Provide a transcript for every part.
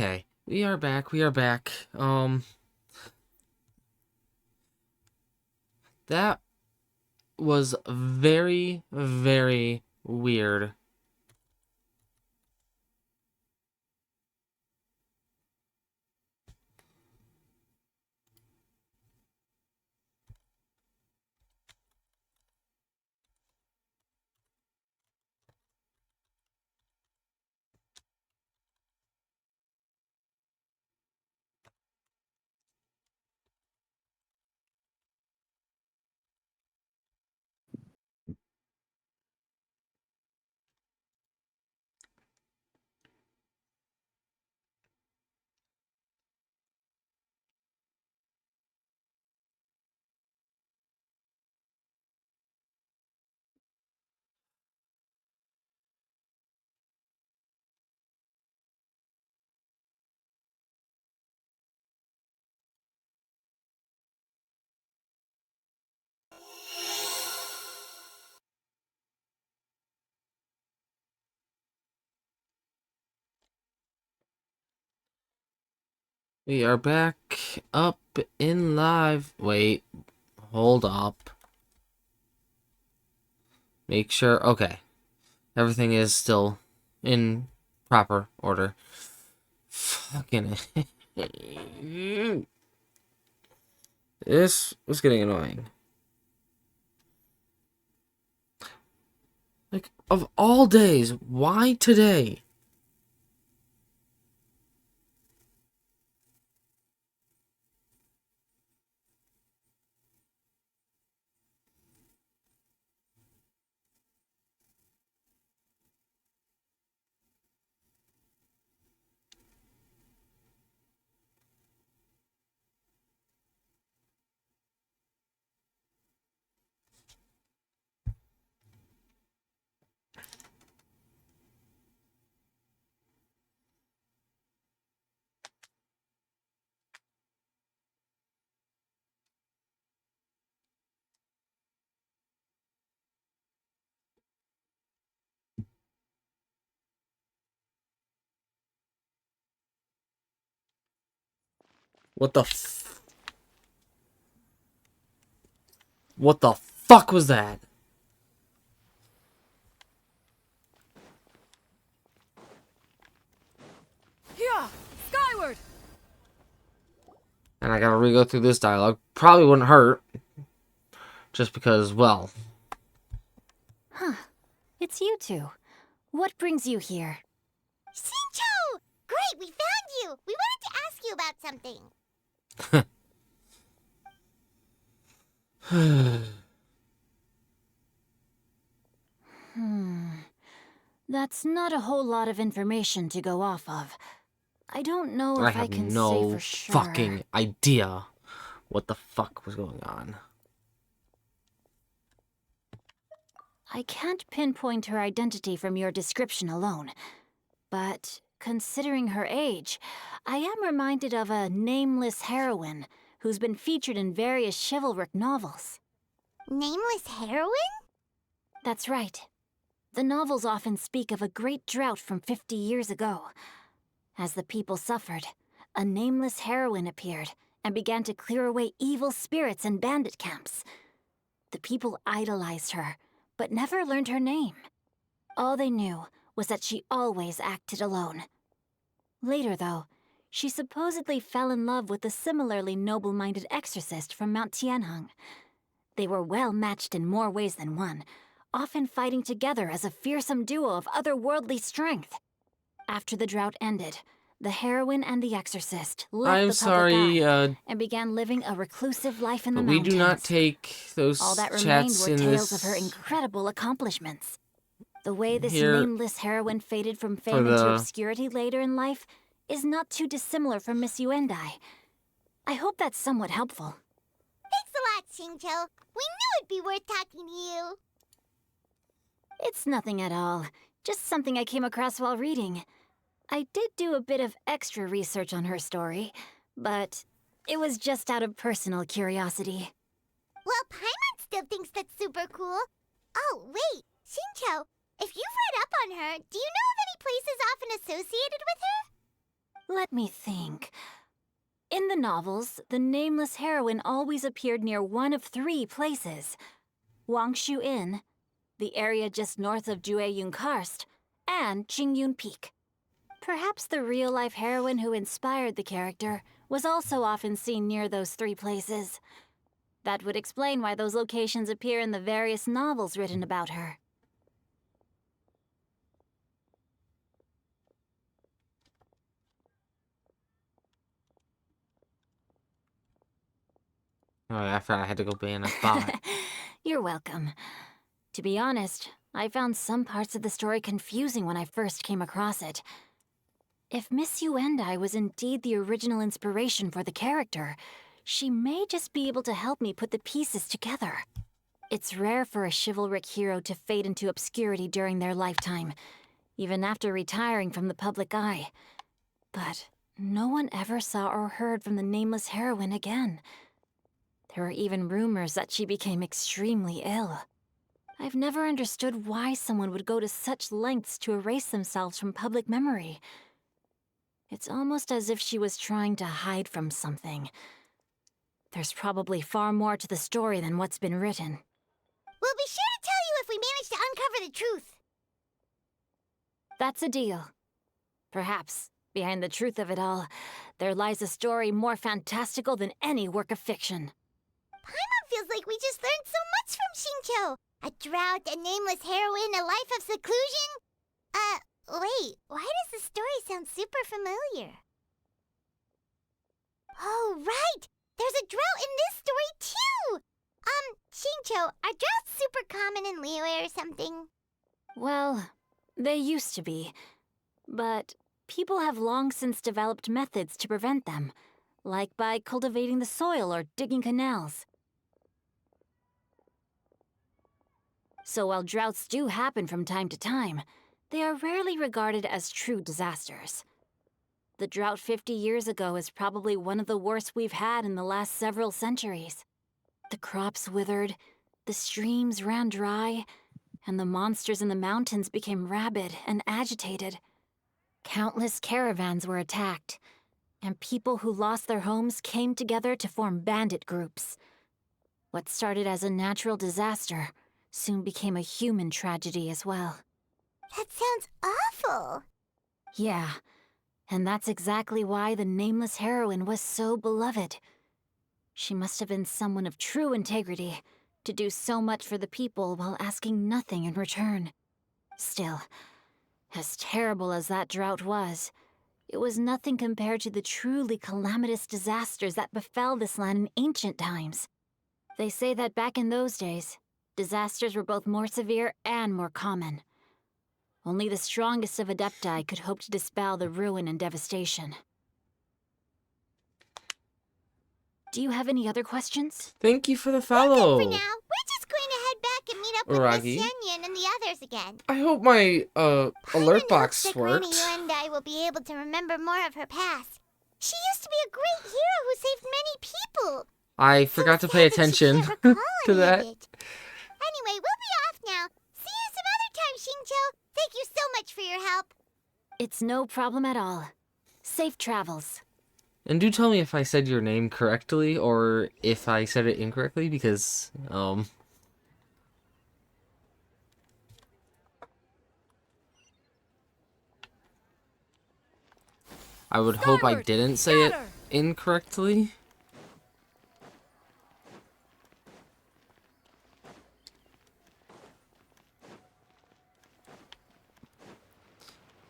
Okay, we are back. We are back. That was very, very weird. We are back up in live. Wait, hold up. Make sure. Okay, everything is still in proper order. Fucking. This was getting annoying. Like, of all days, why today? What the What the fuck was that? Here, skyward. And I gotta re-go through this dialogue. Probably wouldn't hurt. Just because, well... Huh. It's you two. What brings you here? Shincho! Great, we found you! We wanted to ask you about something. That's not a whole lot of information to go off of. I don't know I if I have can say no for sure. fucking idea what the fuck was going on. I can't pinpoint her identity from your description alone. But considering her age, I am reminded of a nameless heroine who's been featured in various chivalric novels. Nameless heroine? That's right. The novels often speak of a great drought from 50 years ago. As the people suffered, a nameless heroine appeared and began to clear away evil spirits in bandit camps. The people idolized her, but never learned her name. All they knew was that she always acted alone. Later, though, she supposedly fell in love with a similarly noble-minded exorcist from Mount Tianheng. They were well matched in more ways than one, often fighting together as a fearsome duo of otherworldly strength. After the drought ended, the heroine and the exorcist left I'm the public sorry, eye and began living a reclusive life in the but we mountains. do not take those All that remained chats were in tales of her this incredible accomplishments. The way this here nameless heroine faded from for fame into the... obscurity later in life is not too dissimilar from Miss Yuendai. I hope that's somewhat helpful. Thanks a lot, Shincho. We knew it'd be worth talking to you. It's nothing at all. Just something I came across while reading. I did do a bit of extra research on her story, but it was just out of personal curiosity. Well, Paimon still thinks that's super cool. Oh, wait, Shincho, if you've read up on her, do you know of any places often associated with her? Let me think. In the novels, the nameless heroine always appeared near one of 3 places. Wangshu Inn, the area just north of Jueyun Karst, and Qingyun Peak. Perhaps the real-life heroine who inspired the character was also often seen near those 3 places. That would explain why those locations appear in the various novels written about her. Oh, I forgot I had to go ban a bot. You're welcome. To be honest, I found some parts of the story confusing when I first came across it. If Miss Yuendai was indeed the original inspiration for the character, she may just be able to help me put the pieces together. It's rare for a chivalric hero to fade into obscurity during their lifetime, even after retiring from the public eye. But no one ever saw or heard from the nameless heroine again. There were even rumors that she became extremely ill. I've never understood why someone would go to such lengths to erase themselves from public memory. It's almost as if she was trying to hide from something. There's probably far more to the story than what's been written. We'll be sure to tell you if we manage to uncover the truth. That's a deal. Perhaps, behind the truth of it all, there lies a story more fantastical than any work of fiction. Paimon feels like we just learned so much from Xingqiu. A drought, a nameless heroine, a life of seclusion. Wait, why does the story sound super familiar? Oh, right! There's a drought in this story, too! Xingqiu, are droughts super common in Liyue or something? Well, they used to be. But people have long since developed methods to prevent them, like by cultivating the soil or digging canals. So while droughts do happen from time to time, they are rarely regarded as true disasters. The drought 50 years ago is probably one of the worst we've had in the last several centuries. The crops withered, the streams ran dry, and the monsters in the mountains became rabid and agitated. Countless caravans were attacked, and people who lost their homes came together to form bandit groups. What started as a natural disaster soon became a human tragedy as well. That sounds awful. Yeah, and that's exactly why the nameless heroine was so beloved. She must have been someone of true integrity, to do so much for the people while asking nothing in return. Still, as terrible as that drought was, it was nothing compared to the truly calamitous disasters that befell this land in ancient times. They say that back in those days, disasters were both more severe and more common. Only the strongest of Adepti could hope to dispel the ruin and devastation. Do you have any other questions? Thank you for the We're good follow, for now. We're just going to head back and meet up with Miss Uragi. Shenyan and the others again. I hope my alert Paimon box hopes that Granny worked. Yuendai will be able to remember more of her past. She used to be a great hero who saved many people. I forgot to pay Sad that she attention can't recall to any of that. it. Anyway, we'll be off now. See you some other time, Xingqiu. Thank you so much for your help. It's no problem at all. Safe travels. And do tell me if I said your name correctly or if I said it incorrectly, because I would hope I didn't say it incorrectly.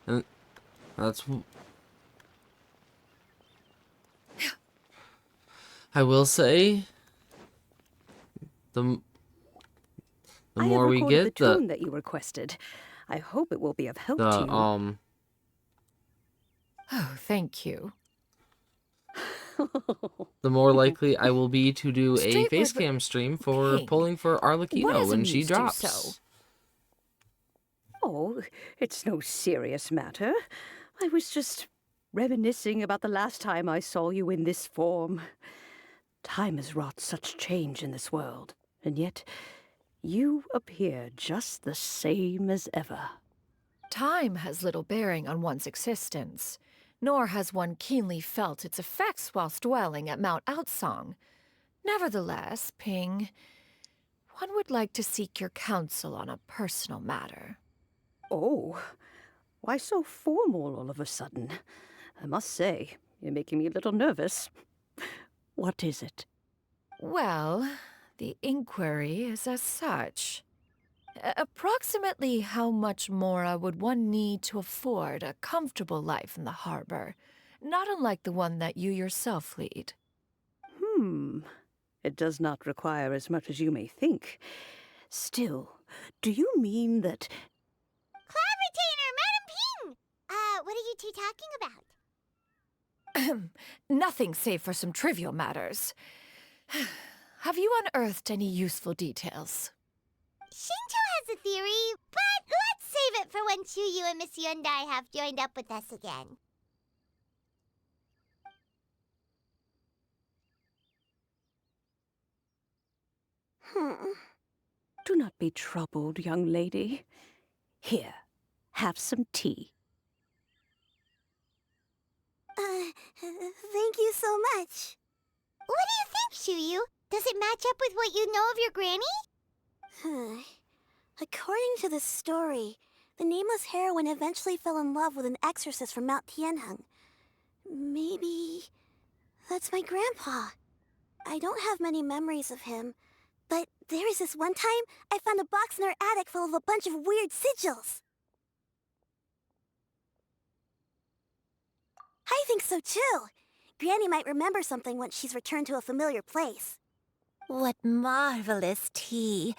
And that's... I will say, the more we get, the tune that you requested. I hope it will be of help to you. Oh, thank you. the more likely I will be to do a Straight with facecam stream for ping. pulling for What Arlecchino is when she amused you drops. so? Oh, it's no serious matter. I was just reminiscing about the last time I saw you in this form. Time has wrought such change in this world, and yet you appear just the same as ever. Time has little bearing on one's existence. nor has one keenly felt its effects whilst dwelling at Mount Outsong. Nevertheless, Ping, one would like to seek your counsel on a personal matter. Oh, why so formal all of a sudden? I must say, you're making me a little nervous. What is it? Well, the inquiry is as such. Approximately how much more would one need to afford a comfortable life in the harbor, not unlike the one that you yourself lead? It does not require as much as you may think. Still, do you mean that... Cloud Retainer, Madam Ping! What are you two talking about? Nothing save for some trivial matters. Have you unearthed any useful details? Shinto has a theory, but let's save it for when Chuyu and Miss Yundai have joined up with us again. Do not be troubled, young lady. Here, have some tea. Thank you so much. What do you think, Chuyu? Does it match up with what you know of your granny? According to the story, the nameless heroine eventually fell in love with an exorcist from Mount Tianheng. Maybe that's my grandpa. I don't have many memories of him, but there was this one time I found a box in her attic full of a bunch of weird sigils. I think so too. Granny might remember something once she's returned to a familiar place. What marvelous tea!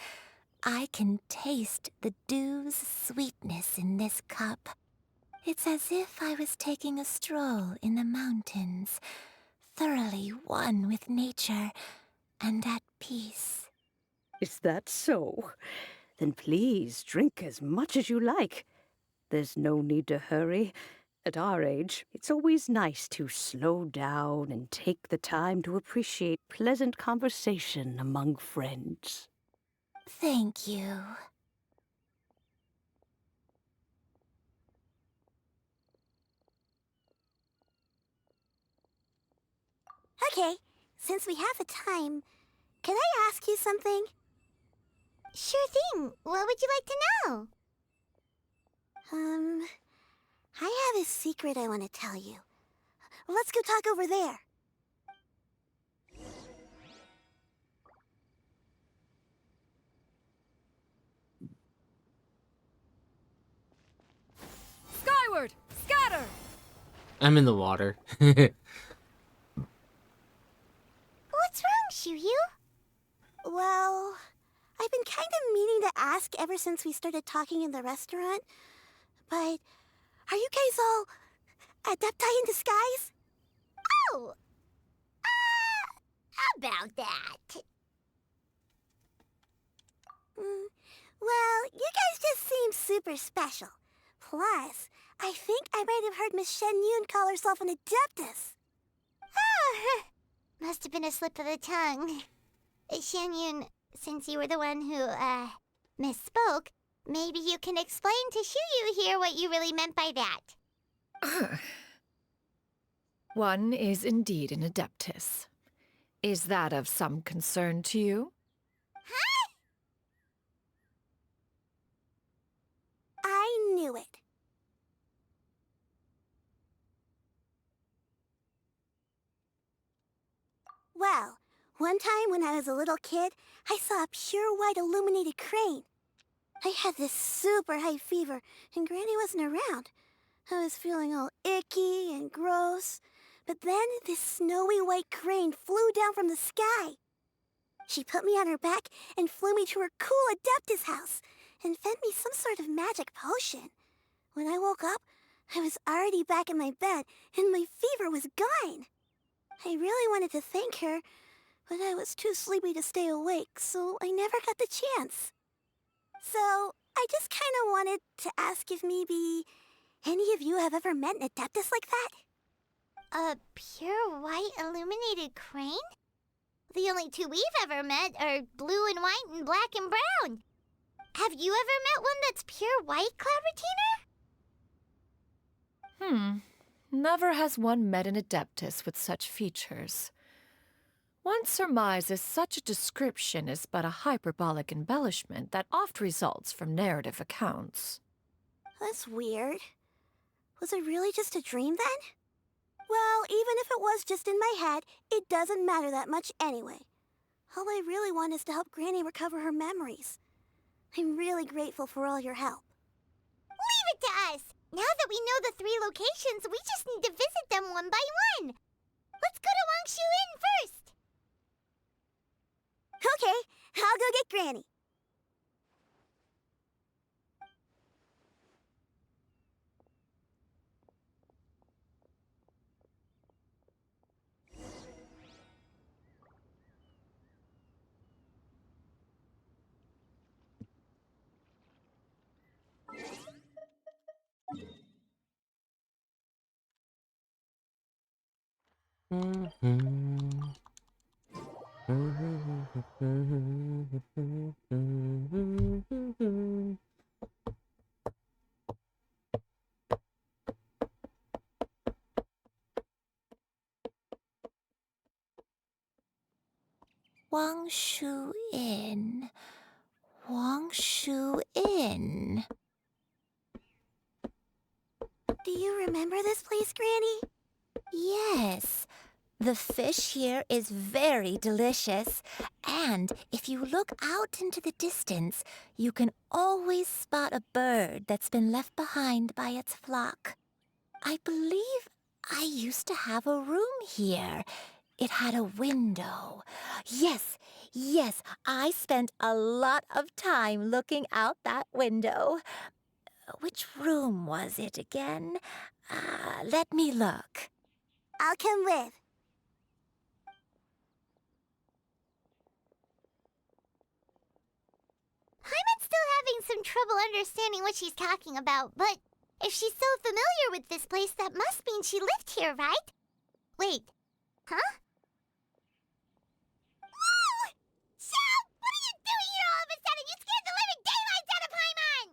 I can taste the dew's sweetness in this cup. It's as if I was taking a stroll in the mountains, thoroughly one with nature and at peace. Is that so? Then please drink as much as you like. There's no need to hurry. At our age, it's always nice to slow down and take the time to appreciate pleasant conversation among friends. Thank you. Okay, since we have the time, can I ask you something? Sure thing. What would you like to know? I have a secret I want to tell you. Let's go talk over there. Skyward! Scatter! I'm in the water. What's wrong, Shuyu? Well, I've been kind of meaning to ask ever since we started talking in the restaurant, but are you guys all adepti in disguise? Oh! About that. Well, you guys just seem super special. Plus, I think I might have heard Miss Shen Yun call herself an adeptus. Oh, must have been a slip of the tongue. Shen Yun, since you were the one who, misspoke, maybe you can explain to Shuyu here what you really meant by that. One is indeed an adeptus. Is that of some concern to you? Huh? I knew it. Well, one time when I was a little kid, I saw a pure white illuminated crane. I had this super high fever, and Granny wasn't around. I was feeling all icky and gross. But then this snowy white crane flew down from the sky. She put me on her back and flew me to her cool Adeptus house and fed me some sort of magic potion. When I woke up, I was already back in my bed and my fever was gone. I really wanted to thank her, but I was too sleepy to stay awake, so I never got the chance. So, I just kind of wanted to ask if maybe any of you have ever met an Adeptus like that? A pure white illuminated crane? The only two we've ever met are blue and white and black and brown. Have you ever met one that's pure white, Cloud Retainer? Never has one met an Adeptus with such features. One surmises such a description is but a hyperbolic embellishment that oft results from narrative accounts. That's weird. Was it really just a dream then? Well, even if it was just in my head, it doesn't matter that much anyway. All I really want is to help Granny recover her memories. I'm really grateful for all your help. Leave it to us! Now that we know the 3 locations, we just need to visit them one by one. Let's go to Wangshu Inn first! Okay, I'll go get Granny. Wangshu Inn. Wangshu Inn. Do you remember this place, Granny? Yes. The fish here is very delicious, and if you look out into the distance, you can always spot a bird that's been left behind by its flock. I believe I used to have a room here. It had a window. Yes, I spent a lot of time looking out that window. Which room was it again? Let me look. I'll come with. Paimon's still having some trouble understanding what she's talking about, but if she's so familiar with this place, that must mean she lived here, right? Wait, huh? Whoa! Shell! What are you doing here all of a sudden? You scared the living daylights out of Paimon!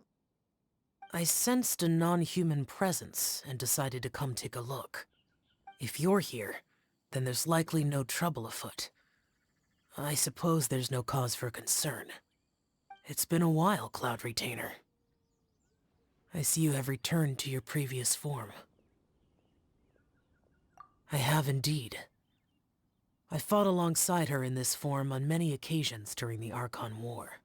I sensed a non-human presence and decided to come take a look. If you're here, then there's likely no trouble afoot. I suppose there's no cause for concern. It's been a while, Cloud Retainer. I see you have returned to your previous form. I have indeed. I fought alongside her in this form on many occasions during the Archon War.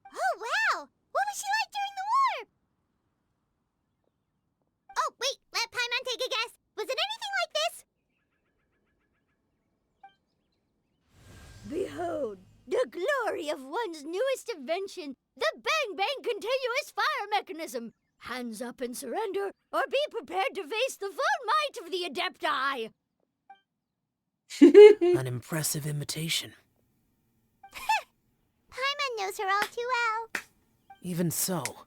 Oh, wow! What was she like during the war? Oh, wait, let Paimon take a guess. Was it anything like this? Behold, the glory of one's newest invention, the Bang Bang continuous fire mechanism. Hands up and surrender, or be prepared to face the full might of the Adepti. An impressive imitation. Paimon knows her all too well. Even so,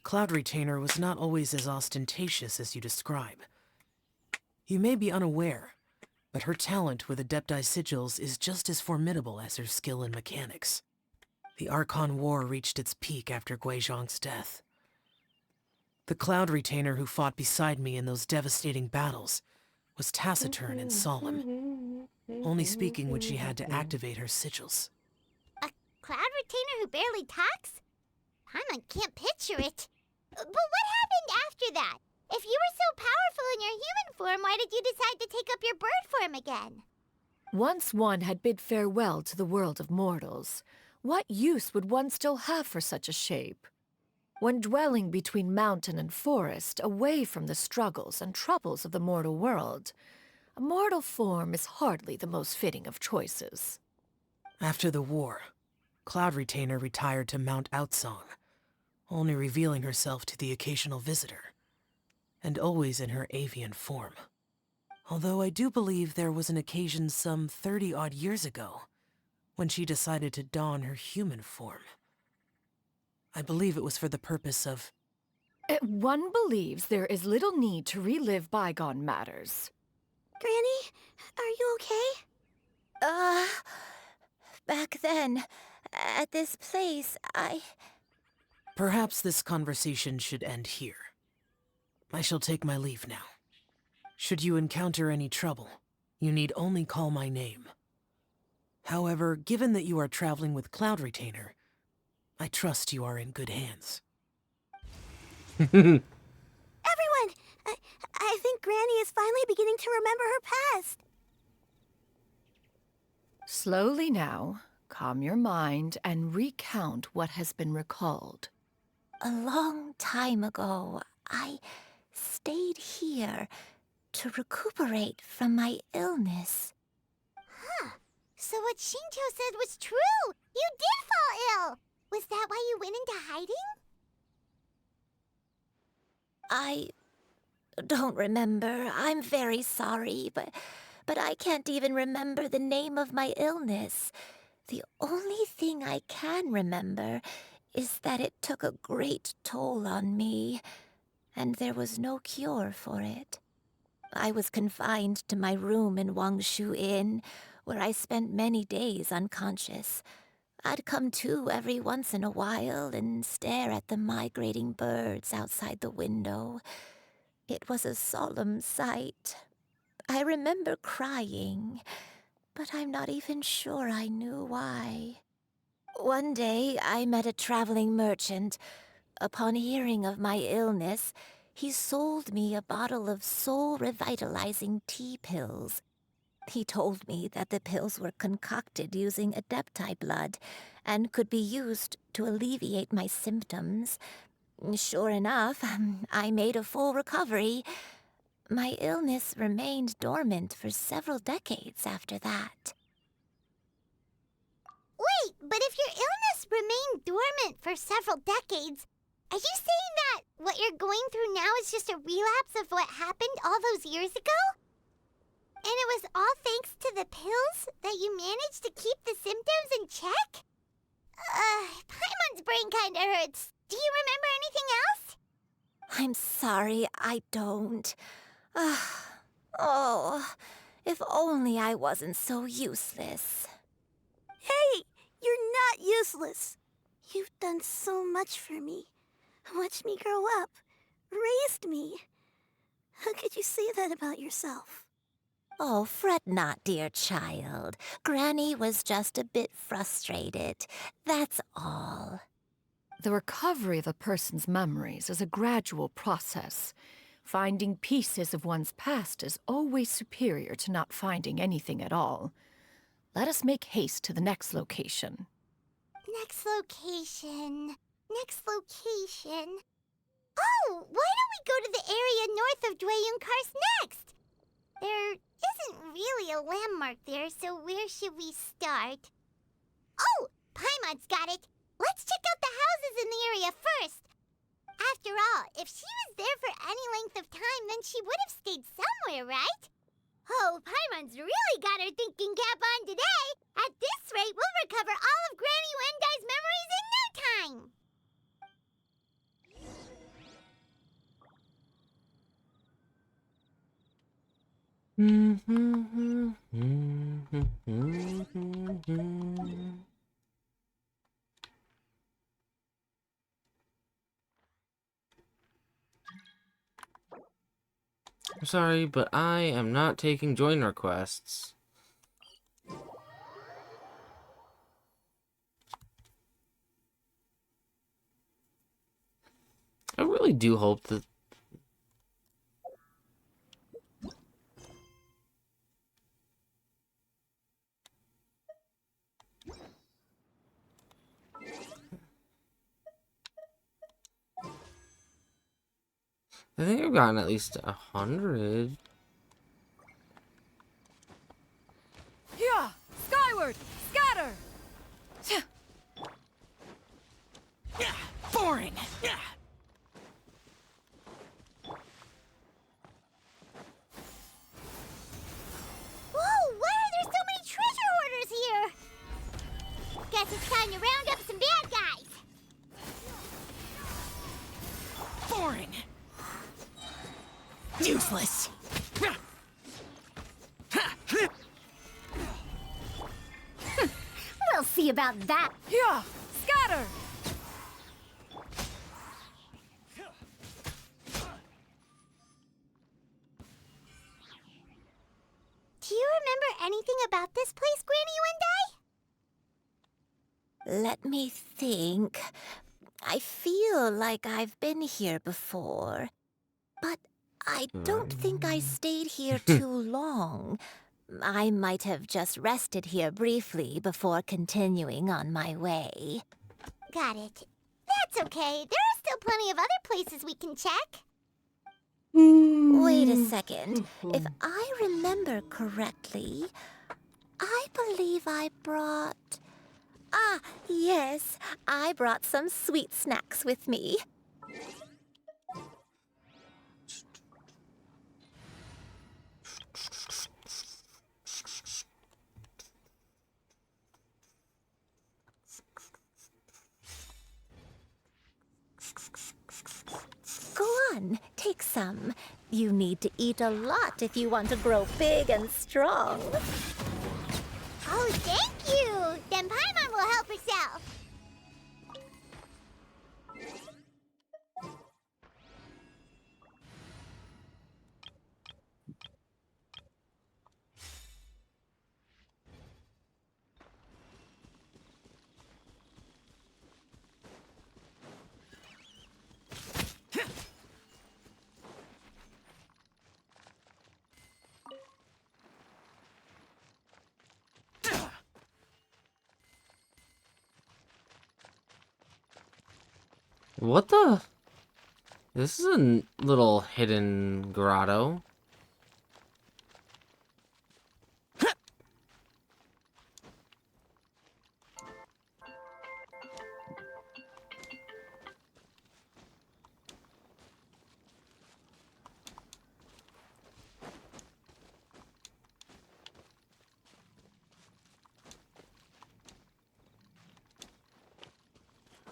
Cloud Retainer was not always as ostentatious as you describe. You may be unaware, but her talent with Adepti sigils is just as formidable as her skill in mechanics. The Archon War reached its peak after Guizhong's death. The Cloud Retainer who fought beside me in those devastating battles was taciturn and solemn, only speaking when she had to activate her sigils. A Cloud Retainer who barely talks? Paimon can't picture it. But what happened after that? If you were so powerful in your human form, why did you decide to take up your bird form again? Once one had bid farewell to the world of mortals, what use would one still have for such a shape? When dwelling between mountain and forest, away from the struggles and troubles of the mortal world, a mortal form is hardly the most fitting of choices. After the war, Cloud Retainer retired to Mount Outsong, only revealing herself to the occasional visitor, and always in her avian form. Although I do believe there was an occasion some 30-odd years ago, when she decided to don her human form. I believe it was for the purpose of... One believes there is little need to relive bygone matters. Granny, are you okay? Back then, at this place, Perhaps this conversation should end here. I shall take my leave now. Should you encounter any trouble, you need only call my name. However, given that you are traveling with Cloud Retainer, I trust you are in good hands. Everyone! I think Granny is finally beginning to remember her past. Slowly now, calm your mind and recount what has been recalled. A long time ago, I stayed here to recuperate from my illness. Huh. So what Shinto said was true! You did fall ill! Was that why you went into hiding? I don't remember. I'm very sorry, but I can't even remember the name of my illness. The only thing I can remember is that it took a great toll on me, and there was no cure for it. I was confined to my room in Wangshu Inn, where I spent many days unconscious. I'd come to every once in a while and stare at the migrating birds outside the window. It was a solemn sight. I remember crying, but I'm not even sure I knew why. One day, I met a traveling merchant. Upon hearing of my illness, he sold me a bottle of soul-revitalizing tea pills. He told me that the pills were concocted using Adepti blood and could be used to alleviate my symptoms. Sure enough, I made a full recovery. My illness remained dormant for several decades after that. Wait, but if your illness remained dormant for several decades, are you saying that what you're going through now is just a relapse of what happened all those years ago? And it was all thanks to the pills that you managed to keep the symptoms in check? Paimon's brain kinda hurts. Do you remember anything else? I'm sorry, I don't. Oh, if only I wasn't so useless. Hey, you're not useless. You've done so much for me. Watched me grow up. Raised me. How could you say that about yourself? Oh, fret not, dear child. Granny was just a bit frustrated. That's all. The recovery of a person's memories is a gradual process. Finding pieces of one's past is always superior to not finding anything at all. Let us make haste to the next location. Next location. Next location. Oh, why don't we go to the area north of Dwayunkars next? There isn't really a landmark there, so where should we start? Oh, Paimon's got it. Let's check out the houses in the area first. After all, if she was there for any length of time, then she would have stayed somewhere, right? Oh, Paimon's really got her thinking cap on today. At this rate, we'll recover all of Granny Wendai's memories in no time. I'm sorry, but I am not taking join requests. I really do hope that I think I've gotten at least 100. Yeah! Skyward! Scatter! Boring! Whoa, why are there so many treasure hoarders here? Guess it's time to round up some bad guys. Boring! Useless! We'll see about that. Yeah! Scatter! remember anything about this place, Granny One Day? Let me think. I feel like I've been here before, but I don't think I stayed here too long. I might have just rested here briefly before continuing on my way. Got it. That's okay. There are still plenty of other places we can check. Wait a second. If I remember correctly, I believe I brought... Ah, yes, I brought some sweet snacks with me. Go on, take some. You need to eat a lot if you want to grow big and strong. Oh, thank you! Then Paimon will help herself. What the? This is a little hidden grotto.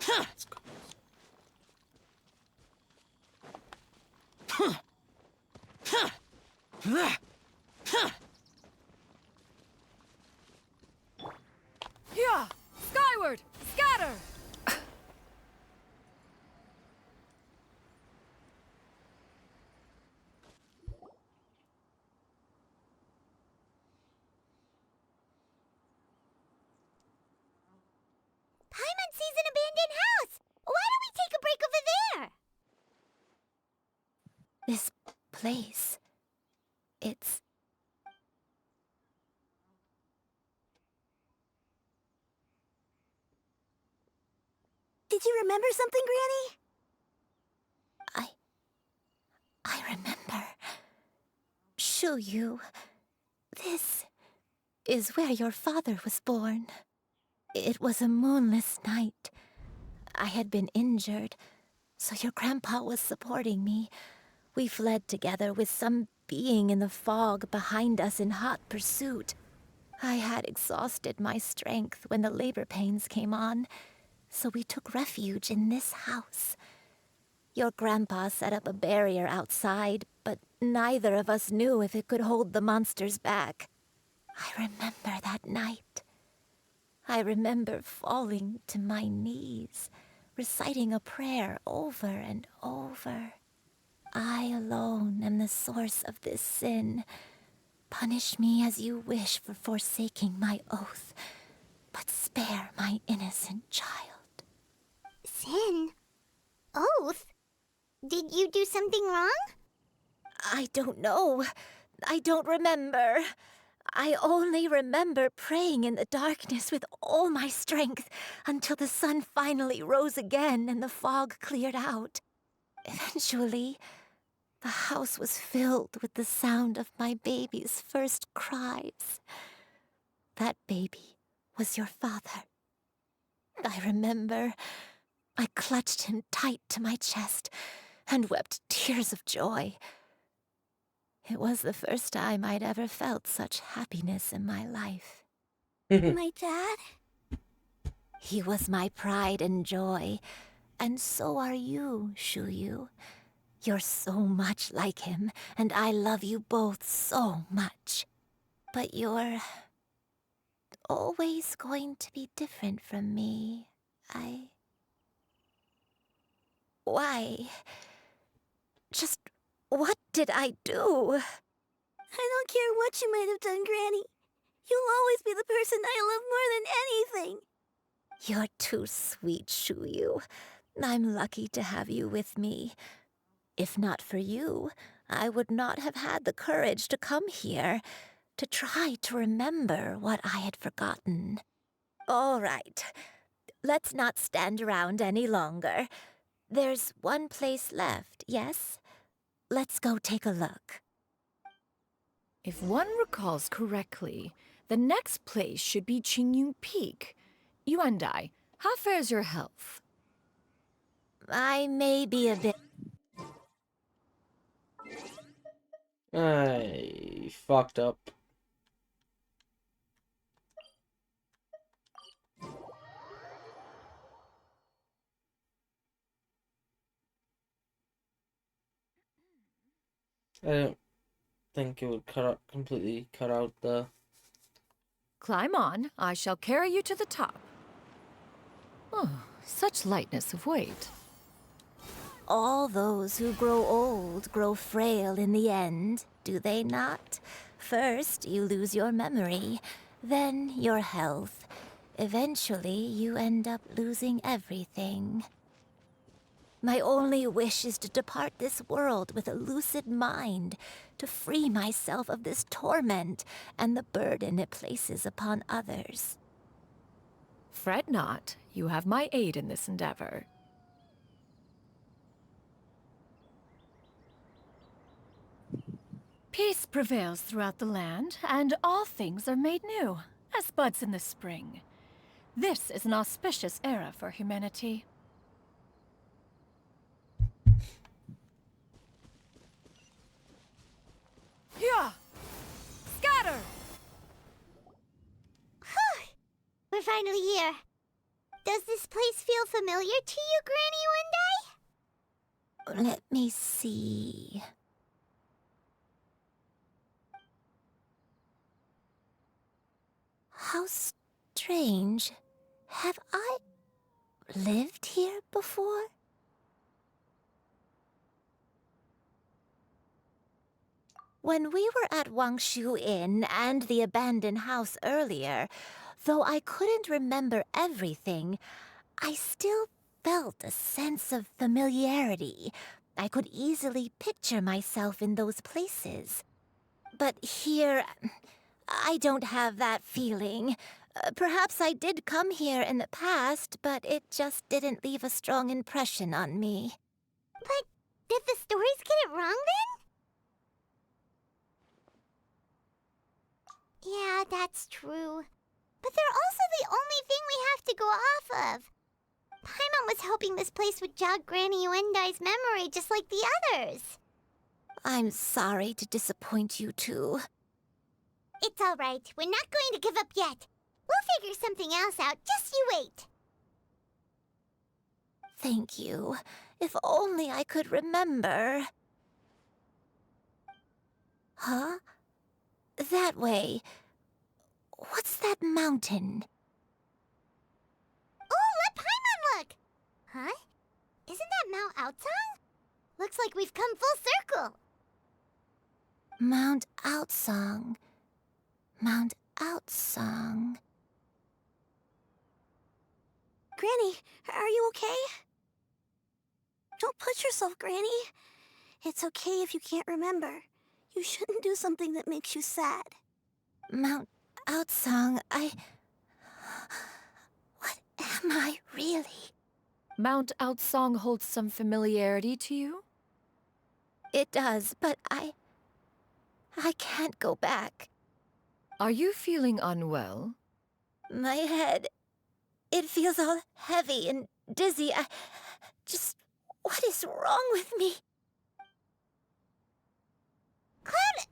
Let's go. Yeah! Skyward! Scatter! Paimon sees an abandoned house! Why don't we take a break over there? This place, it's... Did you remember something, Granny? I remember. Shuyu, this is where your father was born. It was a moonless night. I had been injured, so your grandpa was supporting me. We fled together with some being in the fog behind us in hot pursuit. I had exhausted my strength when the labor pains came on, so we took refuge in this house. Your grandpa set up a barrier outside, but neither of us knew if it could hold the monsters back. I remember that night. I remember falling to my knees, reciting a prayer over and over. I alone am the source of this sin. Punish me as you wish for forsaking my oath, but spare my innocent child. Sin? Oath? Did you do something wrong? I don't know. I don't remember. I only remember praying in the darkness with all my strength until the sun finally rose again and the fog cleared out. Eventually, the house was filled with the sound of my baby's first cries. That baby was your father. I remember I clutched him tight to my chest and wept tears of joy. It was the first time I'd ever felt such happiness in my life. My dad? He was my pride and joy, and so are you, Shuyu. You're so much like him, and I love you both so much. But you're always going to be different from me. Why? Just what did I do? I don't care what you might have done, Granny. You'll always be the person I love more than anything. You're too sweet, Shuyu. I'm lucky to have you with me. If not for you, I would not have had the courage to come here, to try to remember what I had forgotten. All right, let's not stand around any longer. There's one place left, yes? Let's go take a look. If one recalls correctly, the next place should be Qingyun Peak. Yuandai, how fares your health? I may be a bit... I fucked up. I don't think it would completely cut out the... Climb on, I shall carry you to the top. Oh, such lightness of weight. All those who grow old grow frail in the end, do they not? First, you lose your memory, then your health. Eventually, you end up losing everything. My only wish is to depart this world with a lucid mind, to free myself of this torment and the burden it places upon others. Fret not, you have my aid in this endeavor. Peace prevails throughout the land, and all things are made new, as buds in the spring. This is an auspicious era for humanity. Yeah! Scatter! We're finally here. Does this place feel familiar to you, Granny One Day? Let me see... How strange. Have I lived here before? When we were at Wangshu Inn and the abandoned house earlier, though I couldn't remember everything, I still felt a sense of familiarity. I could easily picture myself in those places. But here... I don't have that feeling. Perhaps I did come here in the past, but it just didn't leave a strong impression on me. But did the stories get it wrong then? Yeah, that's true. But they're also the only thing we have to go off of. Paimon was hoping this place would jog Granny Uendai's memory just like the others. I'm sorry to disappoint you too. It's all right. We're not going to give up yet. We'll figure something else out. Just you wait. Thank you. If only I could remember. Huh? That way. What's that mountain? Oh, let Paimon look! Huh? Isn't that Mount Aotsang? Looks like we've come full circle. Mount Aotsang. Mount Aotsang. Granny, are you okay? Don't push yourself, Granny. It's okay if you can't remember. You shouldn't do something that makes you sad. Mount Aotsang, What am I, really? Mount Aotsang holds some familiarity to you? It does, but I can't go back. Are you feeling unwell? My head, it feels all heavy and dizzy. What is wrong with me? Cloud...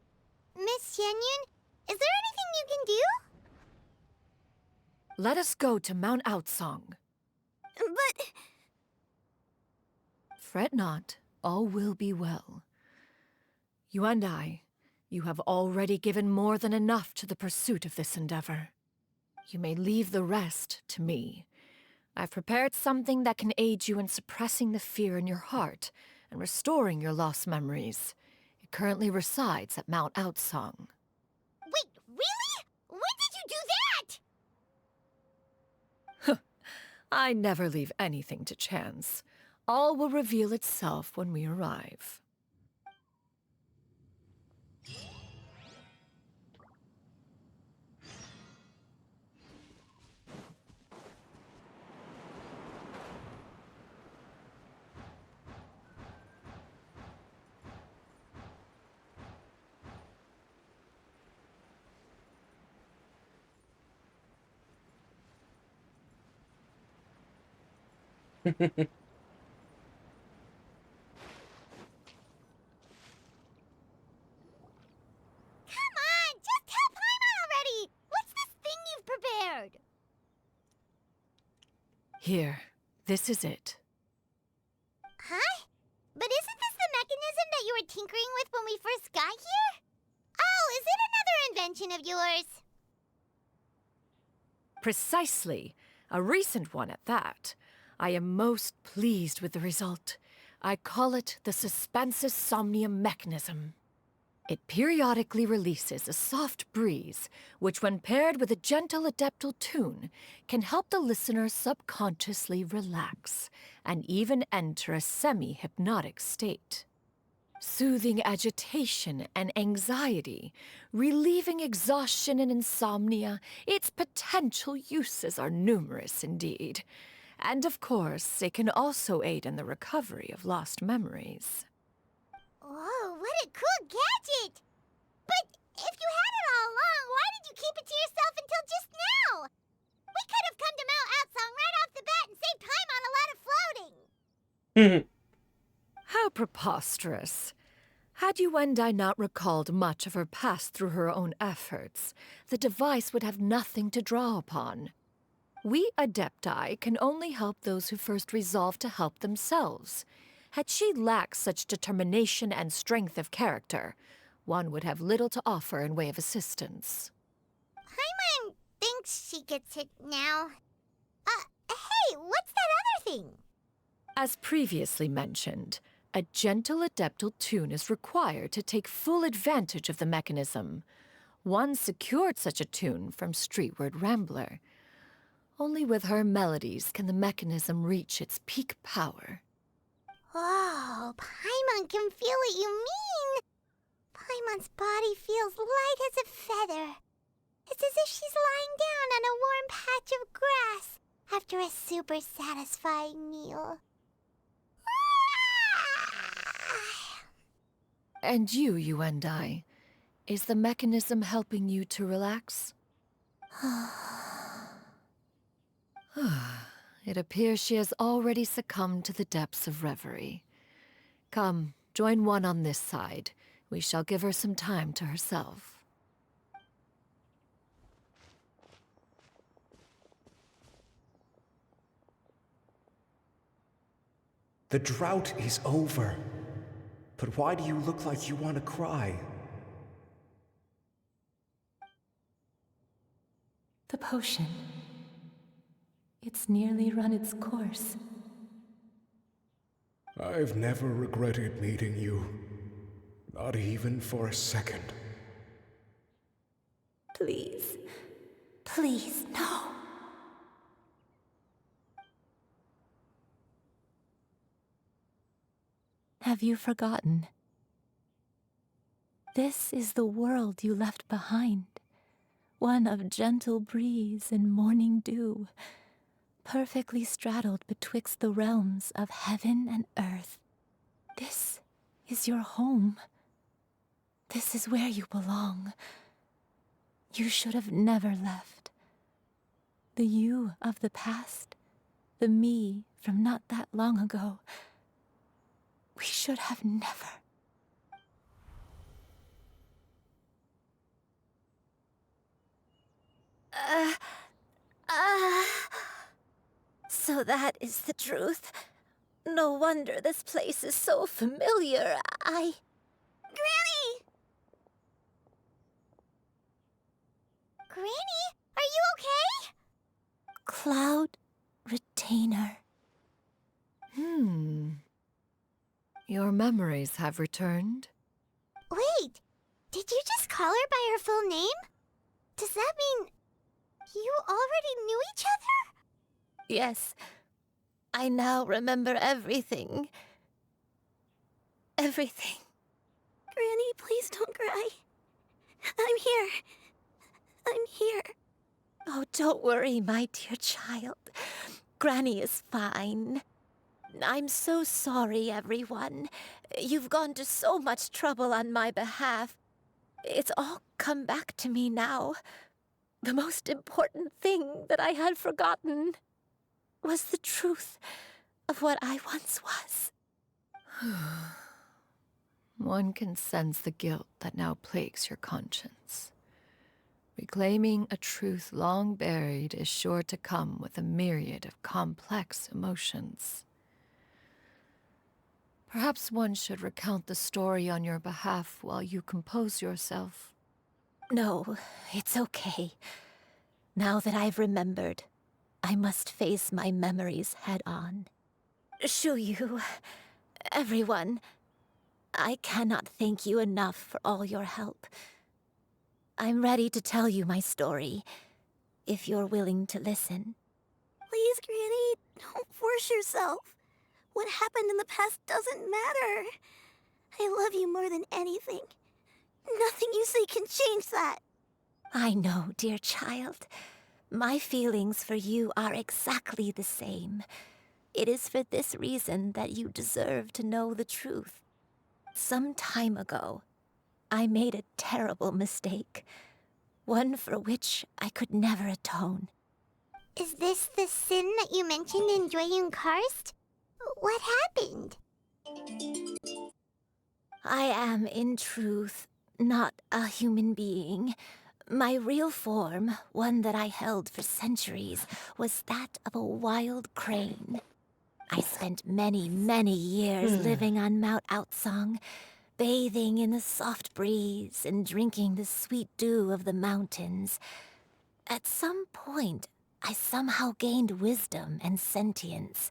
Miss Xianyun, is there anything you can do? Let us go to Mount Aotsang. But... Fret not, all will be well. You and I, you have already given more than enough to the pursuit of this endeavor. You may leave the rest to me. I've prepared something that can aid you in suppressing the fear in your heart and restoring your lost memories. It It currently resides at Mount Outsong. Wait, really? When did you do that? I never leave anything to chance. All will reveal itself when we arrive. Come on, just tell Paimon already! What's this thing you've prepared? Here, this is it. Huh? But isn't this the mechanism that you were tinkering with when we first got here? Oh, is it another invention of yours? Precisely. A recent one at that. I am most pleased with the result. I call it the Suspensus Somnium mechanism. It periodically releases a soft breeze, which when paired with a gentle adeptal tune, can help the listener subconsciously relax, and even enter a semi-hypnotic state. Soothing agitation and anxiety, relieving exhaustion and insomnia, its potential uses are numerous indeed. And of course, it can also aid in the recovery of lost memories. Whoa, what a cool gadget! But if you had it all along, why did you keep it to yourself until just now? We could have come to Mount Outsong right off the bat and saved Paimon a lot of floating. How preposterous. Had Yuendai not recalled much of her past through her own efforts, the device would have nothing to draw upon. We Adepti can only help those who first resolve to help themselves. Had she lacked such determination and strength of character, one would have little to offer in way of assistance. Paimon thinks she gets it now. Hey, what's that other thing? As previously mentioned, a gentle adeptal tune is required to take full advantage of the mechanism. One secured such a tune from Streetward Rambler. Only with her melodies can the mechanism reach its peak power. Whoa, Paimon can feel what you mean. Paimon's body feels light as a feather. It's as if she's lying down on a warm patch of grass after a super satisfying meal. And you and I, is the mechanism helping you to relax? It appears she has already succumbed to the depths of reverie. Come, join one on this side. We shall give her some time to herself. The drought is over. But why do you look like you want to cry? The potion. It's nearly run its course. I've never regretted meeting you. Not even for a second. Please. Please, no. Have you forgotten? This is the world you left behind. One of gentle breeze and morning dew, perfectly straddled betwixt the realms of heaven and earth. This is your home. This is where you belong. You should have never left. The you of the past, the me from not that long ago, we should have never. So that is the truth. No wonder this place is so familiar. Granny! Granny, are you okay? Cloud Retainer. Your memories have returned? call her by her full name? Does that mean you already knew each other? Yes, I now remember everything. Everything. Granny, please don't cry. I'm here. I'm here. Oh, don't worry, my dear child. Granny is fine. I'm so sorry, everyone. You've gone to so much trouble on my behalf. It's all come back to me now. The most important thing that I had forgotten was the truth of what I once was. One can sense the guilt that now plagues your conscience. Reclaiming a truth long buried is sure to come with a myriad of complex emotions. Perhaps one should recount the story on your behalf while you compose yourself. No, it's okay. Now that I've remembered, I must face my memories head on. Shuyu, everyone, I cannot thank you enough for all your help. I'm ready to tell you my story, if you're willing to listen. Please, Granny, don't force yourself. What happened in the past doesn't matter. I love you more than anything. Nothing you say can change that. I know, dear child. My feelings for you are exactly the same. It is for this reason that you deserve to know the truth. Some time ago, I made a terrible mistake. One for which I could never atone. Is this the sin that you mentioned in Joyun Karst? What happened? I am, in truth, not a human being. My real form, one that I held for centuries, was that of a wild crane. I spent many, many years living on Mount Outsong, bathing in the soft breeze and drinking the sweet dew of the mountains. At some point, I somehow gained wisdom and sentience.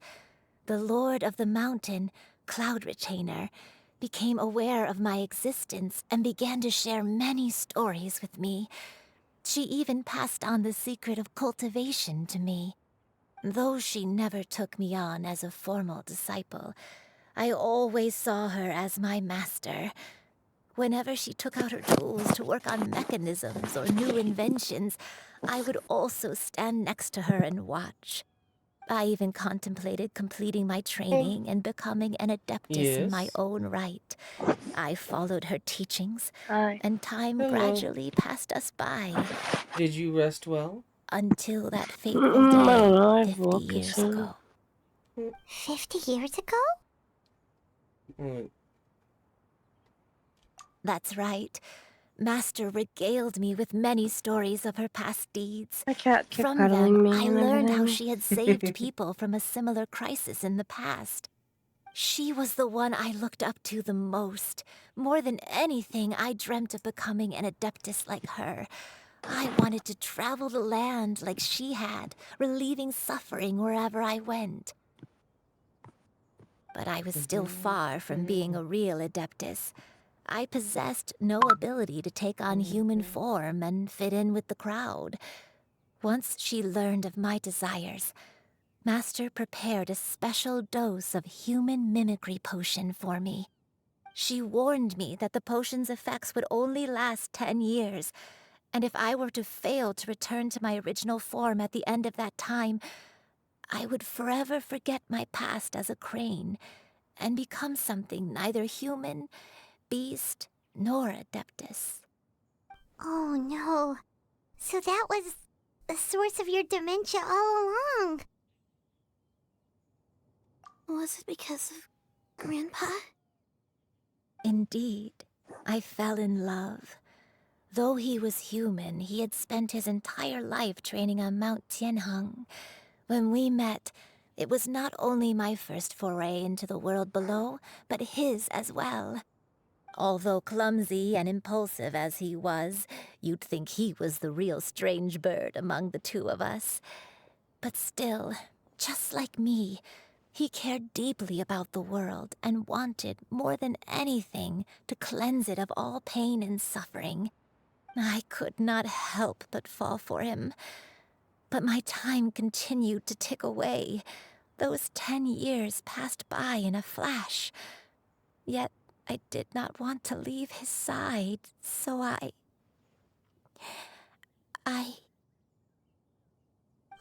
The Lord of the Mountain, Cloud Retainer, became aware of my existence and began to share many stories with me. She even passed on the secret of cultivation to me. Though she never took me on as a formal disciple, I always saw her as my master. Whenever she took out her tools to work on mechanisms or new inventions, I would also stand next to her and watch. I even contemplated completing my training and becoming an adeptus in my Yes. own right. I followed her teachings, Hi. and time Hello. gradually passed us by, Did you rest well? until that fateful I don't know, day I've 50 walked years soon. ago. 50 years ago? Mm. That's right. Master regaled me with many stories of her past deeds. My cat kept From them, cuddling me I and learned how everything. she had saved people from a similar crisis in the past. She was the one I looked up to the most. More than anything, I dreamt of becoming an adeptus like her. I wanted to travel the land like she had, relieving suffering wherever I went. But I was still far from being a real adeptus. I possessed no ability to take on human form and fit in with the crowd. Once she learned of my desires, Master prepared a special dose of human mimicry potion for me. She warned me that the potion's effects would only last 10 years, and if I were to fail to return to my original form at the end of that time, I would forever forget my past as a crane and become something neither human, beast, nor adeptus. Oh no. So that was the source of your dementia all along. Was it because of Grandpa? Indeed, I fell in love. Though he was human, he had spent his entire life training on Mount Tianheng. When we met, it was not only my first foray into the world below, but his as well. Although clumsy and impulsive as he was, you'd think he was the real strange bird among the two of us. But still, just like me, he cared deeply about the world and wanted, more than anything, to cleanse it of all pain and suffering. I could not help but fall for him. But my time continued to tick away. Those 10 years passed by in a flash. Yet I did not want to leave his side, so I...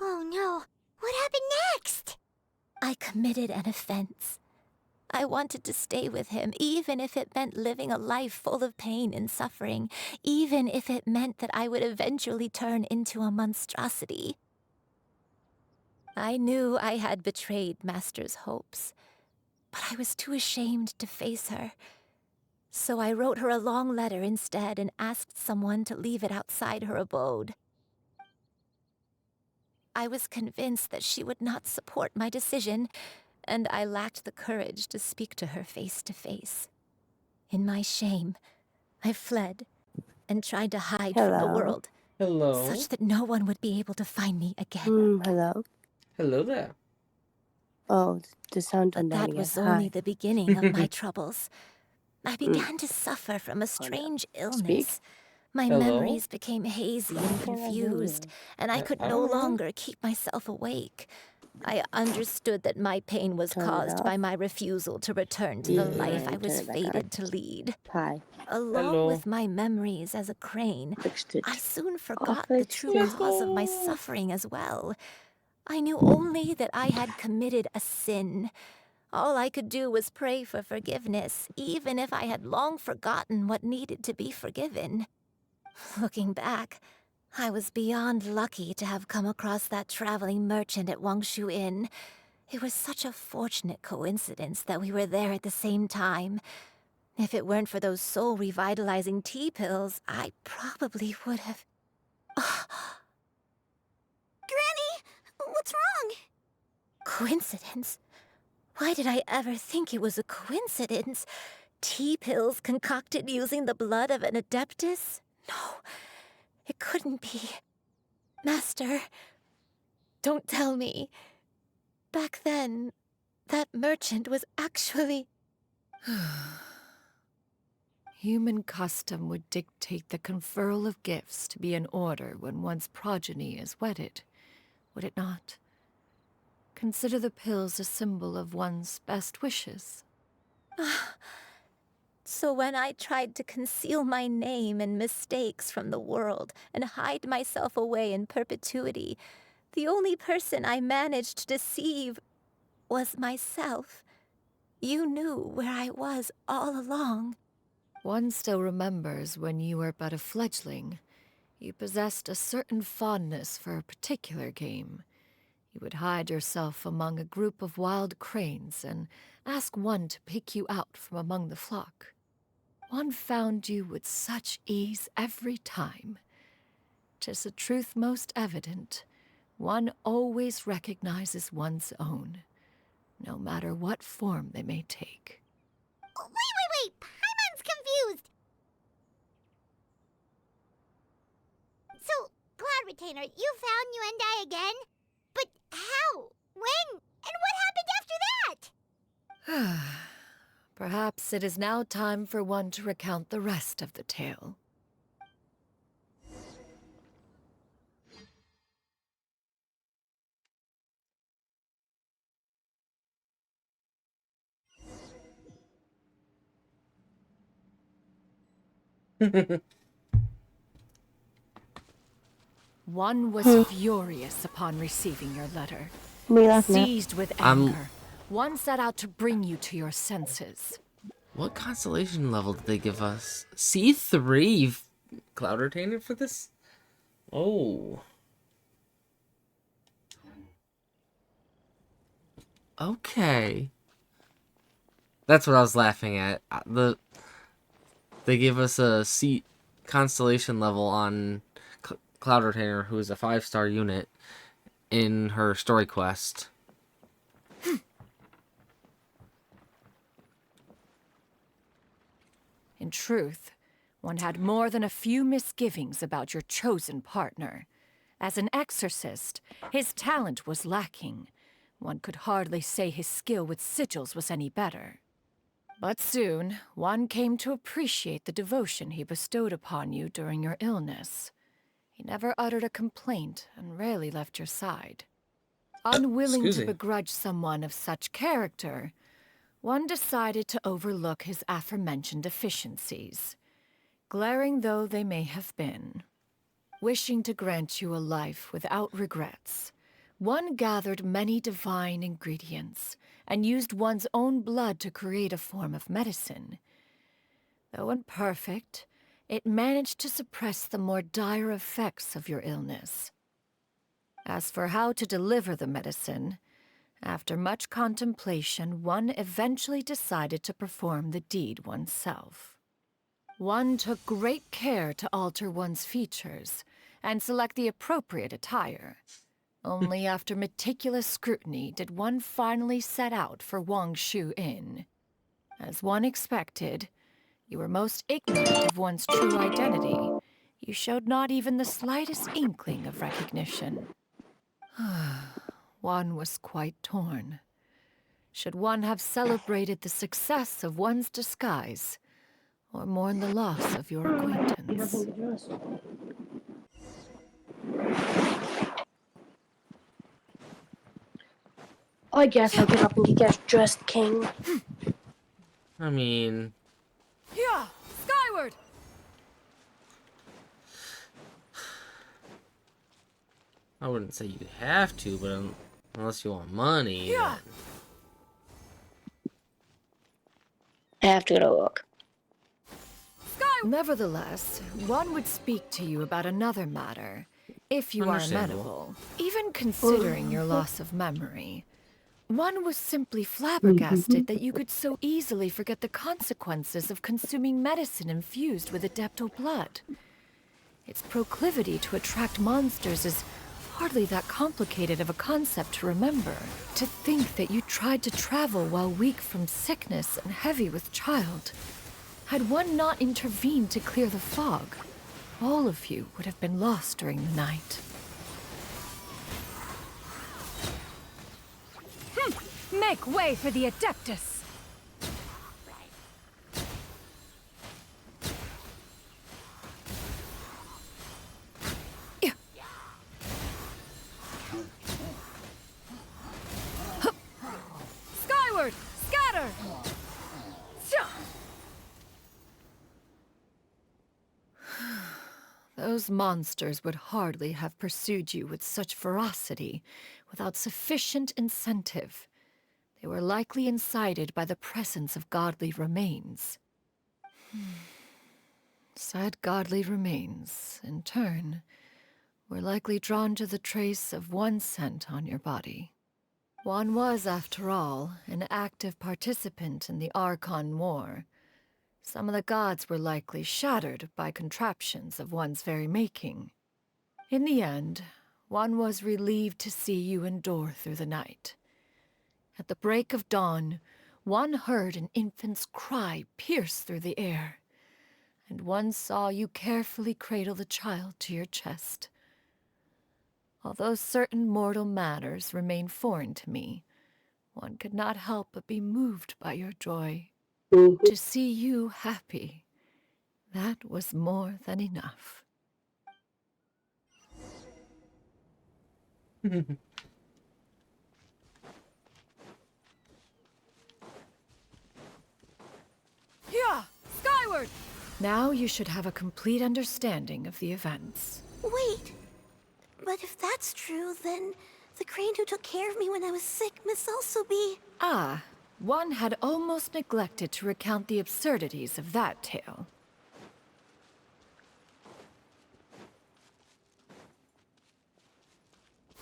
Oh no, what happened next? I committed an offense. I wanted to stay with him, even if it meant living a life full of pain and suffering, even if it meant that I would eventually turn into a monstrosity. I knew I had betrayed Master's hopes, but I was too ashamed to face her. So I wrote her a long letter instead and asked someone to leave it outside her abode. I was convinced that she would not support my decision, and I lacked the courage to speak to her face to face. In my shame, I fled and tried to hide from the world, Hello. such that no one would be able to find me again. Hello. Hello there. Oh, the sound But turned down that again. was only Hi. the beginning of my troubles. I began to suffer from a strange illness. My Hello? memories became hazy and confused, and I could I no don't know. longer keep myself awake. I understood that my pain was Turn it caused by off? my refusal to return to the Yeah, life I turn was it back on. fated to lead. Hi. Along Hello. with my memories as a crane, Fixed it. I soon I forgot the fixed true it. cause of my suffering as well. I knew only that I had committed a sin. All I could do was pray for forgiveness, even if I had long forgotten what needed to be forgiven. Looking back, I was beyond lucky to have come across that traveling merchant at Wangshu Inn. It was such a fortunate coincidence that we were there at the same time. If it weren't for those soul-revitalizing tea pills, I probably would have... Granny, what's wrong? Coincidence? Why did I ever think it was a coincidence? Tea pills concocted using the blood of an adeptus? No, it couldn't be. Master, don't tell me. Back then, that merchant was actually... Human custom would dictate the conferral of gifts to be in order when one's progeny is wedded, would it not? Consider the pills a symbol of one's best wishes. So when I tried to conceal my name and mistakes from the world and hide myself away in perpetuity, the only person I managed to deceive was myself. You knew where I was all along. One still remembers when you were but a fledgling. You possessed a certain fondness for a particular game. You would hide yourself among a group of wild cranes and ask one to pick you out from among the flock. One found you with such ease every time. 'Tis a truth most evident. One always recognizes one's own, no matter what form they may take. Wait! Paimon's confused! So, Cloud Retainer, you found Yuendai again? But how? When? And what happened after that? Perhaps it is now time for one to recount the rest of the tale. One was furious upon receiving your letter. Me left now. Seized with anger, one set out to bring you to your senses. What constellation level did they give us? C3 Cloud Retainer for this? Oh. Okay. That's what I was laughing at. They gave us a C constellation level on Cloud Retainer, who is a 5-star unit, in her story quest. In truth, one had more than a few misgivings about your chosen partner. As an exorcist, his talent was lacking. One could hardly say his skill with sigils was any better. But soon, one came to appreciate the devotion he bestowed upon you during your illness. He never uttered a complaint and rarely left your side. Unwilling Excuse to me. begrudge someone of such character, one decided to overlook his aforementioned deficiencies, glaring though they may have been. Wishing to grant you a life without regrets, one gathered many divine ingredients and used one's own blood to create a form of medicine. Though imperfect, it managed to suppress the more dire effects of your illness. As for how to deliver the medicine, after much contemplation, one eventually decided to perform the deed oneself. One took great care to alter one's features and select the appropriate attire. Only after meticulous scrutiny did one finally set out for Wangshu Inn. As one expected, you were most ignorant of one's true identity. You showed not even the slightest inkling of recognition. One was quite torn. Should one have celebrated the success of one's disguise, or mourn the loss of your acquaintance? I guess I'll get up and get dressed, King. I mean, Yeah, skyward! I wouldn't say you have to, but unless you want money. Yeah. I have to go to work. Nevertheless, one would speak to you about another matter, if you are Understandable. amenable. Even considering your loss of memory, one was simply flabbergasted that you could so easily forget the consequences of consuming medicine infused with adeptal blood. Its proclivity to attract monsters is hardly that complicated of a concept to remember. To think that you tried to travel while weak from sickness and heavy with child. Had one not intervened to clear the fog, all of you would have been lost during the night. Make way for the Adeptus! Skyward! Scatter! Those monsters would hardly have pursued you with such ferocity without sufficient incentive. They were likely incited by the presence of godly remains. Said godly remains, in turn, were likely drawn to the trace of one scent on your body. One was, after all, an active participant in the Archon War. Some of the gods were likely shattered by contraptions of one's very making. In the end, one was relieved to see you endure through the night. At the break of dawn, one heard an infant's cry pierce through the air, and one saw you carefully cradle the child to your chest. Although certain mortal matters remain foreign to me, one could not help but be moved by your joy. To see you happy, that was more than enough. Yeah, skyward! Now you should have a complete understanding of the events. Wait. But if that's true, then the crane who took care of me when I was sick must also be... Ah, one had almost neglected to recount the absurdities of that tale.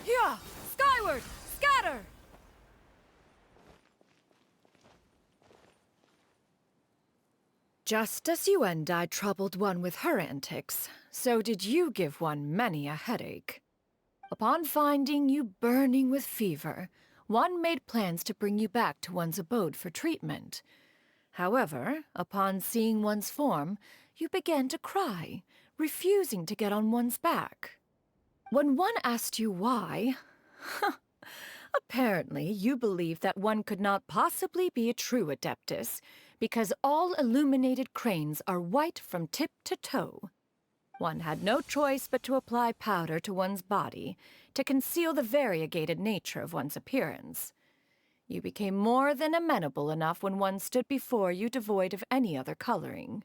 Yeah, skyward! Scatter! Just as you and I troubled one with her antics, so did you give one many a headache. Upon finding you burning with fever, one made plans to bring you back to one's abode for treatment. However, upon seeing one's form, you began to cry, refusing to get on one's back. When one asked you why, apparently you believed that one could not possibly be a true Adeptus because all illuminated cranes are white from tip to toe. One had no choice but to apply powder to one's body to conceal the variegated nature of one's appearance. You became more than amenable enough when one stood before you devoid of any other coloring.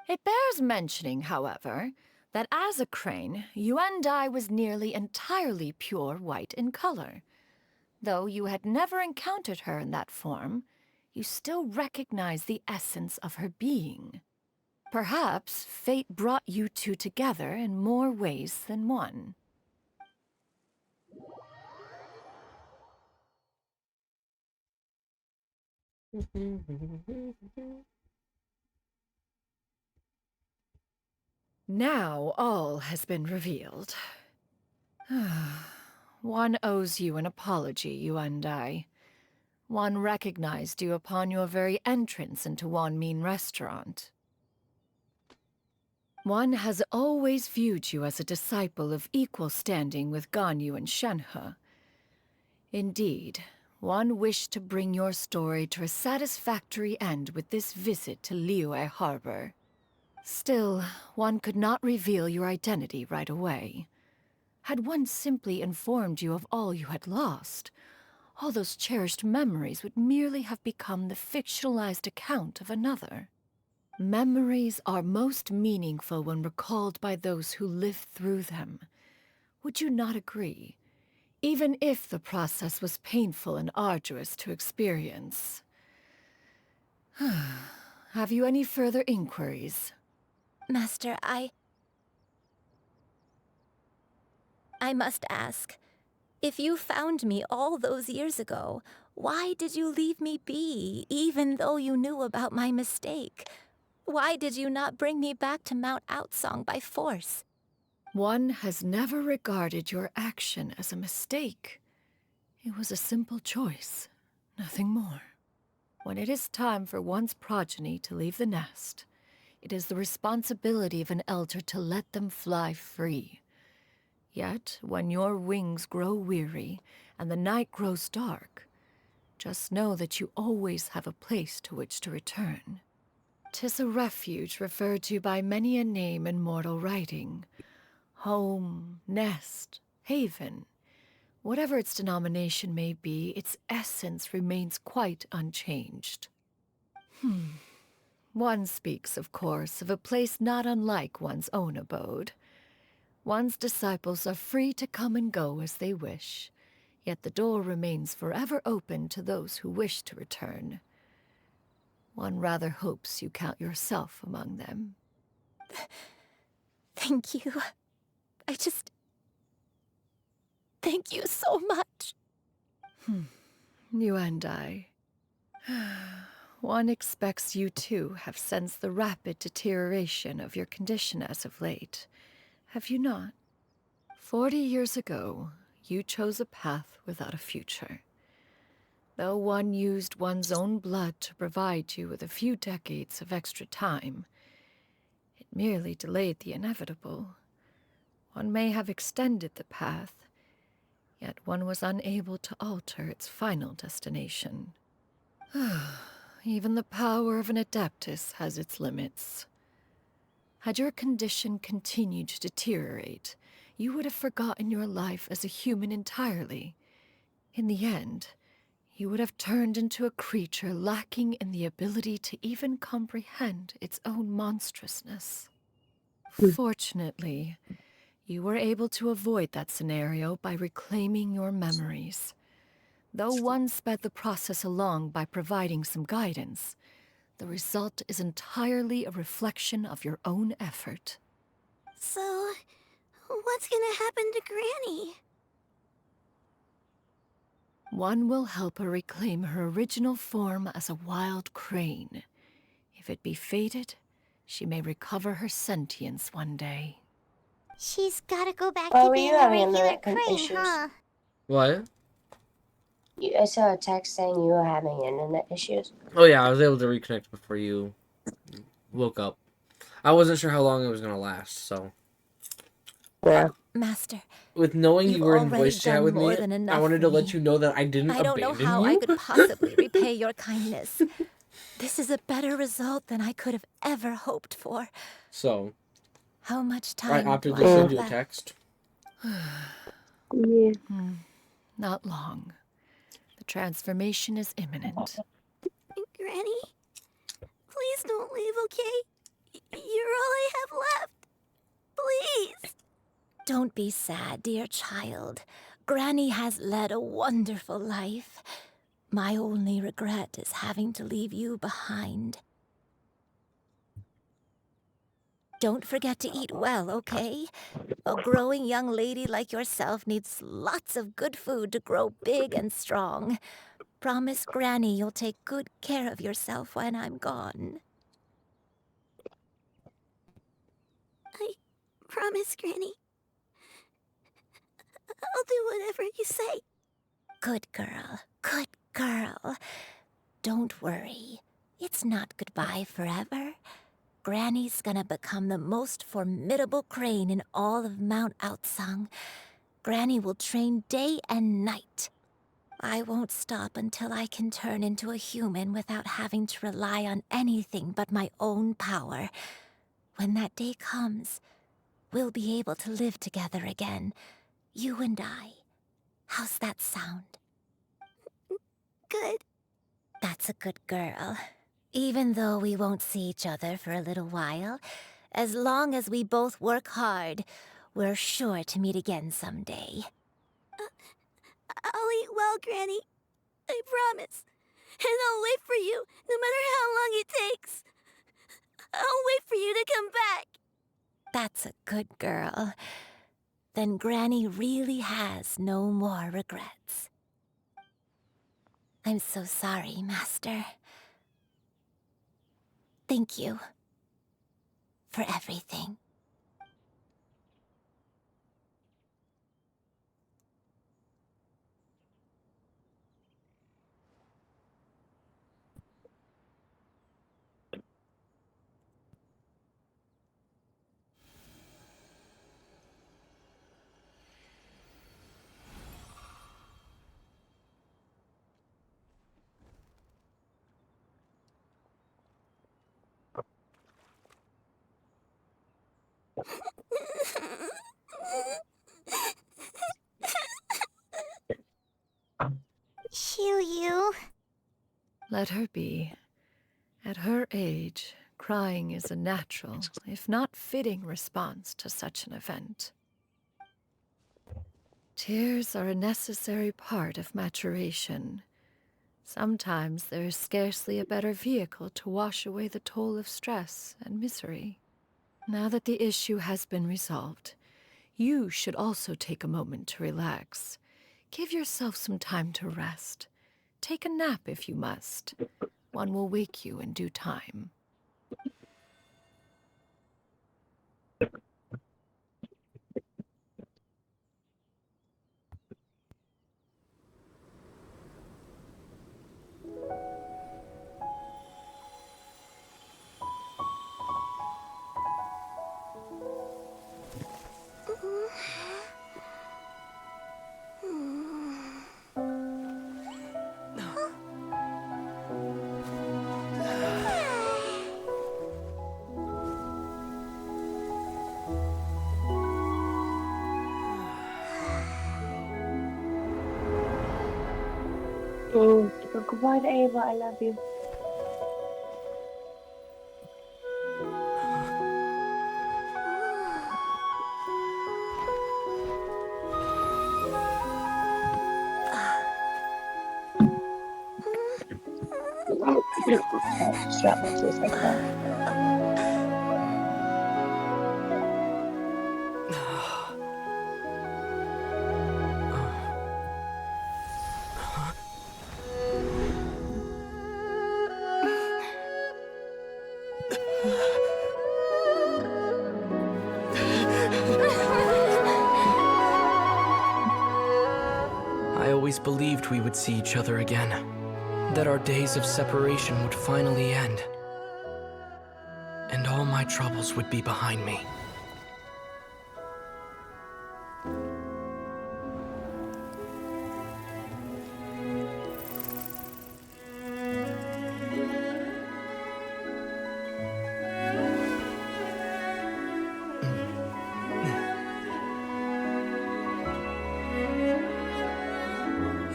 It bears mentioning, however, that as a crane, Yuandai was nearly entirely pure white in color. Though you had never encountered her in that form, you still recognized the essence of her being. Perhaps fate brought you two together in more ways than one. Now all has been revealed. One owes you an apology, you and I. One recognized you upon your very entrance into Wanmin restaurant. One has always viewed you as a disciple of equal standing with Ganyu and Shenhe. Indeed, one wished to bring your story to a satisfactory end with this visit to Liyue Harbor. Still, one could not reveal your identity right away. Had one simply informed you of all you had lost, all those cherished memories would merely have become the fictionalized account of another. Memories are most meaningful when recalled by those who lived through them. Would you not agree? Even if the process was painful and arduous to experience. Have you any further inquiries? Master, I must ask. If you found me all those years ago, why did you leave me be, even though you knew about my mistake? Why did you not bring me back to Mount Outsong by force? One has never regarded your action as a mistake. It was a simple choice, nothing more. When it is time for one's progeny to leave the nest, it is the responsibility of an elder to let them fly free. Yet, when your wings grow weary and the night grows dark, just know that you always have a place to which to return. 'Tis a refuge referred to by many a name in mortal writing. Home, nest, haven. Whatever its denomination may be, its essence remains quite unchanged. One speaks, of course, of a place not unlike one's own abode. One's disciples are free to come and go as they wish, yet the door remains forever open to those who wish to return. One rather hopes you count yourself among them. Thank you. Thank you so much. You and I. One expects you too have sensed the rapid deterioration of your condition as of late. Have you not? 40 years ago, you chose a path without a future. Though one used one's own blood to provide you with a few decades of extra time, it merely delayed the inevitable. One may have extended the path, yet one was unable to alter its final destination. Even the power of an adeptus has its limits. Had your condition continued to deteriorate, you would have forgotten your life as a human entirely. In the end, you would have turned into a creature lacking in the ability to even comprehend its own monstrousness. Fortunately, you were able to avoid that scenario by reclaiming your memories. Though one sped the process along by providing some guidance, the result is entirely a reflection of your own effort. So, what's gonna happen to Granny? One will help her reclaim her original form as a wild crane. If it be fated, she may recover her sentience one day. She's gotta go back Why to were being you a having regular internet crane, issues? huh? What? I saw a text saying you were having internet issues. Oh yeah, I was able to reconnect before you woke up. I wasn't sure how long it was gonna last, so. Yeah. Master, With knowing you've you were in already voice chat done with more me, than I enough wanted for to let me. you know that I didn't I don't know abandon how you. I could possibly repay your kindness. This is a better result than I could have ever hoped for. So, How much I time opted do to I send have you a left? text. Yeah. Not long. The transformation is imminent. Granny, please don't leave, okay? You're all I have left. Please. Don't be sad, dear child. Granny has led a wonderful life. My only regret is having to leave you behind. Don't forget to eat well, okay? A growing young lady like yourself needs lots of good food to grow big and strong. Promise Granny you'll take good care of yourself when I'm gone. I promise, Granny. I'll do whatever you say. Good girl, good girl. Don't worry. It's not goodbye forever. Granny's gonna become the most formidable crane in all of Mount Outsung. Granny will train day and night. I won't stop until I can turn into a human without having to rely on anything but my own power. When that day comes, we'll be able to live together again. You and I. How's that sound? Good. That's a good girl. Even though we won't see each other for a little while, as long as we both work hard, we're sure to meet again someday. I'll eat well, Granny. I promise. And I'll wait for you, no matter how long it takes. I'll wait for you to come back. That's a good girl. Then Granny really has no more regrets. I'm so sorry, Master. Thank you for everything. Shoo-you. Let her be. At her age, crying is a natural, if not fitting, response to such an event. Tears are a necessary part of maturation. Sometimes there is scarcely a better vehicle to wash away the toll of stress and misery. Now that the issue has been resolved, you should also take a moment to relax. Give yourself some time to rest. Take a nap if you must. One will wake you in due time. Goodbye to Ava, I love you. Strap my tears like that. I always believed we would see each other again, that our days of separation would finally end, and all my troubles would be behind me.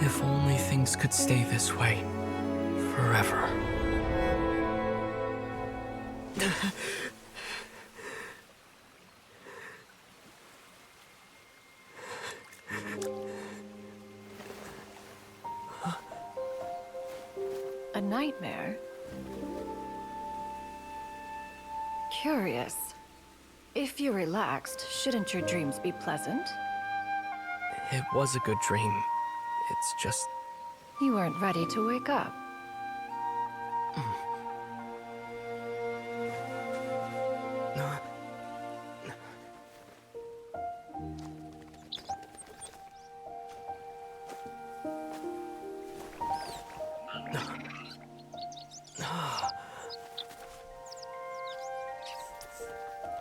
If only things could stay this way forever. A nightmare? Curious. If you're relaxed, shouldn't your dreams be pleasant? It was a good dream. It's just... You weren't ready to wake up.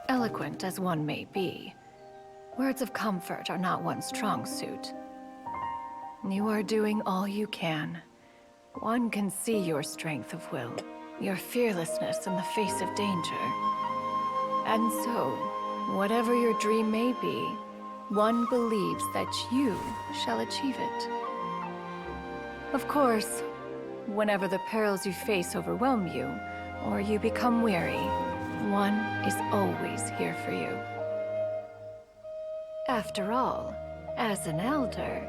Eloquent as one may be, words of comfort are not one's strong suit. You are doing all you can. One can see your strength of will, your fearlessness in the face of danger. And so, whatever your dream may be, one believes that you shall achieve it. Of course, whenever the perils you face overwhelm you, or you become weary, one is always here for you. After all, as an elder,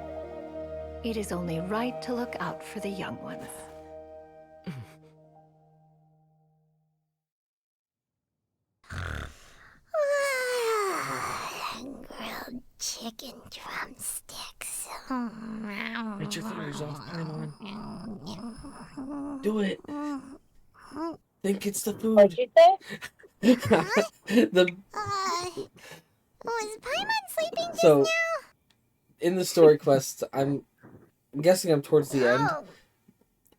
it is only right to look out for the young ones. Grilled chicken drumsticks. Get your fingers off, Paimon. Do it. Think it's the food. What'd you say? Was Paimon sleeping just So, now? in the story quest, I'm guessing I'm towards the end.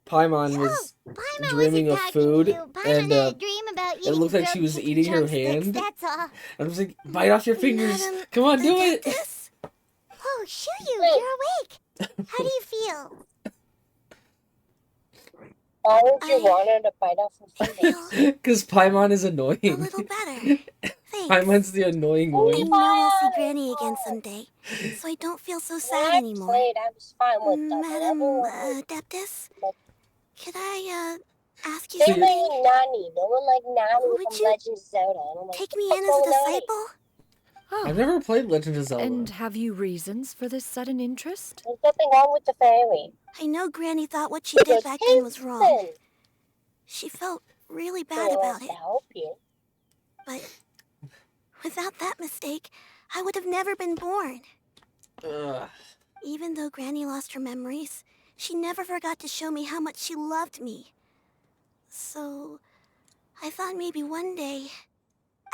Paimon was Paimon dreaming of attacking food, you. Paimon and had a dream about it looked like she grilled was chicken eating her drumsticks, hand. That's all. I was like, bite off your fingers. Come on, do it. Oh, shoo you. You're awake. How do you feel? Why would you want her to bite off her fingers? Because Paimon is annoying. A little better. Thanks. Paimon's the annoying I one. know I'll see Granny again someday, so I don't feel so sad anymore. I was fine with that. Madam Adeptus, could I ask you They something? like Nani. No one like Nani Would from you Legend of Zelda. And I'm like, take me "What's in as a going on?" disciple? I've never played Legend of Zelda. And have you reasons for this sudden interest? There's nothing wrong with the fairy. I know Granny thought what she did back then was wrong. She felt really bad about it. Help you. But without that mistake, I would have never been born. Ugh. Even though Granny lost her memories, she never forgot to show me how much she loved me. So, I thought maybe one day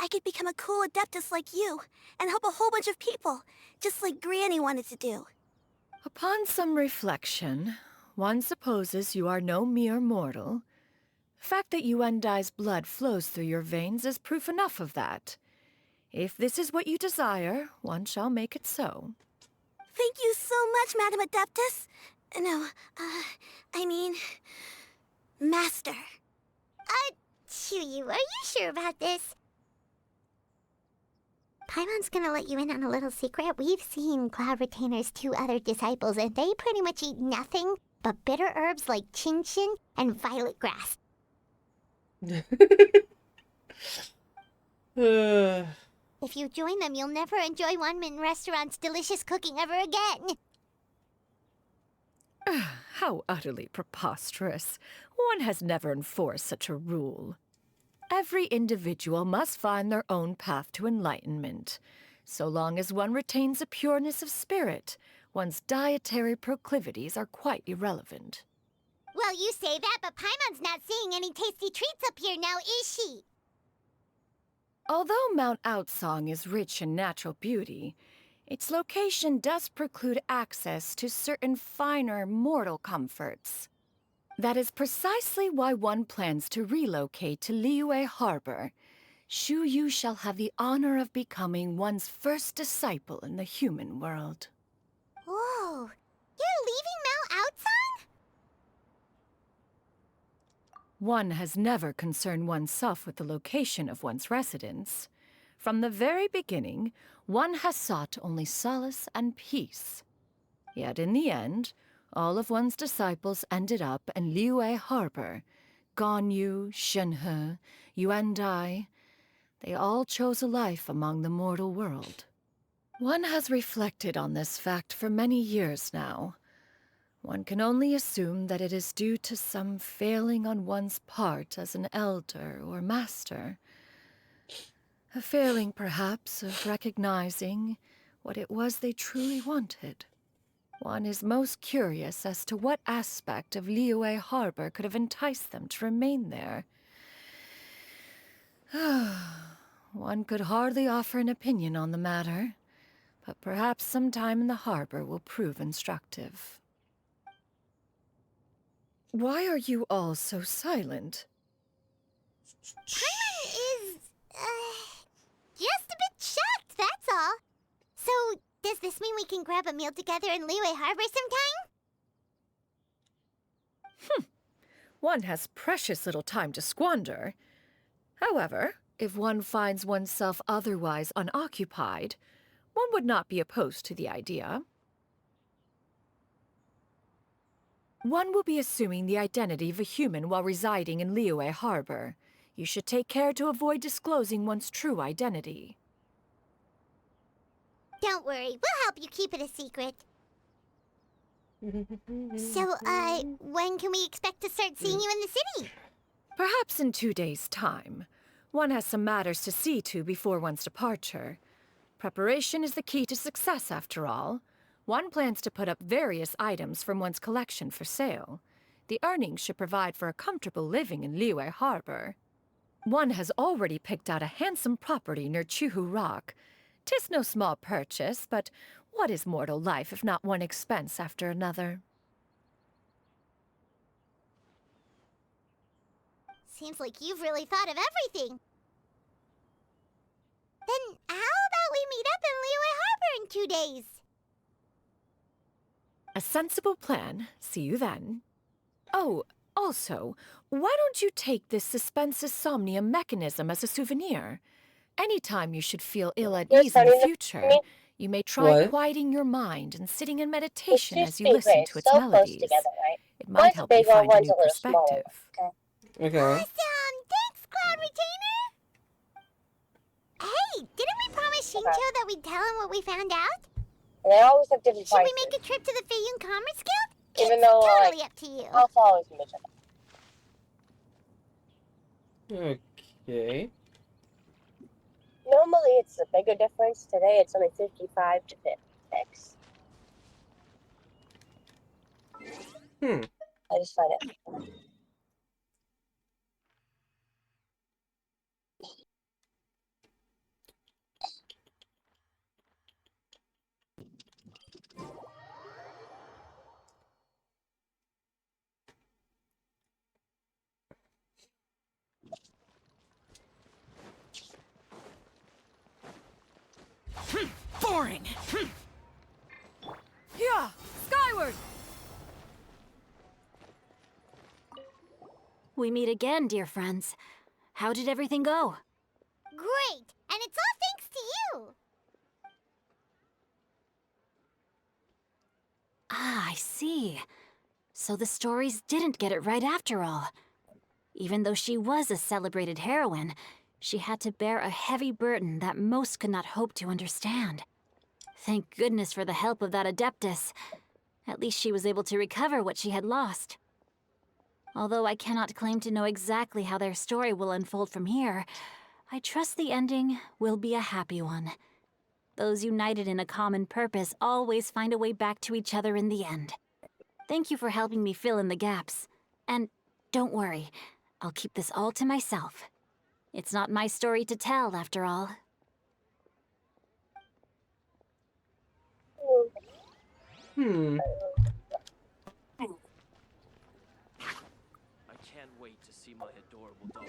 I could become a cool Adeptus like you and help a whole bunch of people, just like Granny wanted to do. Upon some reflection, one supposes you are no mere mortal. The fact that Yuendai's blood flows through your veins is proof enough of that. If this is what you desire, one shall make it so. Thank you so much, Madam Adeptus. No, I mean, Master. Chuyu, are you sure about this? Paimon's gonna let you in on a little secret. We've seen Cloud Retainer's 2 other disciples, and they pretty much eat nothing but bitter herbs like chin-chin and violet grass. If you join them, you'll never enjoy One-Min Restaurant's delicious cooking ever again. How utterly preposterous. One has never enforced such a rule. Every individual must find their own path to enlightenment. So long as one retains a pureness of spirit, one's dietary proclivities are quite irrelevant. Well, you say that, but Paimon's not seeing any tasty treats up here now, is she? Although Mount Outsong is rich in natural beauty, its location does preclude access to certain finer mortal comforts. That is precisely why one plans to relocate to Liyue Harbor. Shu Yu shall have the honor of becoming one's first disciple in the human world. Whoa, you're leaving Mount Outsong? One has never concerned oneself with the location of one's residence. From the very beginning, one has sought only solace and peace. Yet in the end, All of one's disciples ended up in Liyue Harbor. Ganyu, Shenhe, Yuandai. They all chose a life among the mortal world. One has reflected on this fact for many years now. One can only assume that it is due to some failing on one's part as an elder or master. A failing, perhaps, of recognizing what it was they truly wanted. One is most curious as to what aspect of Liyue Harbor could have enticed them to remain there. One could hardly offer an opinion on the matter, but perhaps some time in the harbor will prove instructive. Why are you all so silent? Paimon is, just a bit shocked, that's all. So, does this mean we can grab a meal together in Liyue Harbor sometime? One has precious little time to squander. However, if one finds oneself otherwise unoccupied, one would not be opposed to the idea. One will be assuming the identity of a human while residing in Liyue Harbor. You should take care to avoid disclosing one's true identity. Don't worry, we'll help you keep it a secret. So, when can we expect to start seeing you in the city? Perhaps in 2 days' time. One has some matters to see to before one's departure. Preparation is the key to success, after all. One plans to put up various items from one's collection for sale. The earnings should provide for a comfortable living in Liyue Harbor. One has already picked out a handsome property near Chuhu Rock. 'Tis no small purchase, but what is mortal life if not one expense after another? Seems like you've really thought of everything. Then how about we meet up in Liyue Harbor in 2 days? A sensible plan. See you then. Oh, also, why don't you take this suspense insomnia mechanism as a souvenir? Anytime you should feel ill at ease in the future, you may try What? quieting your mind and sitting in It's meditation two as you listen speedways, to its so close melodies. together, right? It might One's a help you big one, find a one's new a little smaller. perspective. Okay. Okay. Awesome! Thanks, Cloud Retainer! Hey, didn't we promise Shincho that we'd tell him what we found out? And they always have different Should prices. we make a trip to the Feiyun Commerce Guild? Even It's though, totally up to you. I'll follow some each other. Okay. Normally it's a bigger difference. Today it's only 55 to 56. I just find it. Boring! Yeah! Skyward! We meet again, dear friends. How did everything go? Great! And it's all thanks to you! Ah, I see. So the stories didn't get it right after all. Even though she was a celebrated heroine, she had to bear a heavy burden that most could not hope to understand. Thank goodness for the help of that Adeptus. At least she was able to recover what she had lost. Although I cannot claim to know exactly how their story will unfold from here, I trust the ending will be a happy one. Those united in a common purpose always find a way back to each other in the end. Thank you for helping me fill in the gaps. And don't worry, I'll keep this all to myself. It's not my story to tell, after all. I can't wait to see my adorable dog.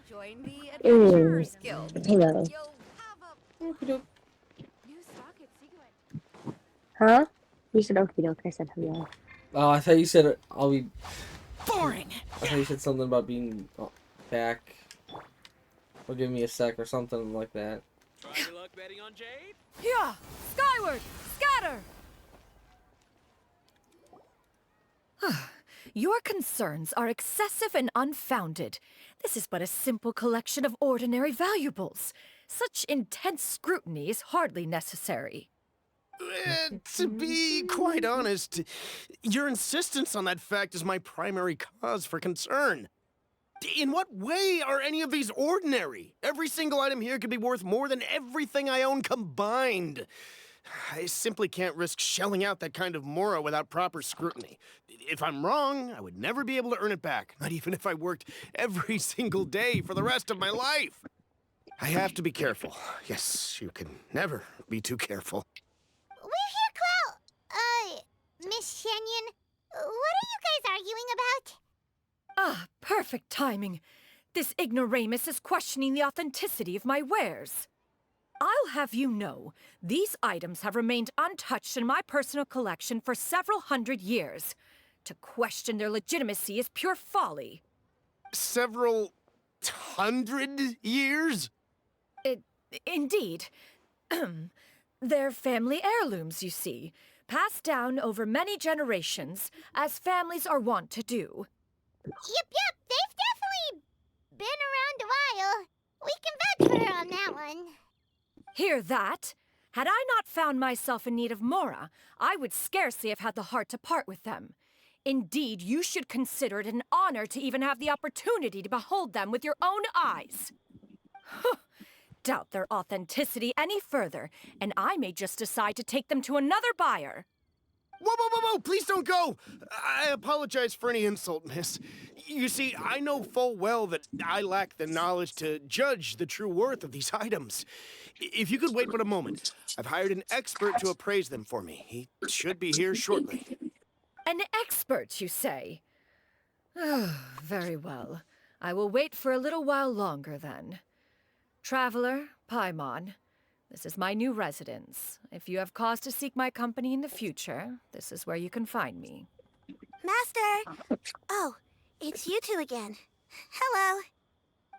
Join the Ooh. Adventurers Guild. Hello. You'll have a new stock at Secret. Huh? You said okie doke. I said hello. Oh, I thought you said I'll be. Boring! I thought you said something about being back. Or give me a sec or something like that. Try your luck betting on Jade? Yeah! Skyward! Scatter! Your concerns are excessive and unfounded. This is but a simple collection of ordinary valuables. Such intense scrutiny is hardly necessary. To be quite honest, your insistence on that fact is my primary cause for concern. In what way are any of these ordinary? Every single item here could be worth more than everything I own combined. I simply can't risk shelling out that kind of mora without proper scrutiny. If I'm wrong, I would never be able to earn it back, not even if I worked every single day for the rest of my life. I have to be careful. Yes, you can never be too careful. We're here, Miss Shenyan. What are you guys arguing about? Ah, perfect timing. This ignoramus is questioning the authenticity of my wares. I'll have you know, these items have remained untouched in my personal collection for several hundred years. To question their legitimacy is pure folly. Several hundred years? Indeed. They're family heirlooms, you see, passed down over many generations, as families are wont to do. Yep, they've definitely been around a while. We can vouch for her on that one. Hear that? Had I not found myself in need of mora, I would scarcely have had the heart to part with them. Indeed, you should consider it an honor to even have the opportunity to behold them with your own eyes. Doubt their authenticity any further, and I may just decide to take them to another buyer. Whoa! Please don't go! I apologize for any insult, miss. You see, I know full well that I lack the knowledge to judge the true worth of these items. If you could wait but a moment, I've hired an expert to appraise them for me. He should be here shortly. An expert, you say? Oh, very well. I will wait for a little while longer, then. Traveler, Paimon, this is my new residence. If you have cause to seek my company in the future, this is where you can find me. Master! Oh, it's you two again. Hello.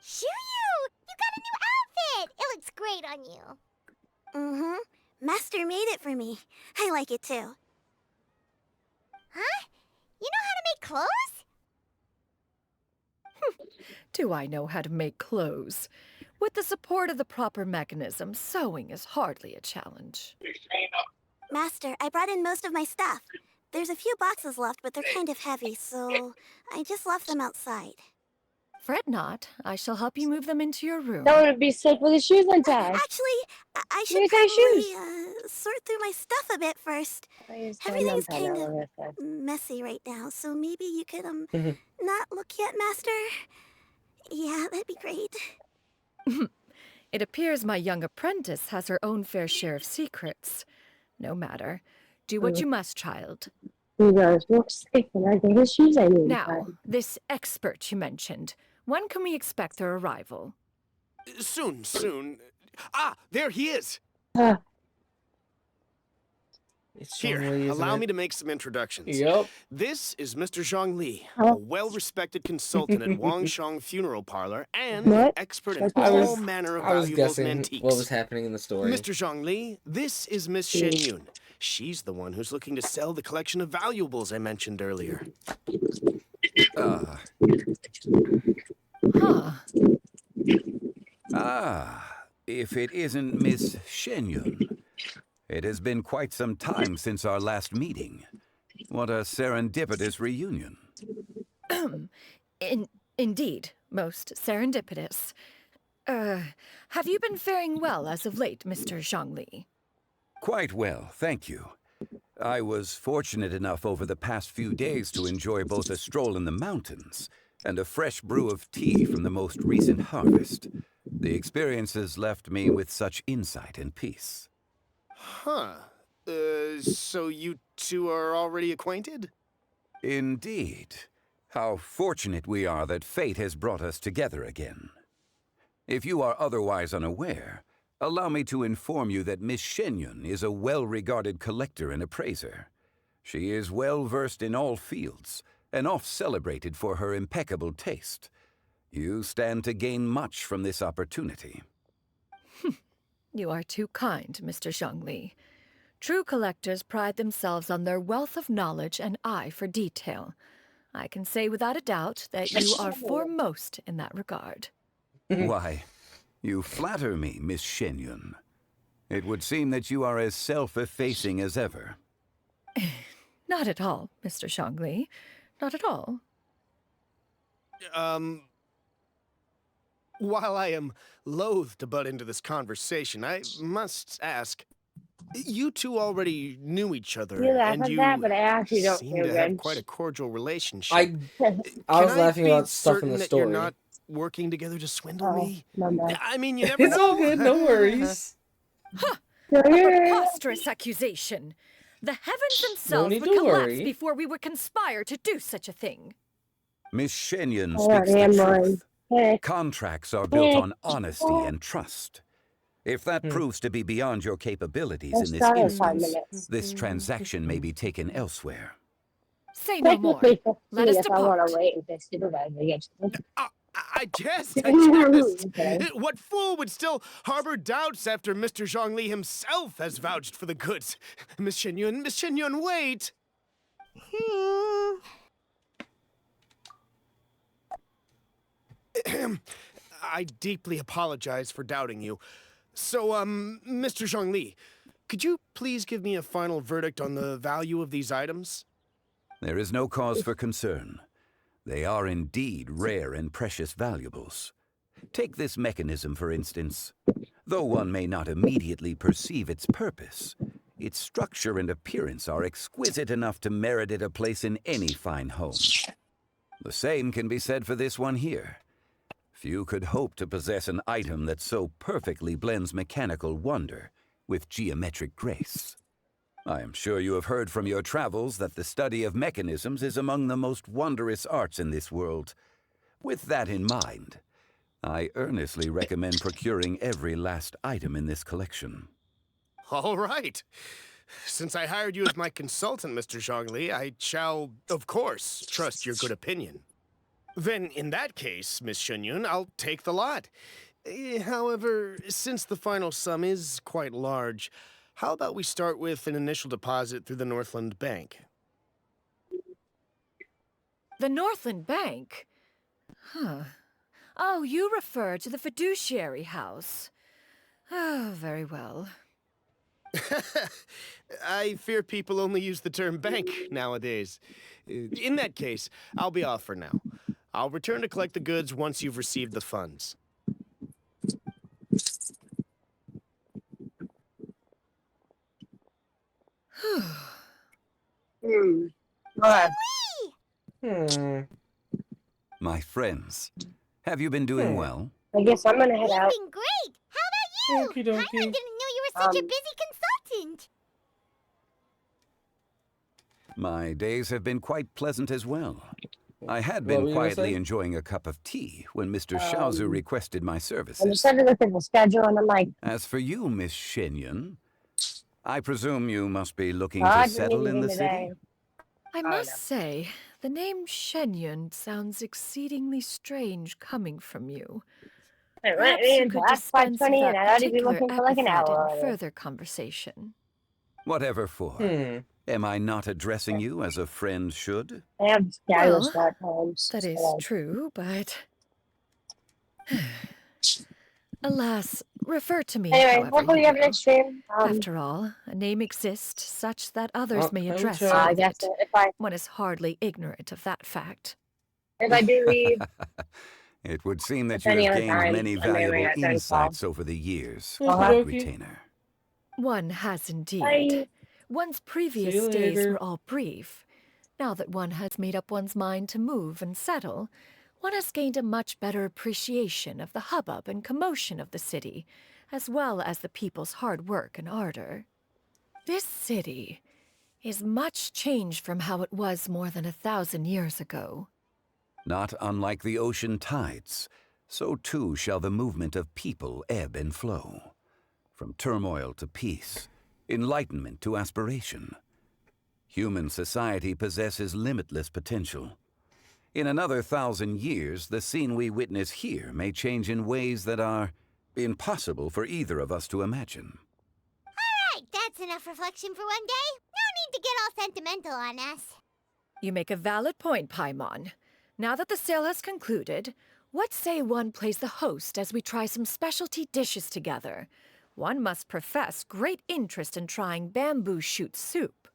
Shoo-you! You got a new outfit! It looks great on you. Mm-hmm. Master made it for me. I like it too. Huh? You know how to make clothes? Do I know how to make clothes? With the support of the proper mechanism, sewing is hardly a challenge. Master, I brought in most of my stuff. There's a few boxes left, but they're kind of heavy, so I just left them outside. Fret not. I shall help you move them into your room. That would be sick with the shoes untied. Actually, I should You tie probably sort through my stuff a bit first. Everything's untie kind that of one. messy right now, so maybe you could not look yet, Master. Yeah, that'd be great. It appears my young apprentice has her own fair share of secrets. No matter. Do what you must, child. He goes, looks sick when I get his shoes I need. Now, this expert you mentioned, when can we expect their arrival? Soon. Ah, there he is! It's Here, Zhongli, isn't allow it? me to make some introductions. Yep. This is Mr. Zhongli, a well-respected consultant at Wangshang Funeral Parlor and an expert in all manner of I was valuables and guessing antiques. what was happening in the story. Mr. Zhongli, this is Miss Shen Yun. She's the one who's looking to sell the collection of valuables I mentioned earlier. If it isn't Miss Shenyun. It has been quite some time since our last meeting. What a serendipitous reunion. Indeed, most serendipitous. Have you been faring well as of late, Mr. Zhongli? Quite well, thank you. I was fortunate enough over the past few days to enjoy both a stroll in the mountains and a fresh brew of tea from the most recent harvest. The experiences left me with such insight and peace. Huh. So you two are already acquainted? Indeed. How fortunate we are that fate has brought us together again. If you are otherwise unaware, allow me to inform you that Miss Shenyun is a well-regarded collector and appraiser. She is well-versed in all fields, and oft-celebrated for her impeccable taste. You stand to gain much from this opportunity. You are too kind, Mr. Zhongli. True collectors pride themselves on their wealth of knowledge and eye for detail. I can say without a doubt that you are foremost in that regard. Why, you flatter me, Miss Shenyun. It would seem that you are as self-effacing as ever. Not at all, Mr. Zhongli. Not at all. While I am loath to butt into this conversation, I must ask, you two already knew each other, You laugh and at you that, but I actually don't seem feel to have good. quite a cordial relationship. I was laughing be about stuff in certain the that you're story. not working together to swindle me? My bad. I mean, you never know. It's all good, no worries. A preposterous accusation! The heavens No themselves need would to collapse worry. before we would conspire to do such a thing. Miss Shenyun Oh, speaks the damn truth. right. Contracts are built on honesty and trust. If that proves to be beyond your capabilities I'll in this start in 5 instance, minutes. this transaction may be taken elsewhere. Say no more. Let us If I want depart. to wait if the supervisor gets I guess. Okay. What fool would still harbor doubts after Mr. Zhongli himself has vouched for the goods? Miss Shenyun, wait! I deeply apologize for doubting you. So, Mr. Zhongli, could you please give me a final verdict on the value of these items? There is no cause for concern. They are indeed rare and precious valuables. Take this mechanism, for instance. Though one may not immediately perceive its purpose, its structure and appearance are exquisite enough to merit it a place in any fine home. The same can be said for this one here. Few could hope to possess an item that so perfectly blends mechanical wonder with geometric grace. I am sure you have heard from your travels that the study of mechanisms is among the most wondrous arts in this world. With that in mind, I earnestly recommend procuring every last item in this collection. All right. Since I hired you as my consultant, Mr. Zhongli, I shall, of course, trust your good opinion. Then, in that case, Miss Shenyun, I'll take the lot. However, since the final sum is quite large, how about we start with an initial deposit through the Northland Bank? The Northland Bank? Huh. Oh, you refer to the fiduciary house. Oh, very well. I fear people only use the term bank nowadays. In that case, I'll be off for now. I'll return to collect the goods once you've received the funds. My friends, have you been doing well? I guess I'm gonna head You've out. been great! How about you? Okie dokie. I didn't know you were such a busy consultant! My days have been quite pleasant as well. I had What were been you gonna quietly say? enjoying a cup of tea when Mr. Xiaozu requested my I just services. had to look at the schedule and I'm like, As for you, Miss Shenyun, I presume you must be looking I to didn't settle need in the anything city? today. I don't must know. say, the name Shenyun sounds exceedingly strange coming from you. It went Perhaps me you in could past dispense with 5:20 and that I'd already be particular looking for like an epithet hour in already. further conversation. Whatever for. Am I not addressing you as a friend should? I have schedule Well, start times. that is so, true, but... Alas, refer to me Anyway, however hopefully you you have will. next stream. After all, a name exists such that others may I will address you check. I with guess it. One is hardly ignorant of that fact. if I do leave, It would seem that If you any have other gained time, many I may valuable ring at 10:12. insights over the years, Okie Cloud dokie. Retainer. One has indeed. Bye. One's See previous you days later. were all brief. Now that one has made up one's mind to move and settle, one has gained a much better appreciation of the hubbub and commotion of the city, as well as the people's hard work and ardor. This city, is much changed from how it was more than 1,000 years ago. Not unlike the ocean tides, so too shall the movement of people ebb and flow. From turmoil to peace, enlightenment to aspiration. Human society possesses limitless potential. In another 1,000 years, the scene we witness here may change in ways that are impossible for either of us to imagine. Alright, that's enough reflection for one day. No need to get all sentimental on us. You make a valid point, Paimon. Now that the sale has concluded, what say one plays the host as we try some specialty dishes together? One must profess great interest in trying bamboo shoot soup.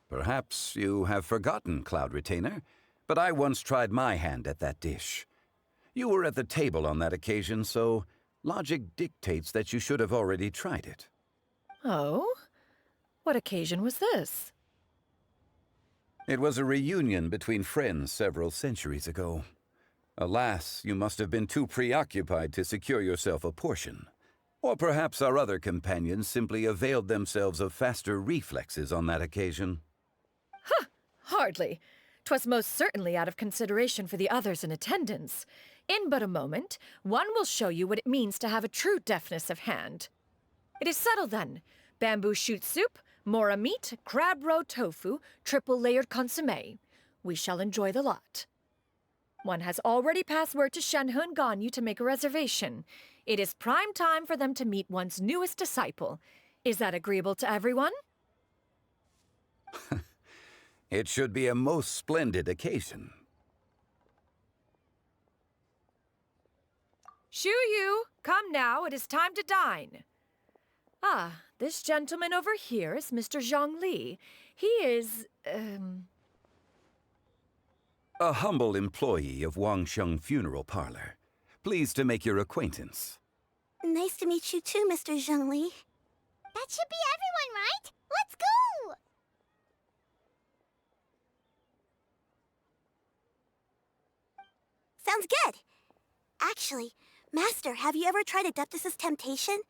Perhaps you have forgotten, Cloud Retainer, but I once tried my hand at that dish. You were at the table on that occasion, so logic dictates that you should have already tried it. Oh? What occasion was this? It was a reunion between friends several centuries ago. Alas, you must have been too preoccupied to secure yourself a portion. Or perhaps our other companions simply availed themselves of faster reflexes on that occasion. Huh! Hardly. 'Twas most certainly out of consideration for the others in attendance. In but a moment, one will show you what it means to have a true deftness of hand. It is settled then. Bamboo shoot soup, mora meat, crab roe tofu, triple-layered consommé. We shall enjoy the lot. One has already passed word to Shenhe and Ganyu to make a reservation. It is prime time for them to meet one's newest disciple. Is that agreeable to everyone? It should be a most splendid occasion. Shu Yu, come now, it is time to dine. Ah, this gentleman over here is Mr. Zhang Li. He is, A humble employee of Wangsheng Funeral Parlor. Pleased to make your acquaintance. Nice to meet you too, Mr. Zhengli. That should be everyone, right? Let's go! Sounds good. Actually, Master, have you ever tried Adeptus' temptation?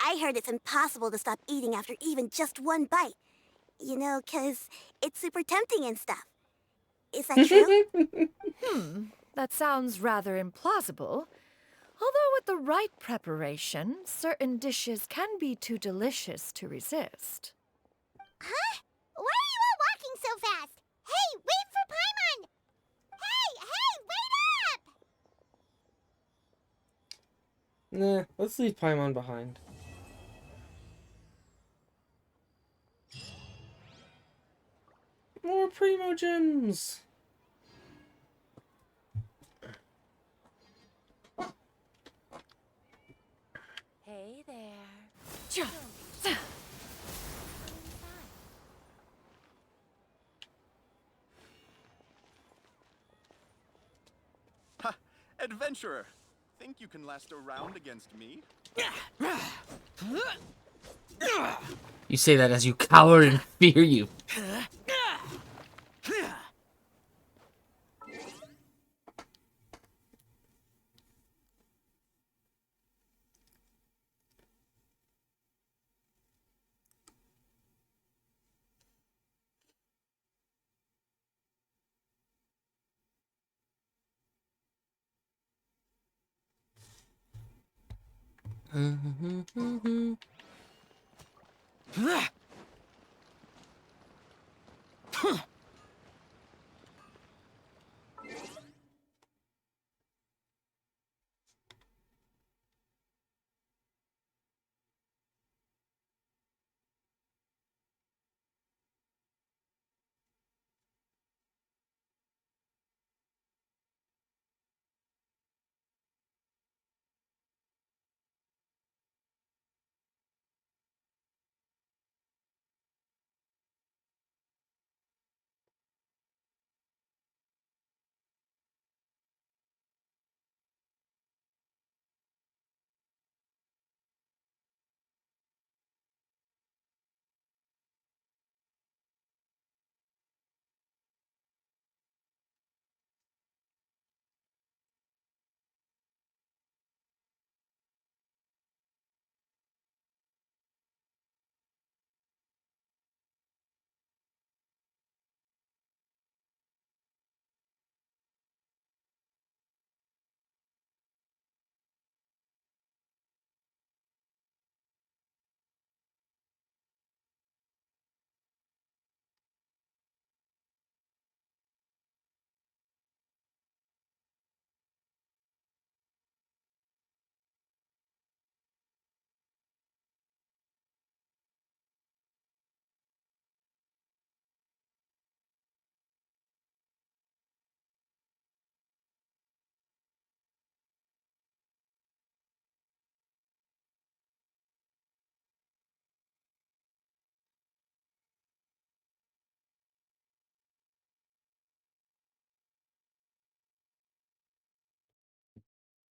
I heard it's impossible to stop eating after even just one bite. You know, 'cause it's super tempting and stuff. Is that true? That sounds rather implausible. Although with the right preparation, certain dishes can be too delicious to resist. Huh? Why are you all walking so fast? Hey, wait for Paimon! Hey, wait up! Nah, let's leave Paimon behind. More primo gems! Hey there. Ha! Adventurer! Think you can last a round against me? You say that as you cower in fear, you.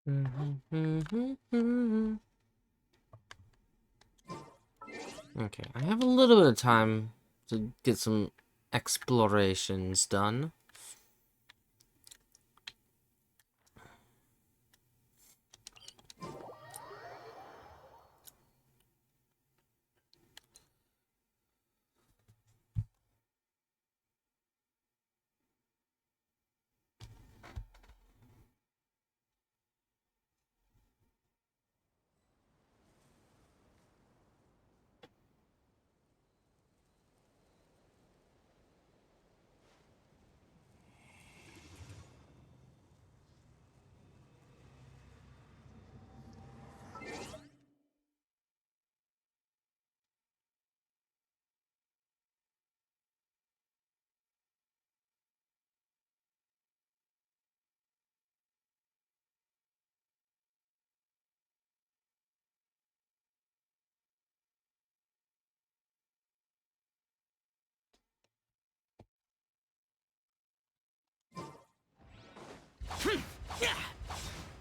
Okay, I have a little bit of time to get some explorations done.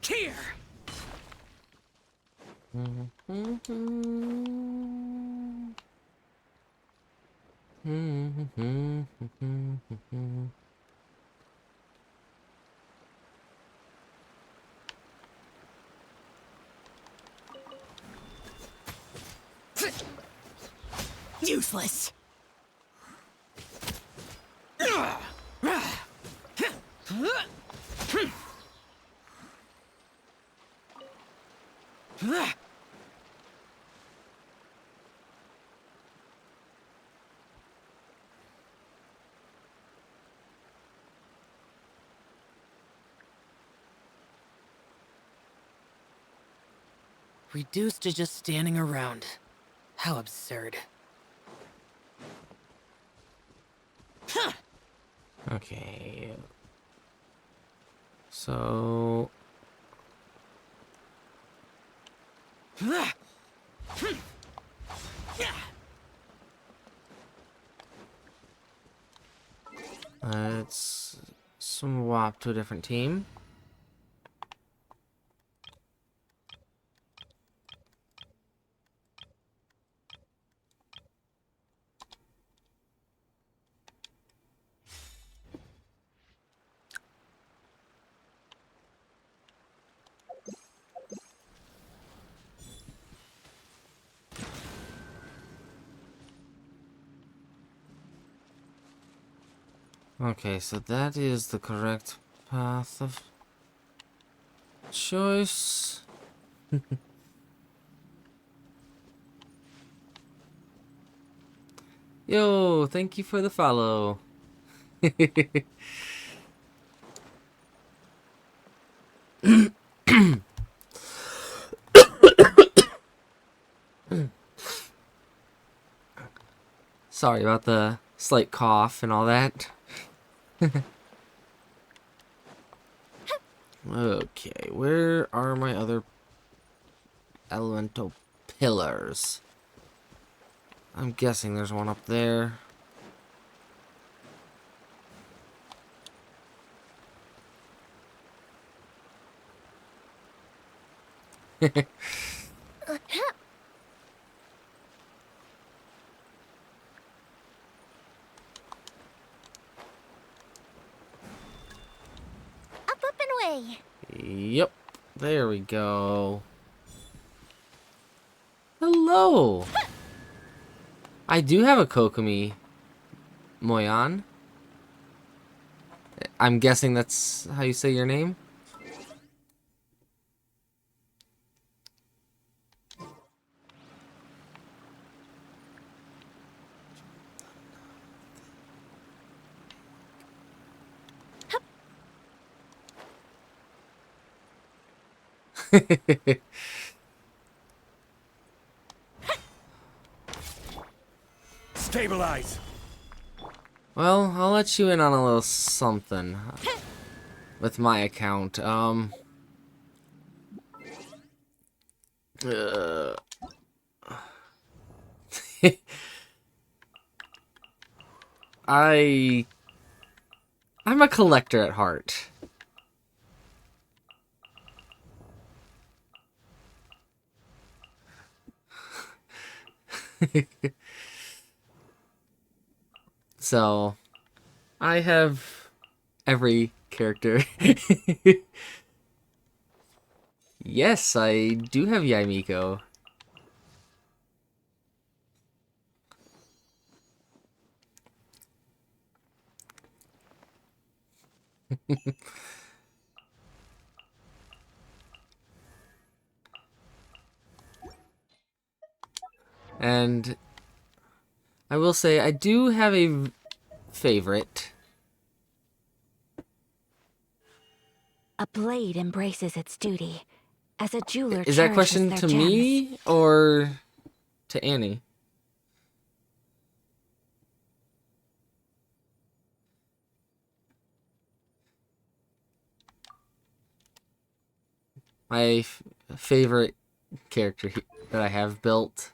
Here! Useless! Reduced to just standing around. How absurd. Okay. So... let's swap to a different team. Okay, so that is the correct path of choice. Yo, thank you for the follow. Sorry about the slight cough and all that. Okay, where are my other elemental pillars? I'm guessing there's one up there. Up, up, and away. Yep, there we go. Hello! I do have a Kokomi Moyan. I'm guessing that's how you say your name? Stabilize! Well, I'll let you in on a little something with my account. Uh, I'm a collector at heart. So, I have every character. Yes, I do have Yaimiko. And I will say I do have a favorite. A blade embraces its duty, as a jeweler Is that cherishes question their to gems. me or to Annie? My favorite character that I have built.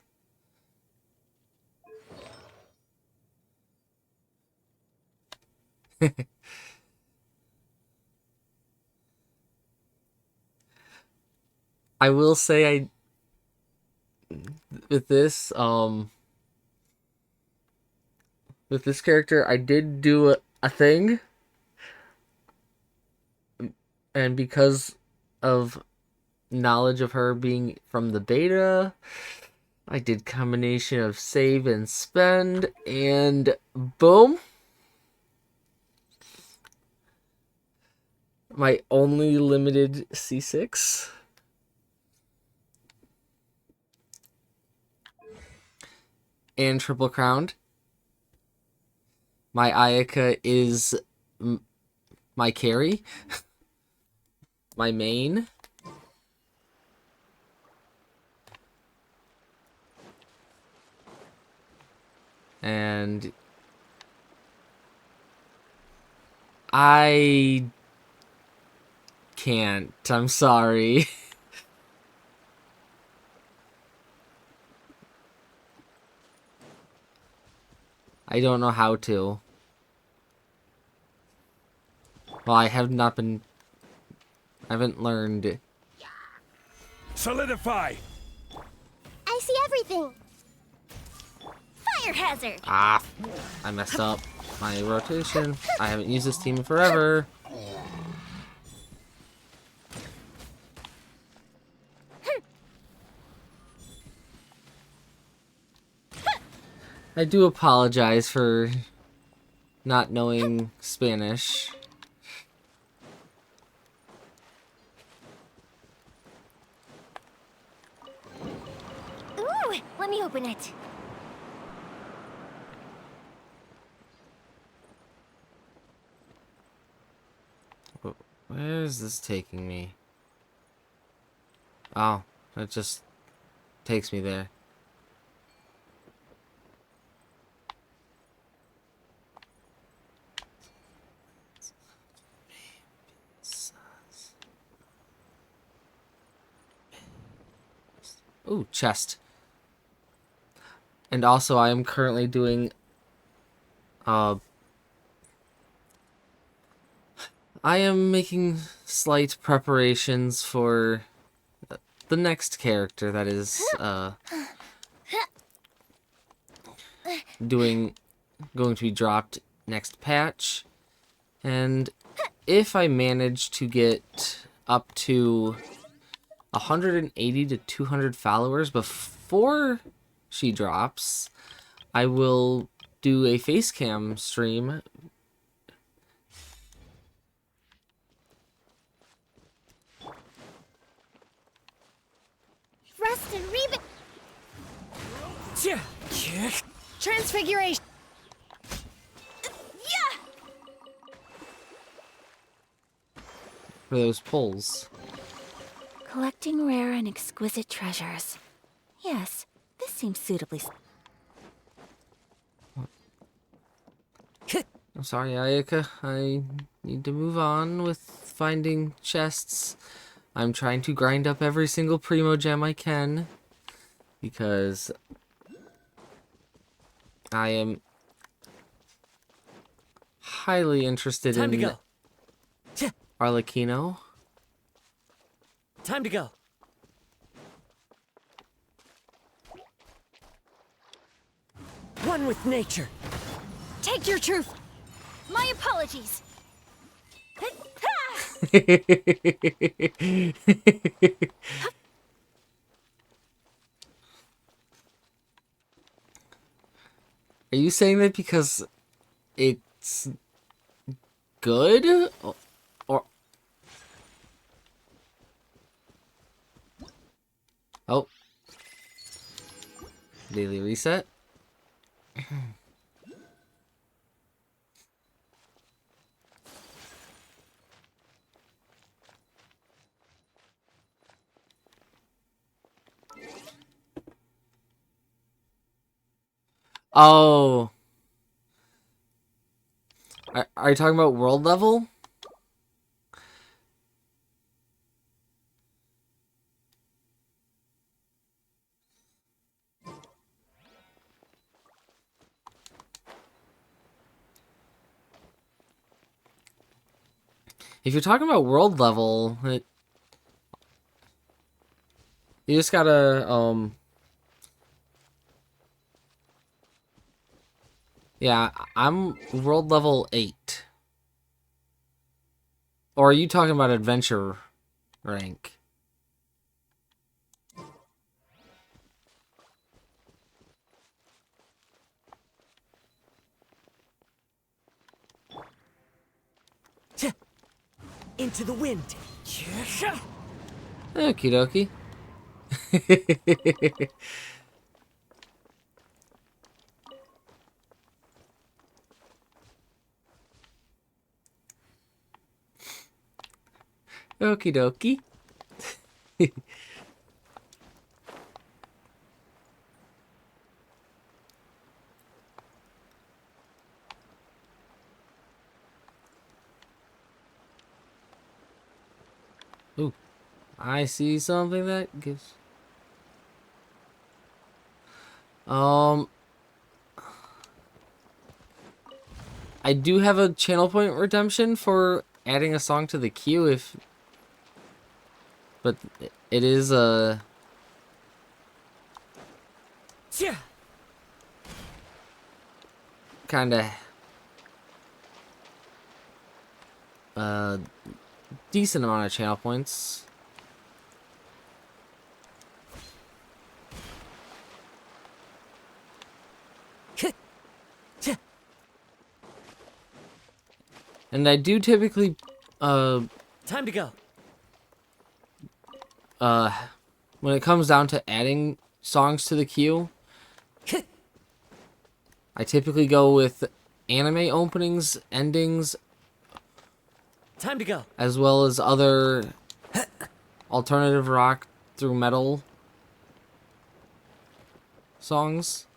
I will say with this character I did do a thing, and because of knowledge of her being from the beta, I did combination of save and spend, and boom, my only limited C6. And triple crowned. My Ayaka is my carry. My main. And I can't. I'm sorry. I don't know how to. Well, I have not been... I haven't learned. Solidify! I see everything. Fire hazard. Ah, I messed up my rotation. I haven't used this team in forever. I do apologize for not knowing Spanish. Ooh, let me open it. Where is this taking me? Oh, it just takes me there. Ooh, chest. And also, I am currently doing... I am making slight preparations for the next character that is, going to be dropped next patch. And if I manage to get up to 180 to 200 followers before she drops, I will do a facecam stream. Rust and Reba. Transfiguration. For those pulls. Collecting rare and exquisite treasures. Yes, this seems suitably... I'm sorry, Ayaka. I need to move on with finding chests. I'm trying to grind up every single primo gem I can, because I am highly interested Time to in go. Arlecchino. Time to go. One with nature. Take your truth. My apologies. Are you saying that because it's good? Or... Oh. Daily reset? Oh. Are you talking about world level? If you're talking about world level, you just gotta, yeah, I'm world level 8. Or are you talking about adventure rank? Into the wind. Okie dokie. Okie dokie. Ooh, I see something that gives... I do have a channel point redemption for adding a song to the queue if... But it is kinda... decent amount of channel points. And I do typically, Time to go. when it comes down to adding songs to the queue, I typically go with anime openings, endings, Time to go. as well as other alternative rock through metal songs.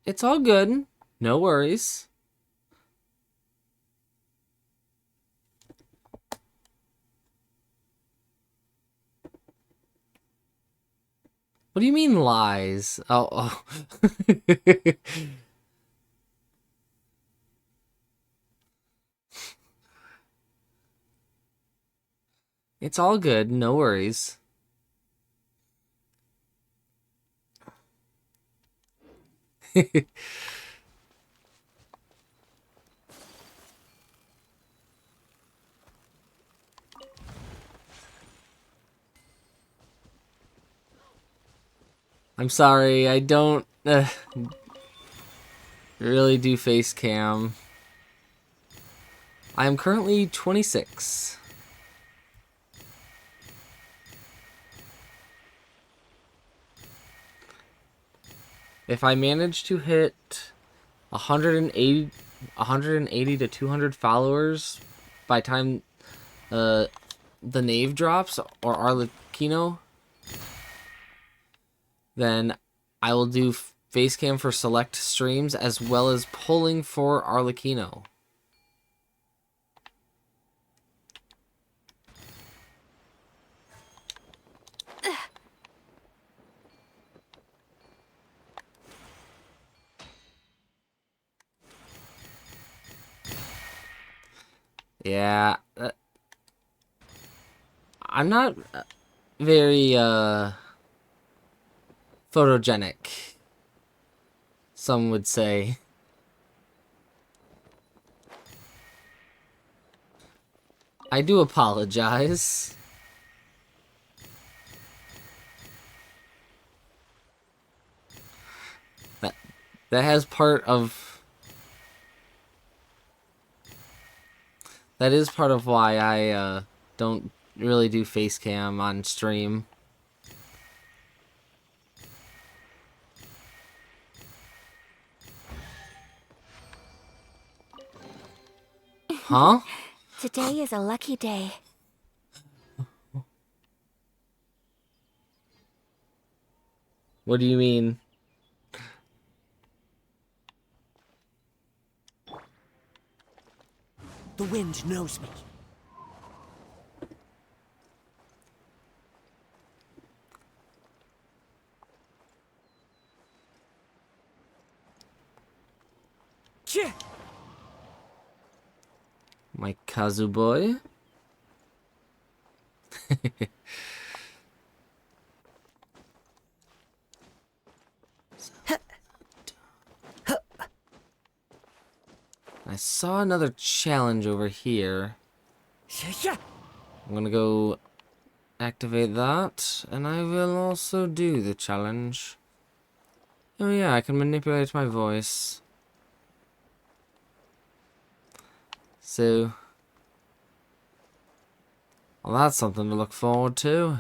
It's all good. No worries. What do you mean lies? Oh. It's all good. No worries. I'm sorry, I don't really do face cam. I am currently 26. If I manage to hit 180 to 200 followers by time the Knave drops or Arlecchino, then I will do face cam for select streams as well as pulling for Arlecchino. Yeah, I'm not very photogenic, some would say. I do apologize. That has part of... That is part of why I don't really do face cam on stream. Huh? Today is a lucky day. What do you mean? The wind knows me. My Kazu boy? I saw another challenge over here. I'm gonna go activate that, and I will also do the challenge. Oh yeah, I can manipulate my voice. So, well, that's something to look forward to.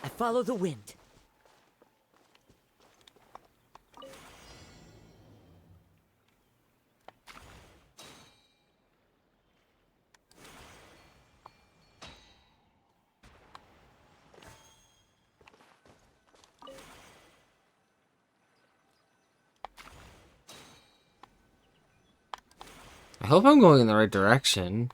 I follow the wind. I hope I'm going in the right direction.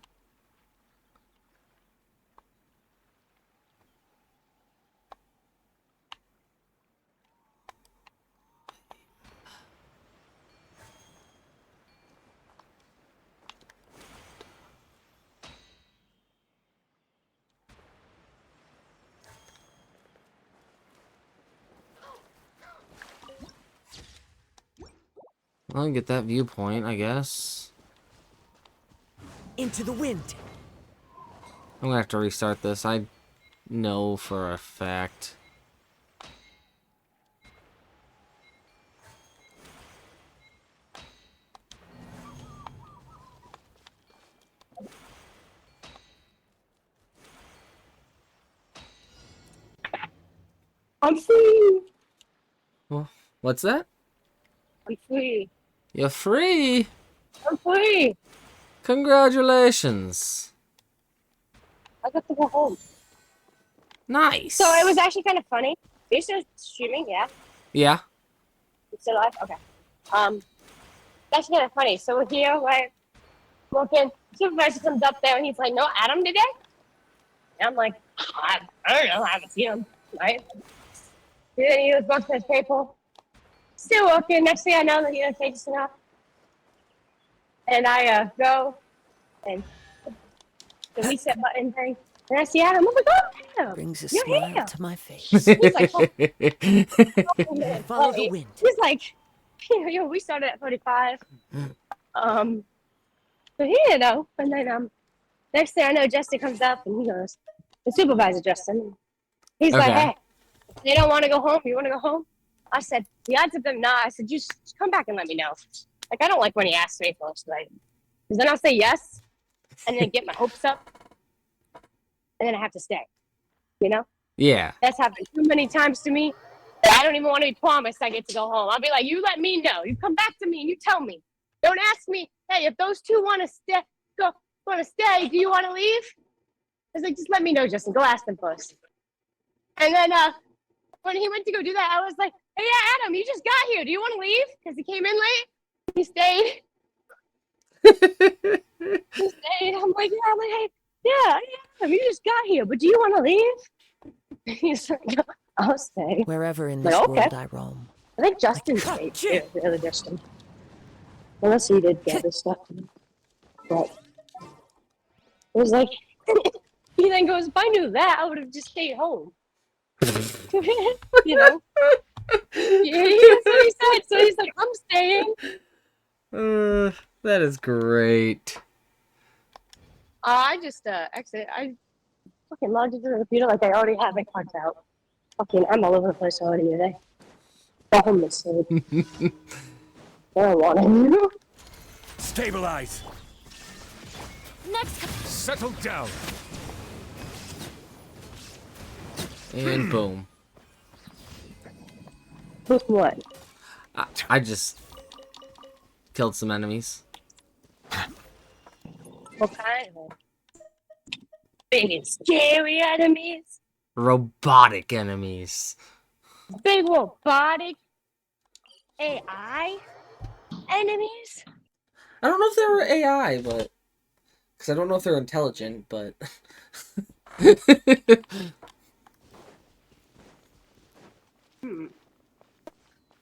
I'll get that viewpoint, I guess. Into the wind. I'm gonna have to restart this. I know for a fact. I'm free. Well, what's that? I'm free. You're free! I'm free. Congratulations! I got to go home. Nice! So it was actually kind of funny. Are you still streaming? Yeah. Yeah. It's still live? Okay. That's kind of funny. So here, like, walking, supervisor comes up there and he's like, "No Adam today?" And I'm like, I don't know. I haven't seen him. Right? And then he was going to his paper. Still working. Next thing I know, that he didn't take us enough. And I go and the reset button thing. And I see Adam. I'm like, "Oh, Adam, Brings a you're smile here." to my face. He's like, "Oh, I follow the wind. He's like, "Yo, we started at 45. But he didn't know. And then next thing I know, Justin comes up and he goes, the supervisor, Justin. He's like, "Hey, they don't want to go home. You want to go home?" I said, the odds of them not. I said, just come back and let me know. Like, I don't like when he asks me first, like, because then I'll say yes and then get my hopes up and then I have to stay. You know? Yeah. That's happened too many times to me that I don't even want to be promised I get to go home. I'll be like, you let me know. You come back to me and you tell me. Don't ask me, hey, if those two want to stay, do you want to leave? I was like, just let me know, Justin. Go ask them first. And then when he went to go do that, I was like, hey, yeah, Adam, you just got here. Do you want to leave? Because he came in late. He stayed. He stayed. I'm like, hey, yeah, Adam, you just got here. But do you want to leave? He's like, I'll stay. Wherever in Like, this okay. world I roam. I think Justin stayed too, the other Justin. Unless he did gather stuff. But it was like, he then goes, if I knew that, I would have just stayed home. You know? Yeah, that's what he said. So he's like, I'm staying. That is great. I just I fucking logged into the computer like I already have my cards out. Fucking, I'm all over the place already today. Fucking mistake. I don't want to. Stabilize. Next. Settle down. And boom. With what? I just killed some enemies. What kind of big and scary enemies? Robotic enemies. Big robotic AI enemies? I don't know if they were AI, but... Because I don't know if they're intelligent, but...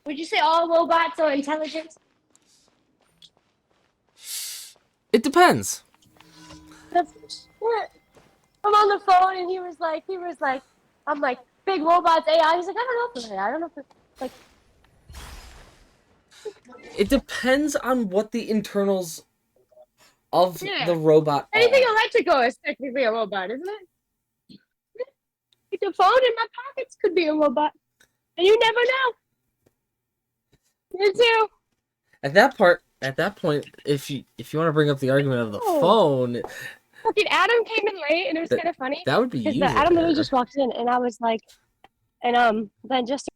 Would you say all robots are intelligent? It depends. What? I'm on the phone and he was like, I'm like, big robots AI. He's like, I don't know if it's AI. I don't know if it's like. It depends on what the internals of Yeah. the robot Anything are. electrical is technically a robot, isn't it? The phone in my pockets could be a robot. And you never know. Me too. At that point, if you want to bring up the argument of the phone, Fucking Adam came in late, and it was kind of funny. that would be because user Adam literally error. just walked in, and I was like, then just.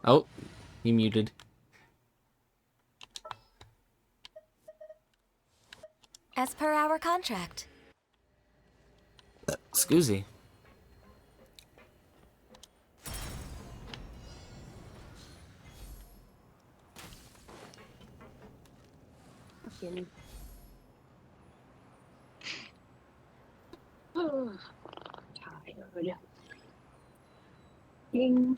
Oh, you muted. As per our contract. Excuse me. Fucking. Oh, tired. Ding.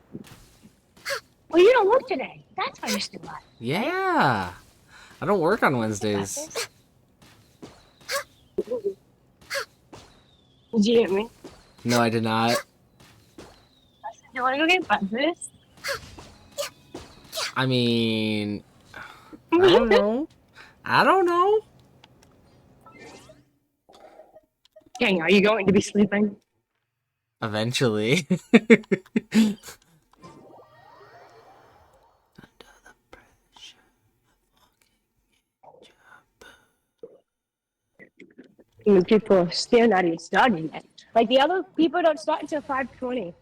Well, you don't work today. That's why you're still alive. Yeah. I don't work on Wednesdays. Did you hear me? No, I did not. I said, you want to go get breakfast? I mean, I don't know. I don't know. Dang, are you going to be sleeping? Eventually. People are still not even starting yet. Like, the other people don't start until 5:20.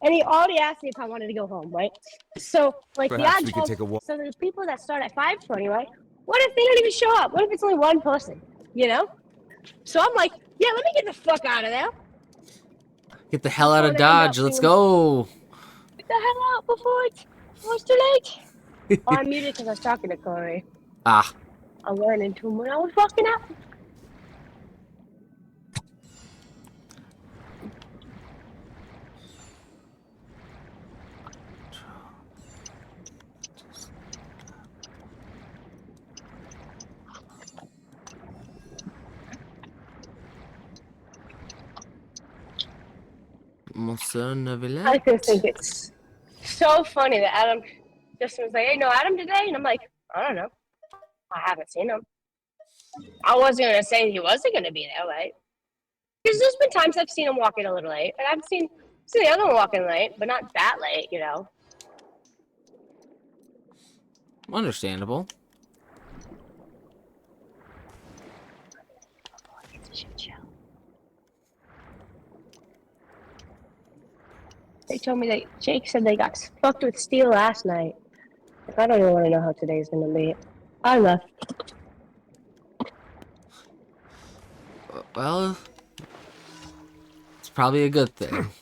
And he already asked me if I wanted to go home, right? So, like, Perhaps the we could odds take a walk. so there's people that start at 5:20, right? What if they don't even show up? What if it's only one person, you know? So I'm like, yeah, let me get the fuck out of there. Get the hell out of Before they end up Dodge. Let's being- go. Get the hell out before it's too late. Oh, I'm muted because I was talking to Corey. Ah. I ran into him when I was walking out. I just think it's so funny that Adam Justin was like, hey, no Adam today? And I'm like, I don't know. I haven't seen him. I wasn't going to say he wasn't going to be there, right? Because there's been times I've seen him walking a little late. And I've seen the other one walking late, but not that late, you know? Understandable. They told me that Jake said they got fucked with steel last night. I don't even want to know how today's gonna be. I left. Well, it's probably a good thing.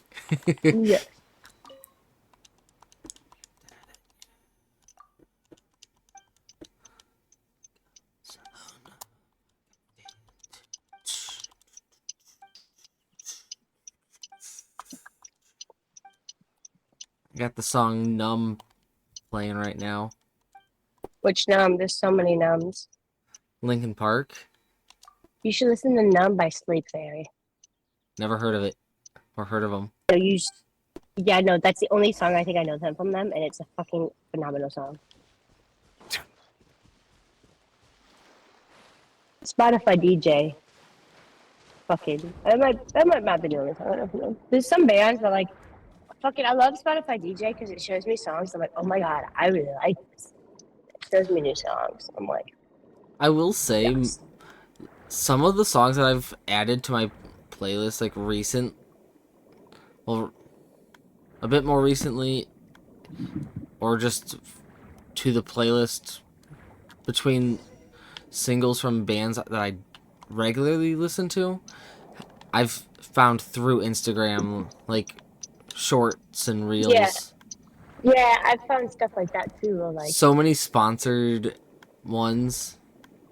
Yeah. I got the song Numb playing right now. Which numb? There's so many numbs. Linkin Park. You should listen to Numb by Sleep Fairy. Never heard of it. Or heard of them. So yeah, no, that's the only song I think I know from them, and it's a fucking phenomenal song. Spotify DJ. Fucking, that might not be the only song I know from them. There's some bands that like, fucking, I love Spotify DJ because it shows me songs. I'm like, oh my god, I really like this. It shows me new songs. I'm like, I will say, yes. some of the songs that I've added to my playlist, like a bit more recently, or just to the playlist between singles from bands that I regularly listen to, I've found through Instagram, like shorts and reels. Yeah, I've found stuff like that too. Like, So many sponsored ones.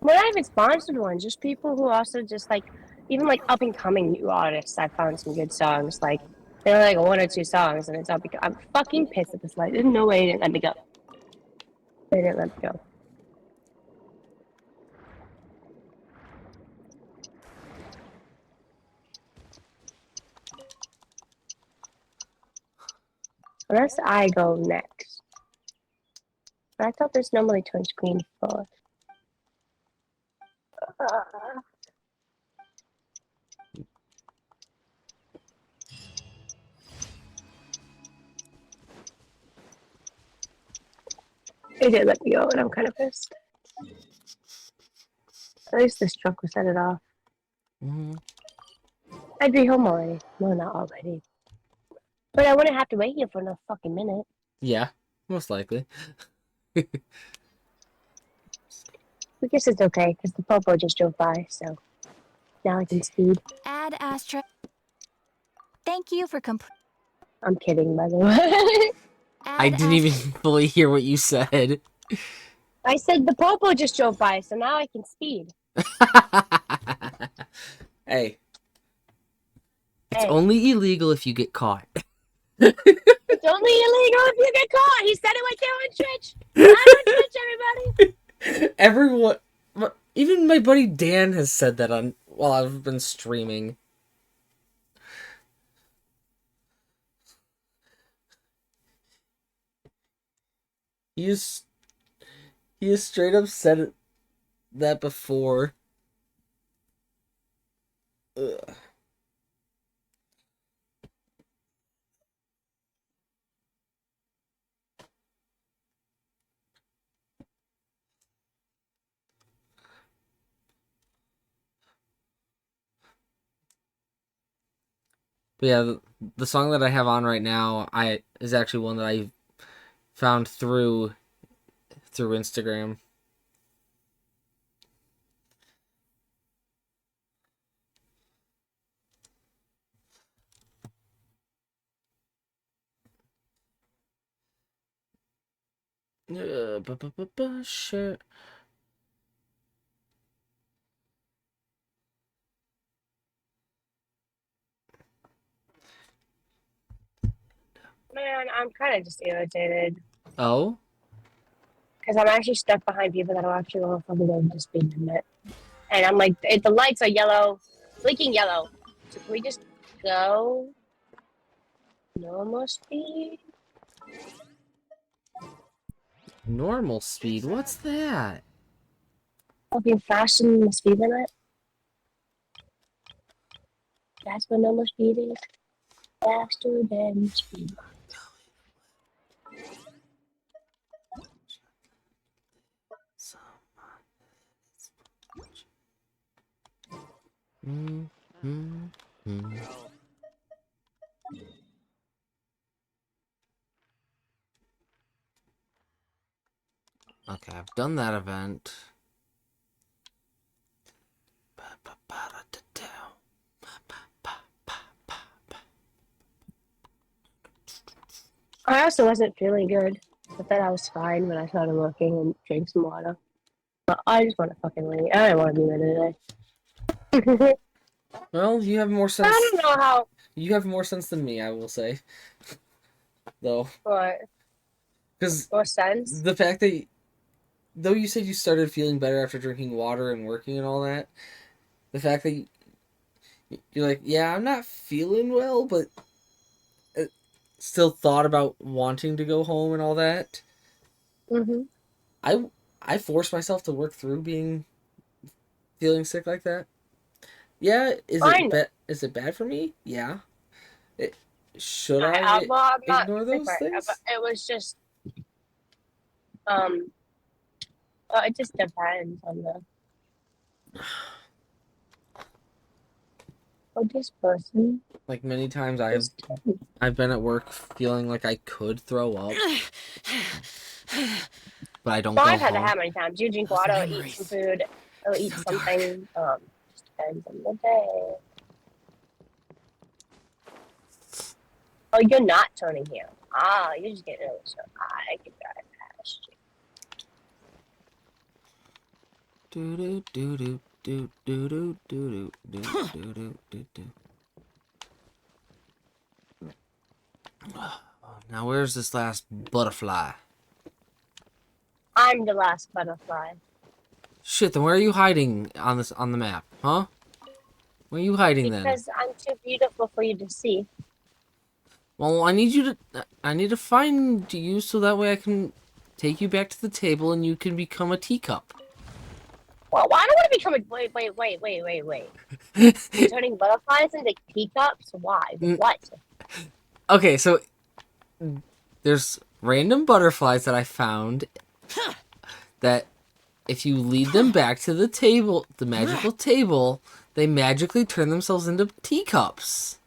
well, not even sponsored ones, just people who also just like, even like up and coming new artists. I found some good songs. Like, they're like one or two songs, and it's up. I'm fucking pissed at this light. There's no way they didn't let me go. They didn't let me go. Unless I go next. I thought there's normally twin screen for. They did let me go, and I'm kind of pissed. At least this truck will set it off. Mm-hmm. I'd be home already. No, not already. But I wouldn't have to wait here for another fucking minute. Yeah, most likely. I guess it's okay, because the popo just drove by, so now I can speed. Add Astra. Thank you for I'm kidding, by the way. I didn't even fully hear what you said. I said the popo just drove by, so now I can speed. Hey. It's only illegal if you get caught. It's only illegal if you get caught. He said it right there on Twitch. I'm on Twitch, everybody. Everyone, even my buddy Dan has said that while I've been streaming. He has straight up said that before. Ugh. But yeah, the song that I have on right now is actually one that I found through Instagram. Sure. Man, I'm kind of just irritated. Oh? Because I'm actually stuck behind people that are actually all fucking going to speed limit. And I'm like, the lights are yellow, blinking yellow. So can we just go normal speed? Normal speed? What's that? Fucking faster than the speed limit? That's what normal speed is. Faster than speed limit. Okay, I've done that event. I also wasn't feeling good. I thought I was fine when I started working and drank some water. But I just want to fucking leave. I don't want to be there today. Well, you have more sense. I don't know how. You have more sense than me, I will say. Though. What? Because More sense? the fact that, though you said you started feeling better after drinking water and working and all that, the fact that you're like, yeah, I'm not feeling well, but still thought about wanting to go home and all that. Mm-hmm. I forced myself to work through feeling sick like that. Yeah, is it bad for me? Yeah. Should I Well, I'm not ignore sick those right now, things? but it was just well, it just depends on the this person. Like many times I've been at work feeling like I could throw up, but I don't Well, go I've had that home. how many times? You drink water, eat some food, or eat something. Just depends on the day. Oh, you're not turning here. Ah, you're just getting over, so I can drive past you. Do do do do do do do do do do do do do. Now where's this last butterfly? I'm the last butterfly. Shit, then where are you hiding on the map, huh? Where are you hiding then? Because I'm too beautiful for you to see. Well, I need to find you so that way I can take you back to the table and you can become a teacup. Well, why do I want to become a wait? You're turning butterflies into teacups? Why? What? Okay, so there's random butterflies that I found that if you lead them back to the table, the magical table, they magically turn themselves into teacups.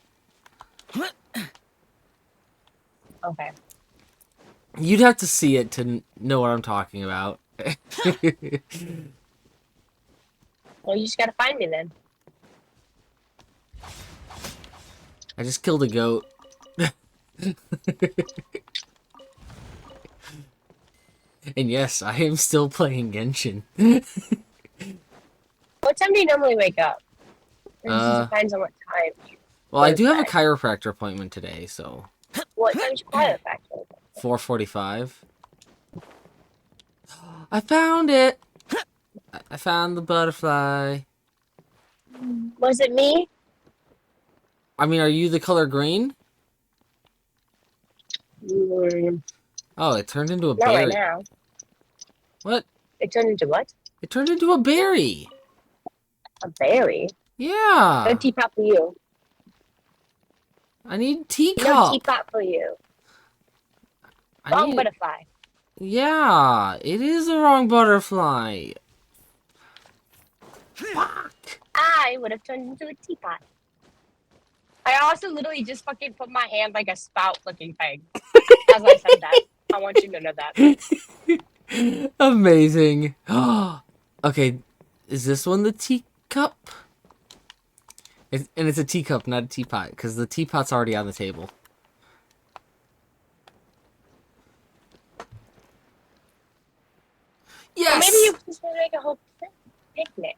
Okay. You'd have to see it to know what I'm talking about. Well, you just gotta find me then. I just killed a goat. And yes, I am still playing Genshin. What time do you normally wake up? It just depends on what time you Well, I do have a chiropractor appointment today, so. What time's your chiropractor? 4:45. I found it! I found the butterfly. Was it me? I mean, are you the color green? Oh, it turned into a Not berry. right now. What? It turned into what? It turned into a berry. A berry? Yeah. No teapot for you. I need teacup. No teapot for you. Wrong butterfly. Yeah, it is the wrong butterfly. Fuck. I would have turned into a teapot. I also literally just fucking put my hand like a spout looking thing. As I said that. I want you to know that. Amazing. Okay, is this one the teacup? And it's a teacup, not a teapot, because the teapot's already on the table. Yes! Well, maybe you just want to make a whole picnic.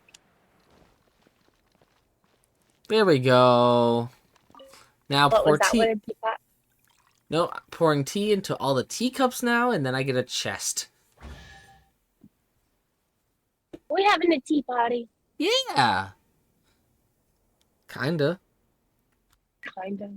There we go. Now What pour was that tea. one in teapot? No, pouring tea into all the teacups now, and then I get a chest. We having a tea party. Yeah. Kinda. Kind of.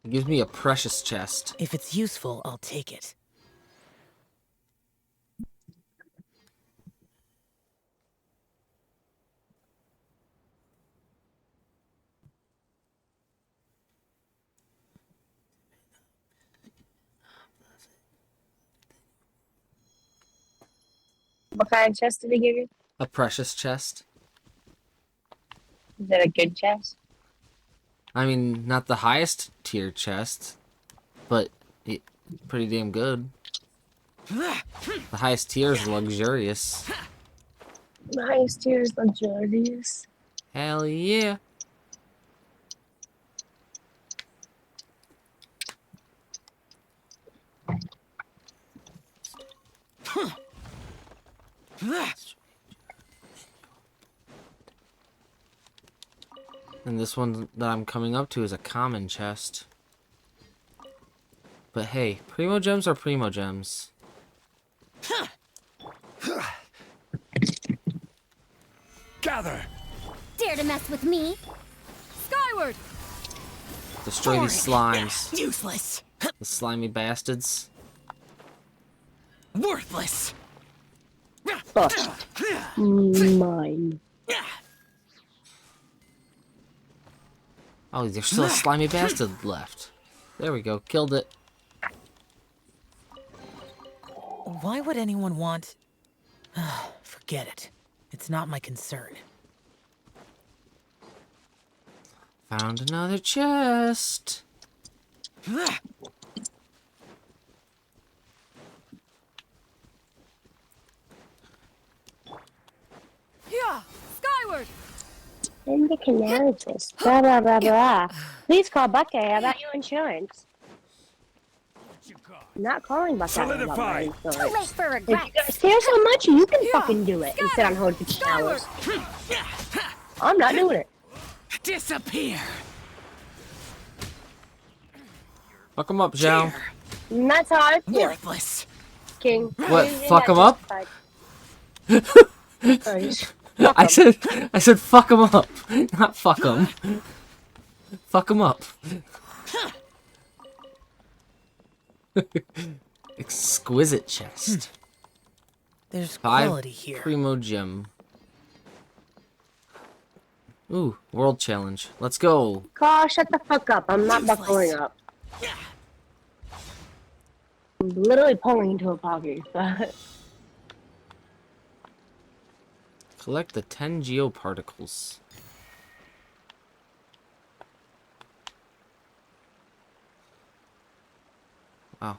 It gives me a precious chest. If it's useful, I'll take it. What kind of chest did he give you? A precious chest. Is that a good chest? I mean, not the highest tier chest, but pretty damn good. The highest tier is luxurious. The highest tier is luxurious. Hell yeah. And this one that I'm coming up to is a common chest. But hey, primo gems are primo gems. Gather! Dare to mess with me? Skyward! Destroy these slimes. Useless. The slimy bastards. Worthless. Bust. Mine. Oh, there's still a slimy bastard left. There we go, killed it. Why would anyone want... Forget it. It's not my concern. Found another chest. Yeah, skyward! In the canaries. Blah, blah, blah, blah. Please call Buckeye about your insurance. I'm not calling Buckeye about my insurance. Too late for If you regrets. guys care so much, you can fucking do it and sit on hold for 2 hours. I'm not doing it. Disappear. Fuck him up, Zhao. And that's how I feel. Worthless. King. What, You fuck got him up? justified. I said fuck him up, not fuck him. Fuck him up. Exquisite chest. There's 5 quality here. primo gem. Ooh, world challenge. Let's go. Carl, shut the fuck up. I'm not buckling up. I'm literally pulling into a pocket, but... Collect the 10 geoparticles. Wow.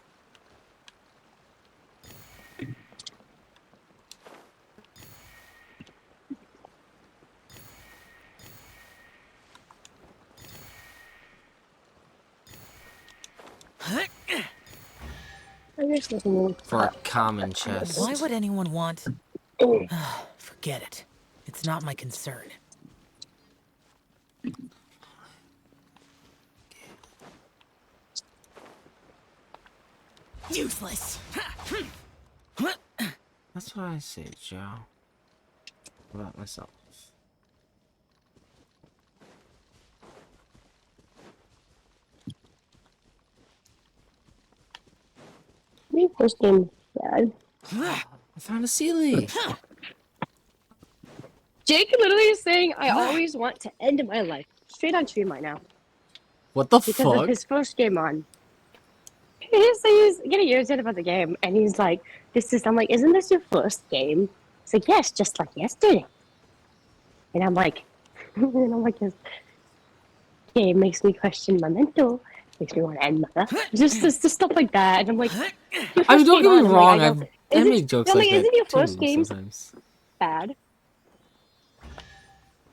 I'm just listening. For a common chest. Why would anyone want... Forget it. It's not my concern. Useless. That's what I say, Joe. About myself. Your first game, Dad. I found a Sealy. Jake literally is saying, I always want to end my life. Straight on stream right now. What the Because fuck? of his first game on. He's getting irritated about the game, and he's like, I'm like, isn't this your first game? He's like, yes, just like yesterday. And I'm like, this game makes me question my mental, makes me want to end my life. Just stuff like that. And I'm like, I mean, don't get me wrong, I isn't- make jokes I'm like that isn't your too first game sometimes. bad?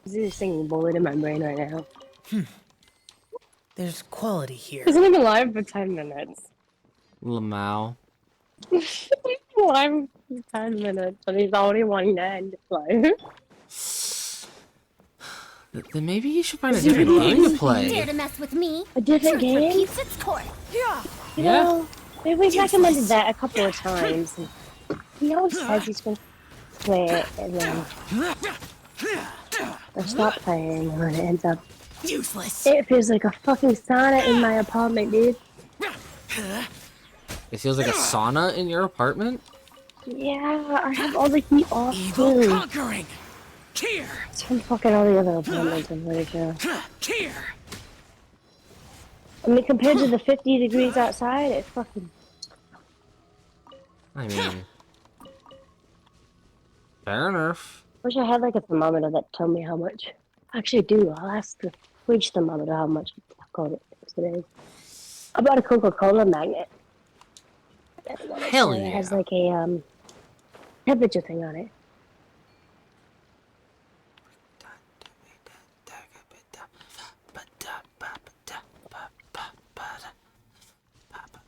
This is a singing bullet in my brain right now. There's quality here. He's been alive for 10 minutes. Lamau. Alive for 10 minutes, but he's already wanting to end life. Then maybe you should find a different game to play. Dare to mess with me? A different Truth game? repeats its course. Yeah. You know, we've recommended that a couple of times. And he always says he's going to play it, and then I stop playing, and then it ends up... Useless. It feels like a fucking sauna in my apartment, dude. It feels like a sauna in your apartment? Yeah, I have all the heat off, Evil too. conquering. Here. It's from fucking all the other apartments, I'm pretty sure. Here. I mean, compared to the 50 degrees outside, it's fucking... I mean... Fair enough. Wish I had like a thermometer that told me how much. Actually, I do. I'll ask the fridge thermometer how much it is. I bought a Coca-Cola magnet. Hell It yeah. has like a temperature thing on it.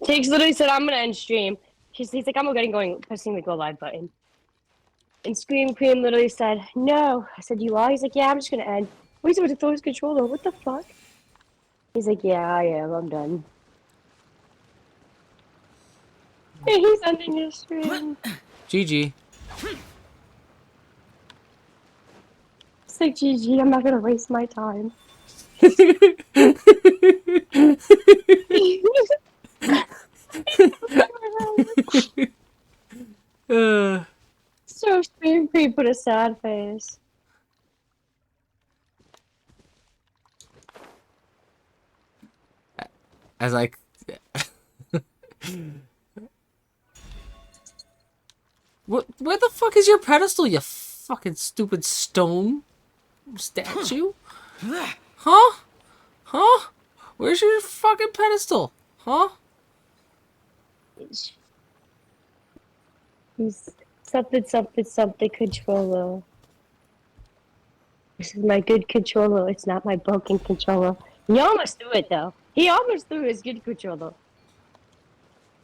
Tiggs literally said, "I'm gonna end stream." He's like, "I'm going," pressing the go live button. And Scream Cream literally said, "No." I said, "You are?" He's like, "Yeah, I'm just gonna end." Oh, he's about to throw his controller. What the fuck? He's like, "Yeah, I am. I'm done." Hey, he's ending his stream. GG. It's like, GG, I'm not gonna waste my time. So Scream Cream put a sad face. As I... Where the fuck is your pedestal, you fucking stupid stone statue? Huh? Huh? Where's your fucking pedestal? Huh? He's something controller. This is my good controller. It's not my broken controller. He almost threw it though. He almost threw his good controller.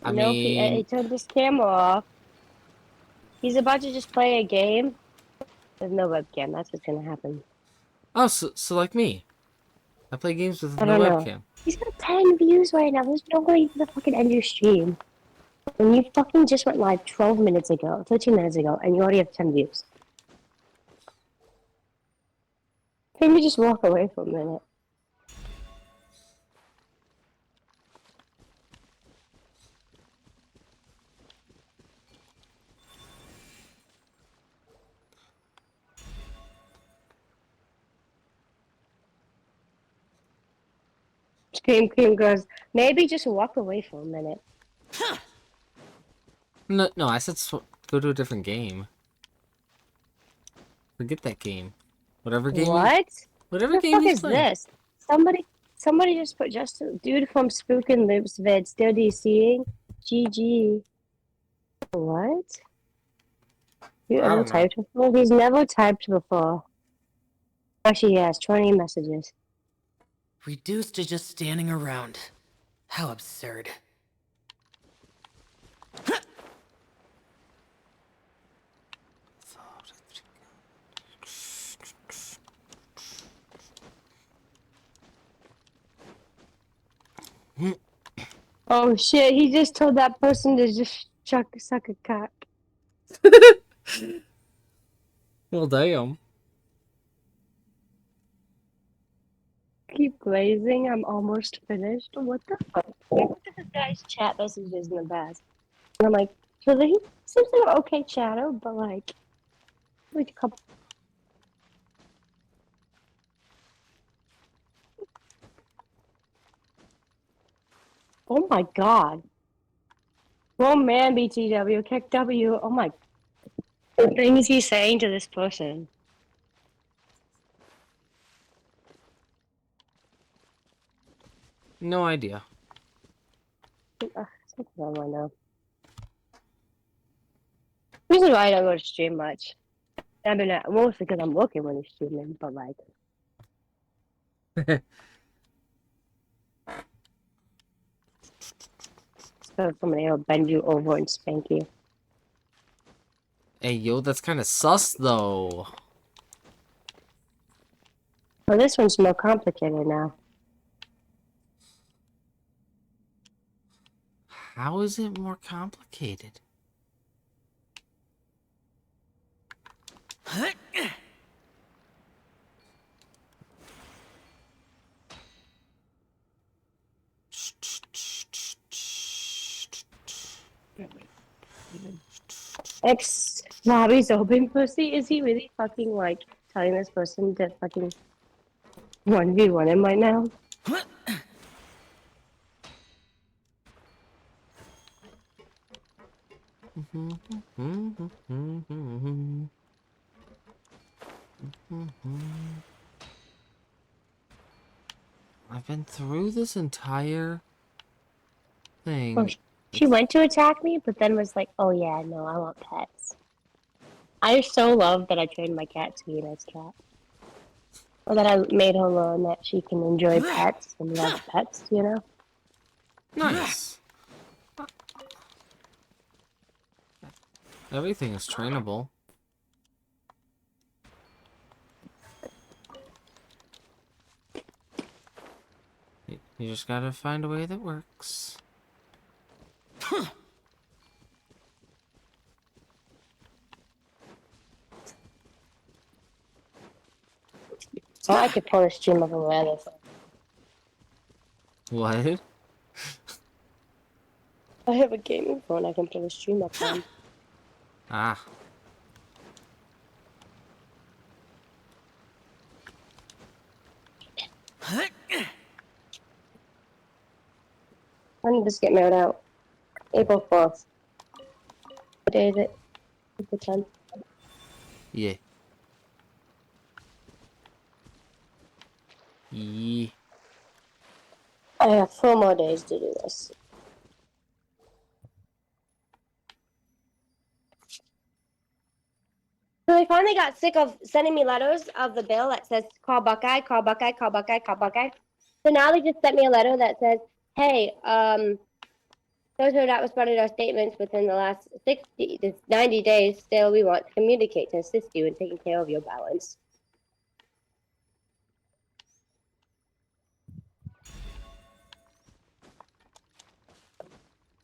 I Nope, he mean... turned his camera off. He's about to just play a game. There's no webcam. That's what's gonna happen. Oh, so like me. I play games with I no don't know. webcam. He's got 10 views right now. There's no way to fucking end your stream. And you fucking just went live 12 minutes ago, 13 minutes ago, and you already have 10 views. Can you just walk away for a minute? Scream Cream goes, maybe just walk away for a minute. No, I said go to a different game. Forget that game. Whatever game you... What? Whatever What the game fuck he's is playing. this? Somebody just put just a dude from Spookin' Lips vid still DCing. GG. What? You I ever don't know. typed before? He's never typed before. Actually, he has 20 messages. Reduced to just standing around. How absurd. Oh shit, he just told that person to just suck a cock. Well, damn. Keep glazing, I'm almost finished. What the fuck? I looked at this guy's chat messages in the past. And I'm like, so he seems like an okay chatter, but like a couple. Oh my god. Oh man, BTW, kick W. Oh my. The things he's saying to this person. No idea. Something I know. Reason why I don't go to stream much. I mean, mostly because I'm working when he's streaming, but like. So somebody will bend you over and spank you. Hey, yo, that's kind of sus, though. Well, this one's more complicated now. How is it more complicated? Ex Bobby's open pussy? Is he really fucking like telling this person to fucking 1v1 him right now? I've been through this entire thing. Oh, she went to attack me, but then was like, oh yeah, no, I want pets. I so love that I trained my cat to be a nice cat. Or that I made her learn that she can enjoy pets and love pets, you know? Nice. Everything is trainable. You just gotta find a way that works. So I could pull a stream of awareness. What? I have a gaming phone I can pull a stream up on. Ah. When did this get mailed out? April 4th. What day is it? April 10th. Yeah. Yeah. I have 4 more days to do this. So they finally got sick of sending me letters of the bill that says, call Buckeye, call Buckeye, call Buckeye, call Buckeye. So now they just sent me a letter that says, hey, those who not responded to our statements within the last 60 to 90 days, still we want to communicate to assist you in taking care of your balance.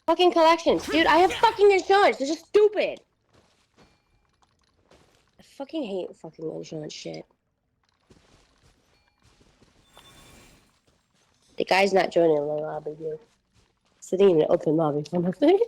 Fucking collections. Dude, I have fucking insurance. This is stupid. I fucking hate fucking insurance shit. The guy's not joining the lobby, dude. Sitting in an open lobby for nothing.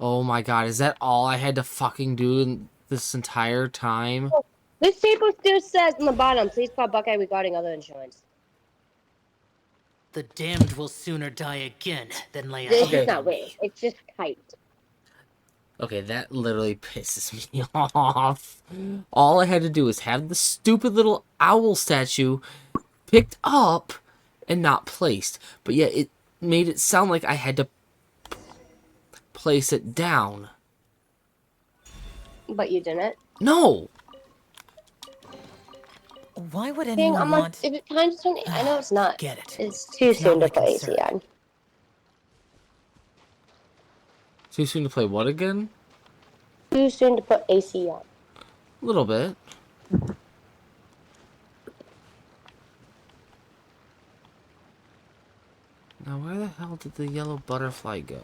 Oh my god, is that all I had to fucking do in this entire time? This paper still says on the bottom, please call Buckeye regarding other insurance. The damned will sooner die again than lay a This hand is not on weird. me. It's just typed. Okay, that literally pisses me off. All I had to do was have the stupid little owl statue picked up and not placed. But yet it made it sound like I had to place it down. But you didn't. No! Why would Dang, anyone I'm want... like, is it time to turn it? I know it's not. Get it. It's too It's not soon to my play concern. AC on. Too soon to play what again? Too soon to put AC on. A little bit. Now where the hell did the yellow butterfly go?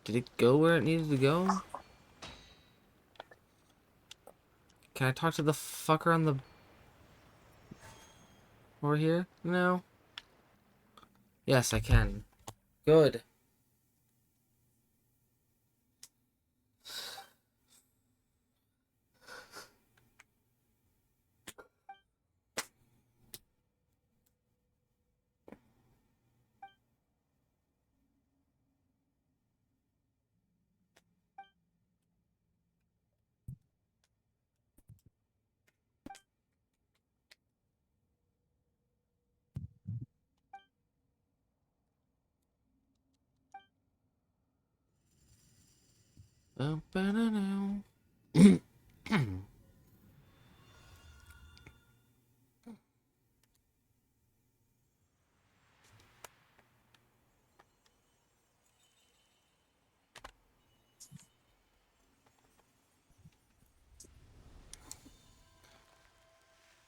Did it go where it needed to go? Can I talk to the fucker on the... over here? No. Yes, I can. Good.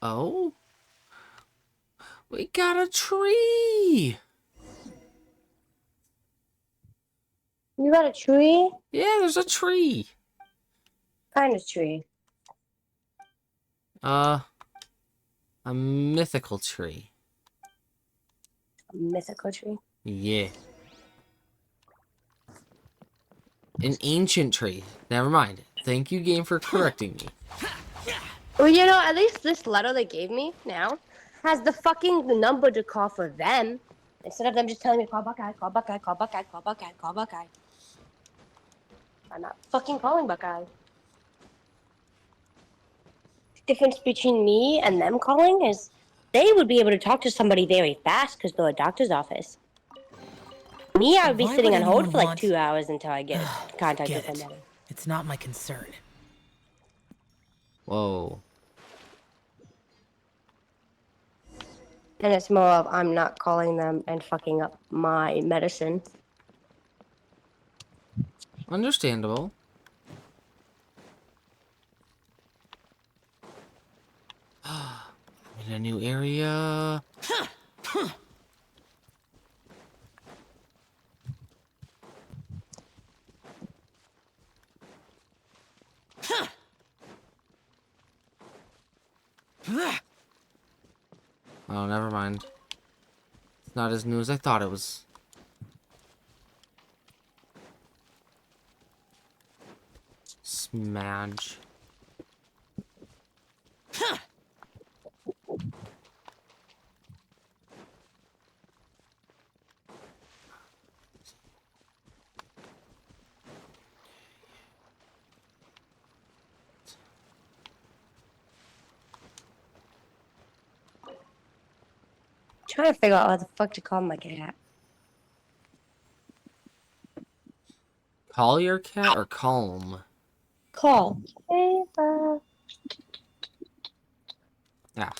Oh? We got a tree! You got a tree? Yeah, there's a tree. Kind of tree. A mythical tree. A mythical tree? Yeah. An ancient tree. Never mind. Thank you, game, for correcting me. Well, you know, at least this letter they gave me now has the fucking number to call for them. Instead of them just telling me, call Buckeye, call Buckeye, call Buckeye, call Buckeye, call Buckeye. I'm not fucking calling Buckeye. The difference between me and them calling is they would be able to talk to somebody very fast because they're a doctor's office. Me, I would be Why sitting would on hold anyone for like want... 2 hours until I get contact with Forget it. somebody. It's not my concern. Whoa. And it's more of I'm not calling them and fucking up my medicine. Understandable. In a new area. Oh, never mind. It's not as new as I thought it was. Smudge. Trying to figure out what the fuck to call my cat. Call your cat or calm? Call. Hey, Yeah.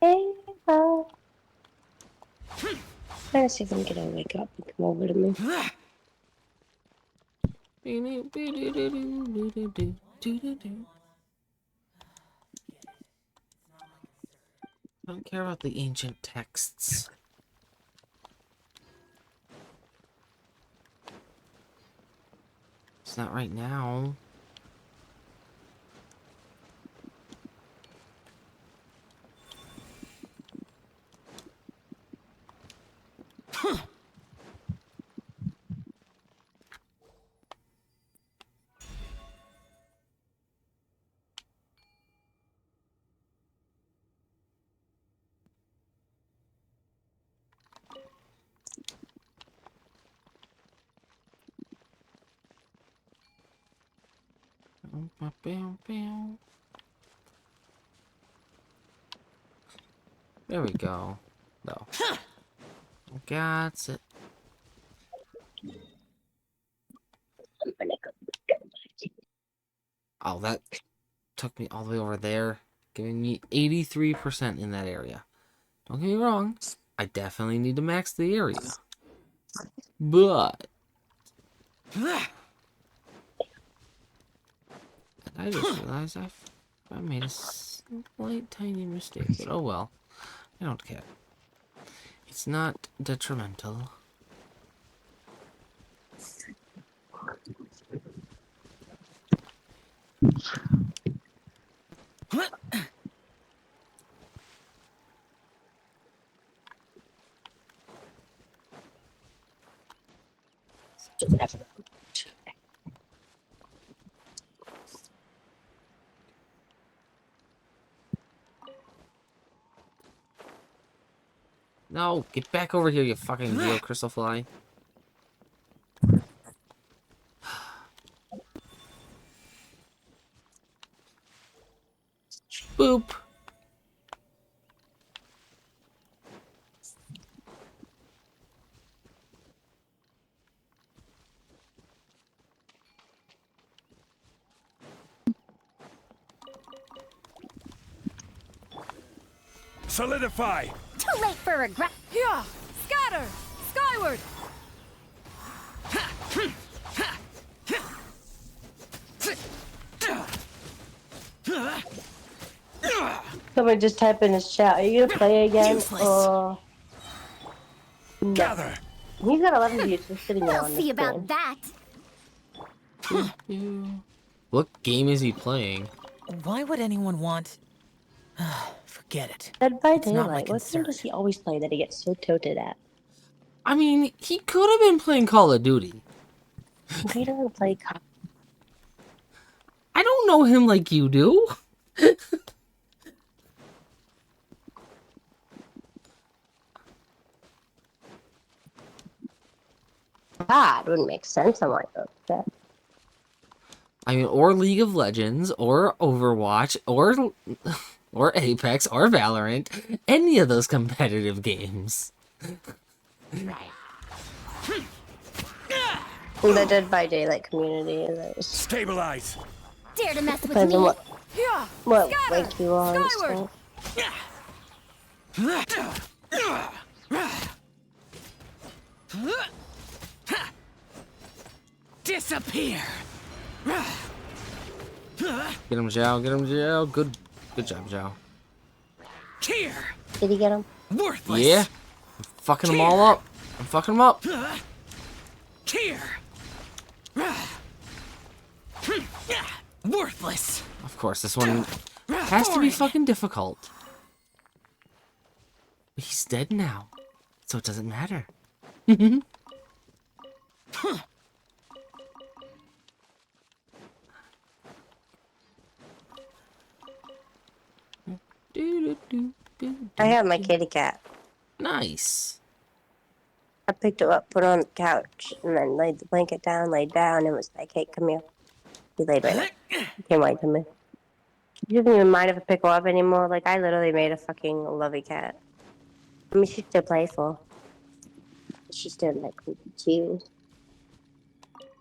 hey, trying to see if I'm gonna wake up and come over to me. I don't care about the ancient texts. It's not right now. There we go. No. Got it. Oh, that took me all the way over there, giving me 83% in that area. Don't get me wrong, I definitely need to max the area. But I just realized I made a slight tiny mistake, but oh well. I don't care. It's not detrimental. No, get back over here, you fucking Neo Crystal Fly. Boop. Solidify! Too late for regret. Yeah! Scatter! Skyward! Somebody just type in his chat. Are you gonna play again? Useless. Or no? Gather! He's got 11 views for sitting We'll on see this about game. that. What game is he playing? Why would anyone want... Forget it. Dead by It's not my Daylight. What game concern. does he always play that he gets so toted at? I mean, he could have been playing Call of Duty. He doesn't play Call. I don't know him like you do. God, wouldn't make sense. I'm like, okay. I mean, or League of Legends, or Overwatch, or Apex, or Valorant. Any of those competitive games. The Dead by Daylight community is. Stabilize. Dare to mess with Depends me? on Yeah. what Scatter. rank you are and Skyward. stuff. Disappear! Get him, Zhao. Get him, Zhao. Good job, Zhao. Here! Did he get him? Worthless! Yeah. I'm fucking them all up. I'm fucking them up. Here! Worthless! Of course, this one has to be fucking difficult. But he's dead now, so it doesn't matter. I have my kitty cat. Nice. I picked her up, put her on the couch, and then laid the blanket down, laid down, and was like, hey, come here. He laid right there. He came right to me. He doesn't even mind if I pick her up anymore. Like, I literally made a fucking lovey cat. I mean, she's still playful. She's still, like, cute.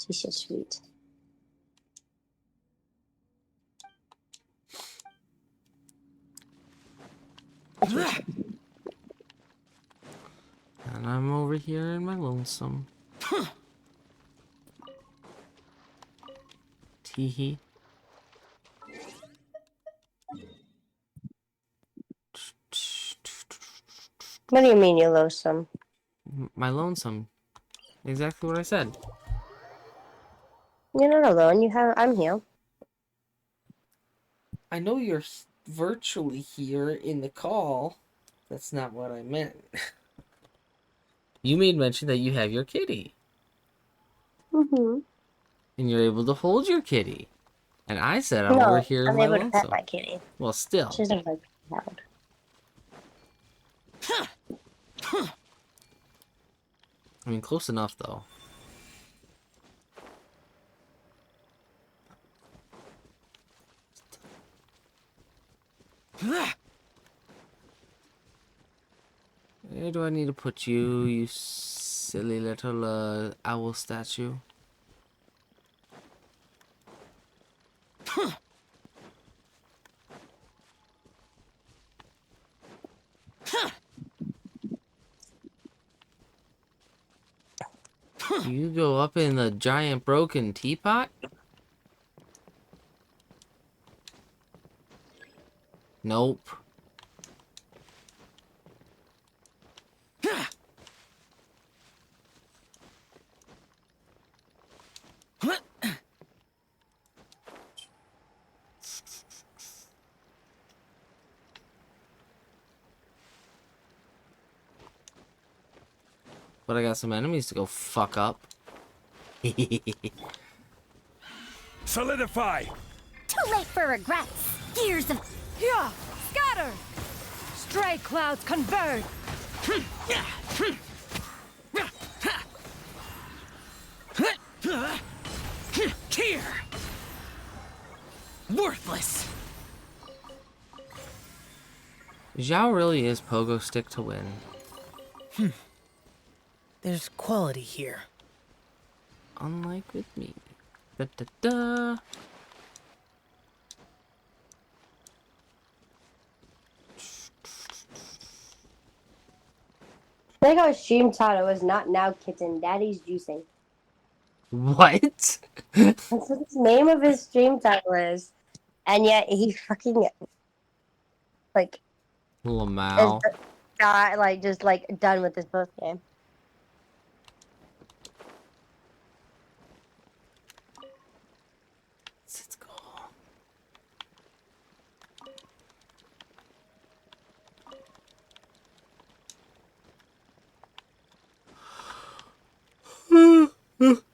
She's so sweet. And I'm over here in my lonesome. Teehee. What do you mean you're lonesome? My lonesome. Exactly what I said. You're not alone. I'm here. I know you're virtually here in the call. That's not what I meant. You made mention that you have your kitty. Mm-hmm. And you're able to hold your kitty. And I said I'm over here in I'm my able to lonesome. pet my kitty. Well, still. She doesn't like loud. I mean, close enough, though. Where do I need to put you, you silly little owl statue? You go up in the giant broken teapot? Nope. But I got some enemies to go fuck up. Solidify! Too late for regrets. Years of... Yeah. Scatter. Stray clouds converge. Here! Worthless! Zhao really is pogo stick to win. There's quality here. Unlike with me. Da da da. I think our stream title was not now kitten, daddy's juicing. What? That's what the name of his stream title is. And yet he fucking like Lamau. is just done with this post game.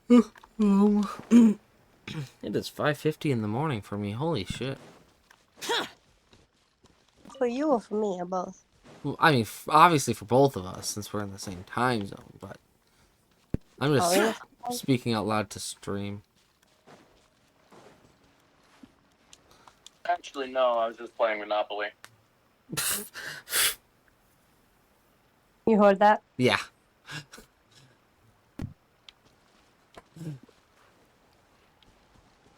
It is 5:50 in the morning for me. Holy shit. For you or for me, or both? Well, I mean, obviously for both of us, since we're in the same time zone, but I'm just speaking out loud to stream. Actually, no, I was just playing Monopoly. You heard that? Yeah.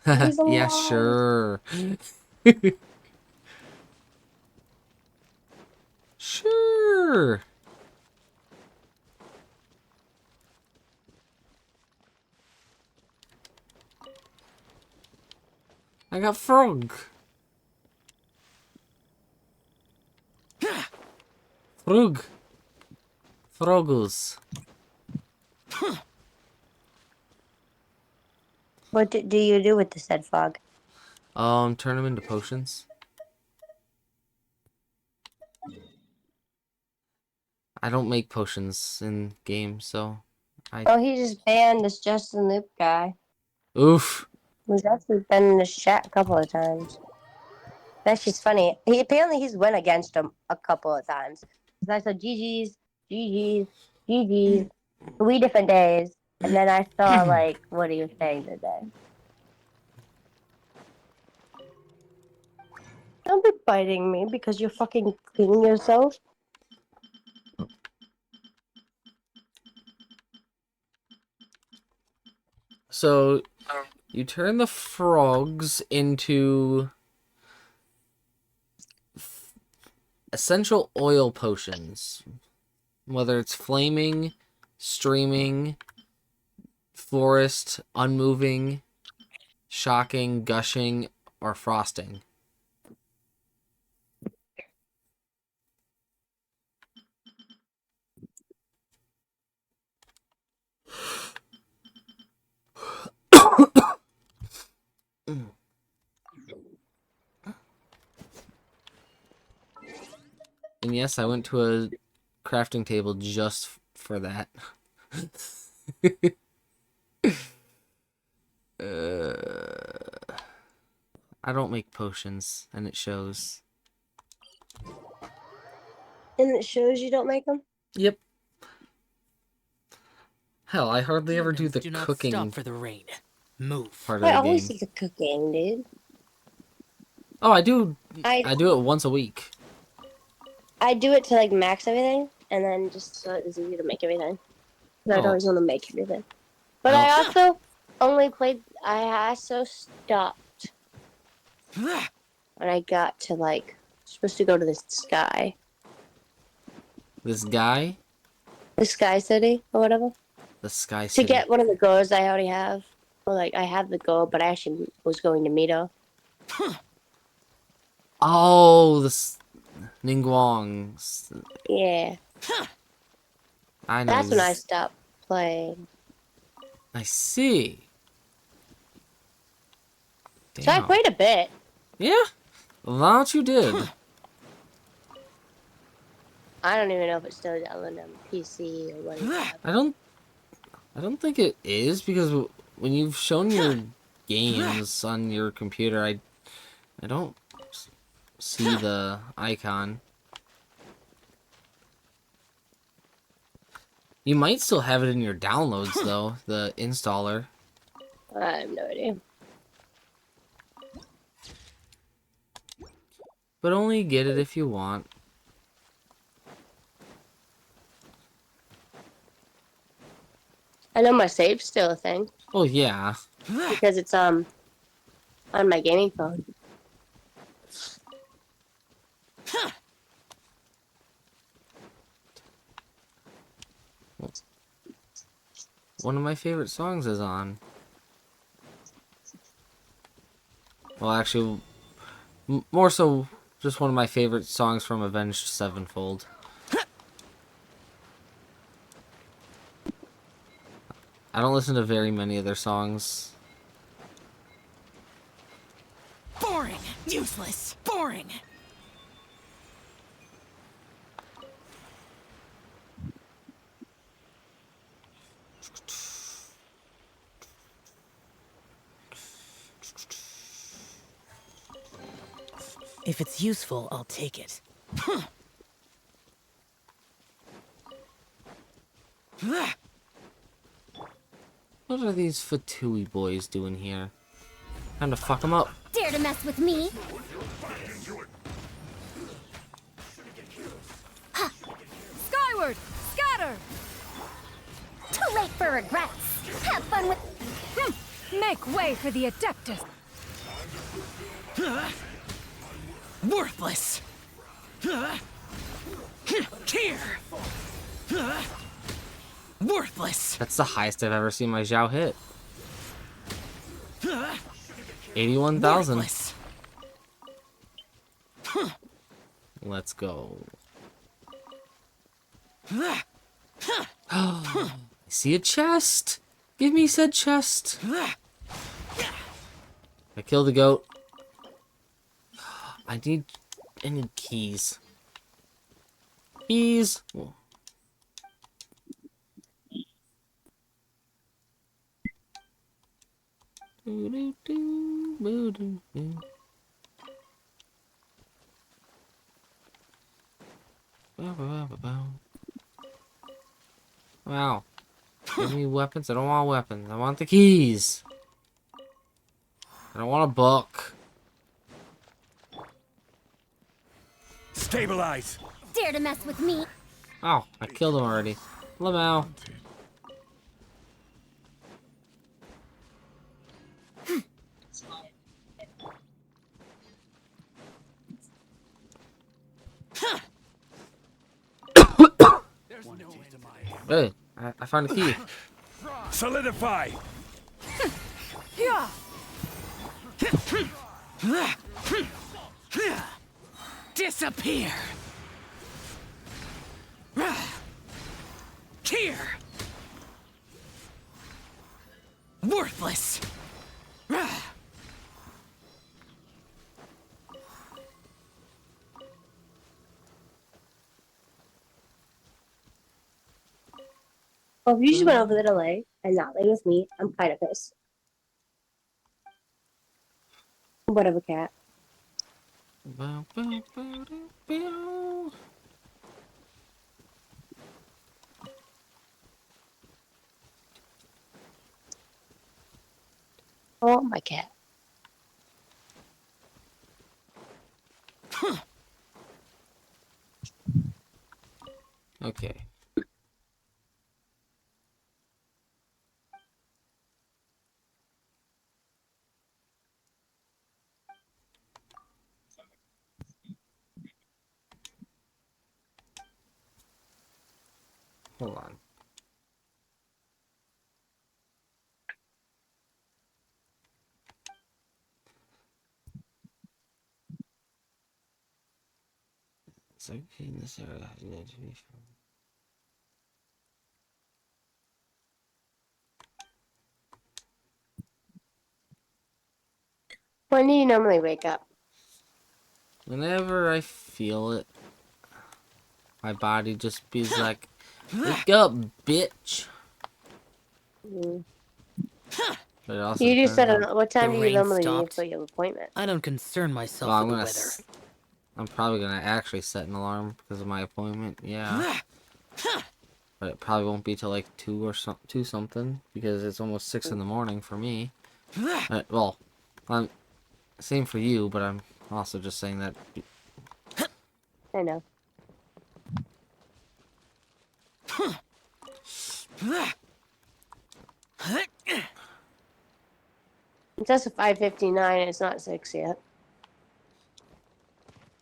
Yeah, sure. Sure. I got frog. Frog. Frogus. What do you do with the said frog? Turn them into potions. I don't make potions in games, so Oh, he just banned this Justin Loop guy. Oof. Who's actually been in this chat a couple of times. That's just funny. He's went against him a couple of times. So I saw GG's, GG's 3 different days, and then I saw like what he was saying today. Don't be biting me because you're fucking cleaning yourself. So you turn the frogs into essential oil potions. Whether it's flaming, streaming, forest, unmoving, shocking, gushing, or frosting. And yes, I went to a crafting table just for that. I don't make potions, and it shows. And it shows you don't make them? Yep. Hell, I hardly ever do the Do not cooking stop for the rain. Move. part of I the always game. do the cooking, dude. Oh, I do I do it once a week. I do it to like max everything, and then just so it's easy to make everything. 'Cause I don't always want to make everything. But I also only played. I also stopped when I got to like supposed to go to this sky, This guy? the Sky City or whatever, The Sky to City. get one of the goals I already have. Or like I have the goal, but I actually was going to meet her. Oh, this Ningguang. Yeah, I know. that's when I stopped playing. I see. Damn. So I played a bit. Yeah, that you did. I don't even know if it's still downloading on PC or what. I don't think it is, because when you've shown your games on your computer, I don't see the icon. You might still have it in your downloads though, the installer. I have no idea. But only get it if you want. I know my save's still a thing. Oh yeah. Because it's on my gaming phone. One of my favorite songs is on. Well, actually, more so just one of my favorite songs from Avenged Sevenfold. I don't listen to very many of their songs. Boring. Useless. Boring. If it's useful, I'll take it. What are these Fatui boys doing here? Time to fuck them up. Dare to mess with me? Skyward! Scatter! Too late for regrets. Have fun with... Make way for the Adeptus! Worthless! Here! Worthless! That's the highest I've ever seen my Zhao hit. 81,000. Let's go. I see a chest. Give me said chest. I killed the goat. I need keys. Keys. Oh. Wow. Give me weapons. I don't want weapons. I want the keys. I don't want a book. Stabilize. Dare to mess with me? Oh, I killed him already. Lamau. Hey, I found a key. Solidify. Disappear! Here! Worthless! Well, if you just went over there to lay and not lay with me, I'm kind of pissed. Whatever, cat. Oh, my cat. Okay. Hold on. It's okay in this area. You need to be from. When do you normally wake up? Whenever I feel it, my body just be like, wake up, bitch. Mm. But it also You just said, depends on- what time do you rain normally leave stopped. for your appointment? I don't concern myself Well, with the weather. I'm probably gonna actually set an alarm because of my appointment. Yeah. But it probably won't be till like 2 or 2 something because it's almost 6 in the morning for me. Well, same for you, but I'm also just saying that. I know. It's just 5:59 and it's not 6 yet.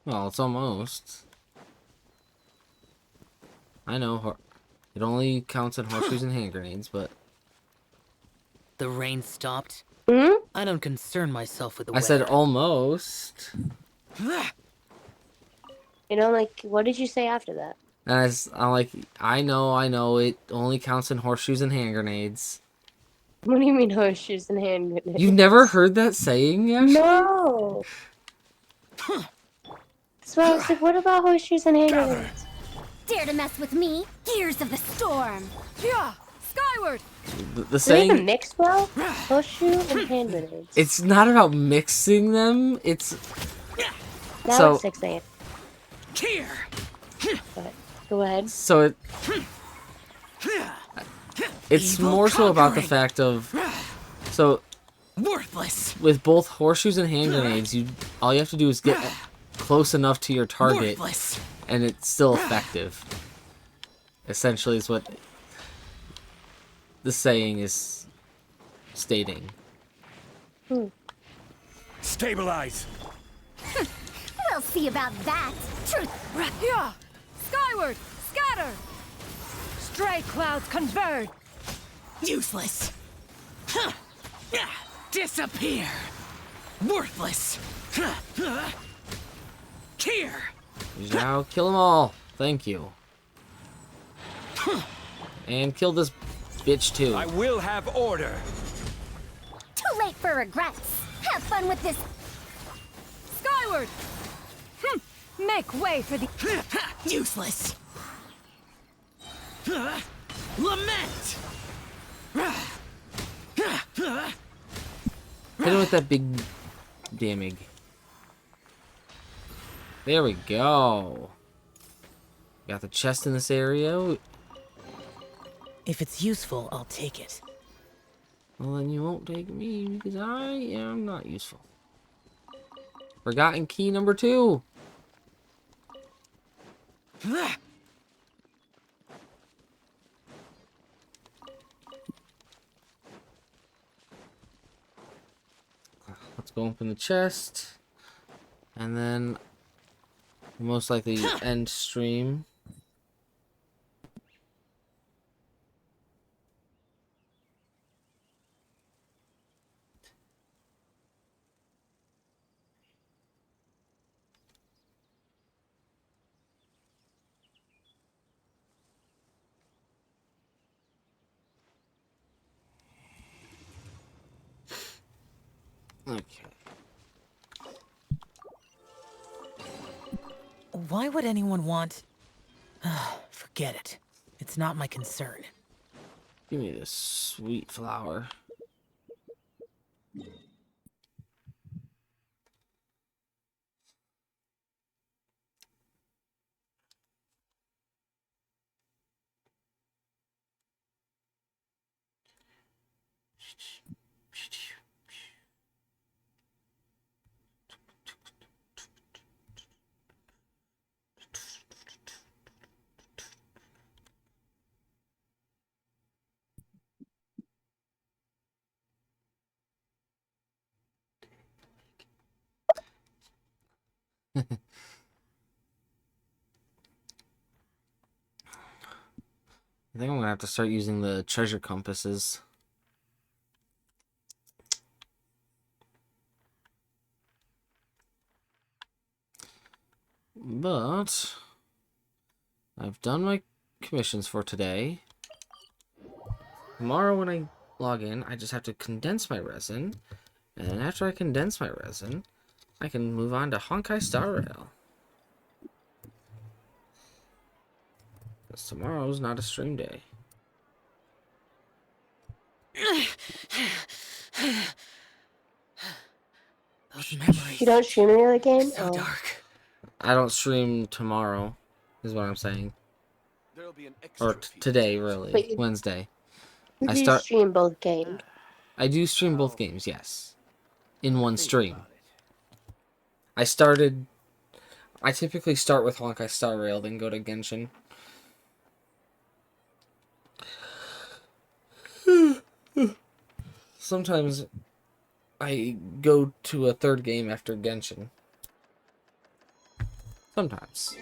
Well, it's almost. I know. It only counts in horseshoes and hand grenades, but. The rain stopped. Hmm? I don't concern myself with the I weather. said almost. You know, like, what did you say after that? And I'm like, I know, it only counts in horseshoes and hand grenades. What do you mean horseshoes and hand grenades? You've never heard that saying, Ashley? No! So I was like, what about horseshoes and hand grenades? Dare to mess with me? Gears of the storm! Yeah! Skyward! The Do they saying... even mix well? Horseshoe and hand grenades. It's not about mixing them, it's... Now So- it's 6-8. Here. But go ahead. So it's Evil more so about the conquering. fact of, so Worthless. with both horseshoes and hand grenades, all you have to do is get close enough to your target, Worthless. and it's still effective. Essentially, is what the saying is stating. Stabilize. We'll see about that. Yeah. Skyward! Scatter! Stray clouds converge! Useless. Huh. Yeah. Disappear. Worthless. Huh. Here. Now kill them all. Thank you. And kill this bitch too. I will have order. Too late for regrets. Have fun with this. Skyward! Make way for the... Useless. Lament. Hit him with that big damage. There we go. Got the chest in this area. If it's useful, I'll take it. Well, then you won't take me because I am not useful. Forgotten key number 2. Let's go open the chest. And then most likely end stream. Okay. Why would anyone want... Forget it. It's not my concern. Give me this sweet flower. I think I'm gonna have to start using the treasure compasses. But I've done my commissions for today. Tomorrow when I log in, I just have to condense my resin. And then after I condense my resin, I can move on to Honkai Star Rail. Because tomorrow's not a stream day. Those memories. You don't stream any other game? So dark. I don't stream tomorrow, is what I'm saying. There'll be an extra Or today, really. But you- Wednesday. You I do start. stream both games. I do stream both games, yes. In one stream. I typically start with Honkai Star Rail, then go to Genshin. Sometimes I go to a third game after Genshin. Sometimes.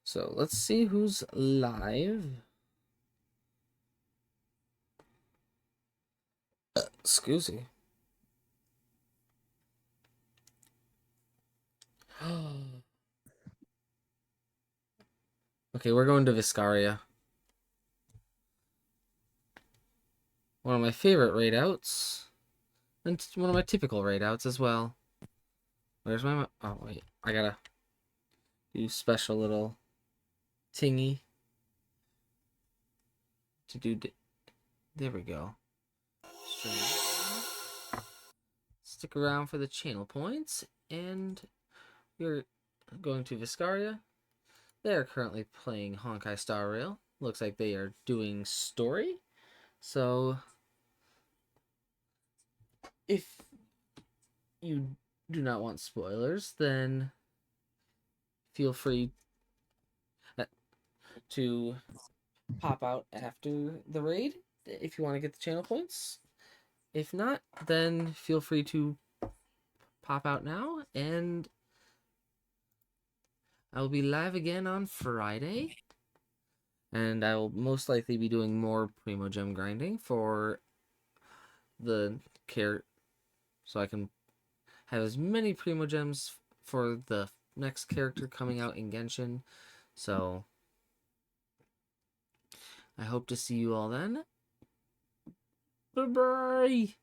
So let's see who's live. Excuse me. Okay, we're going to Viscaria. One of my favorite raid outs. And one of my typical raid outs as well. Where's my... Oh, wait. I gotta do special little tingy. To do... There we go. Stream. stick around for the channel points, and we're going to Viscaria. They are currently playing Honkai Star Rail. Looks like they are doing story. So, if you do not want spoilers, then feel free to pop out after the raid if you want to get the channel points. If not, then feel free to pop out now, and I will be live again on Friday, and I will most likely be doing more Primo Gem grinding for the so I can have as many Primo Gems for the next character coming out in Genshin. So I hope to see you all then. Bye-bye!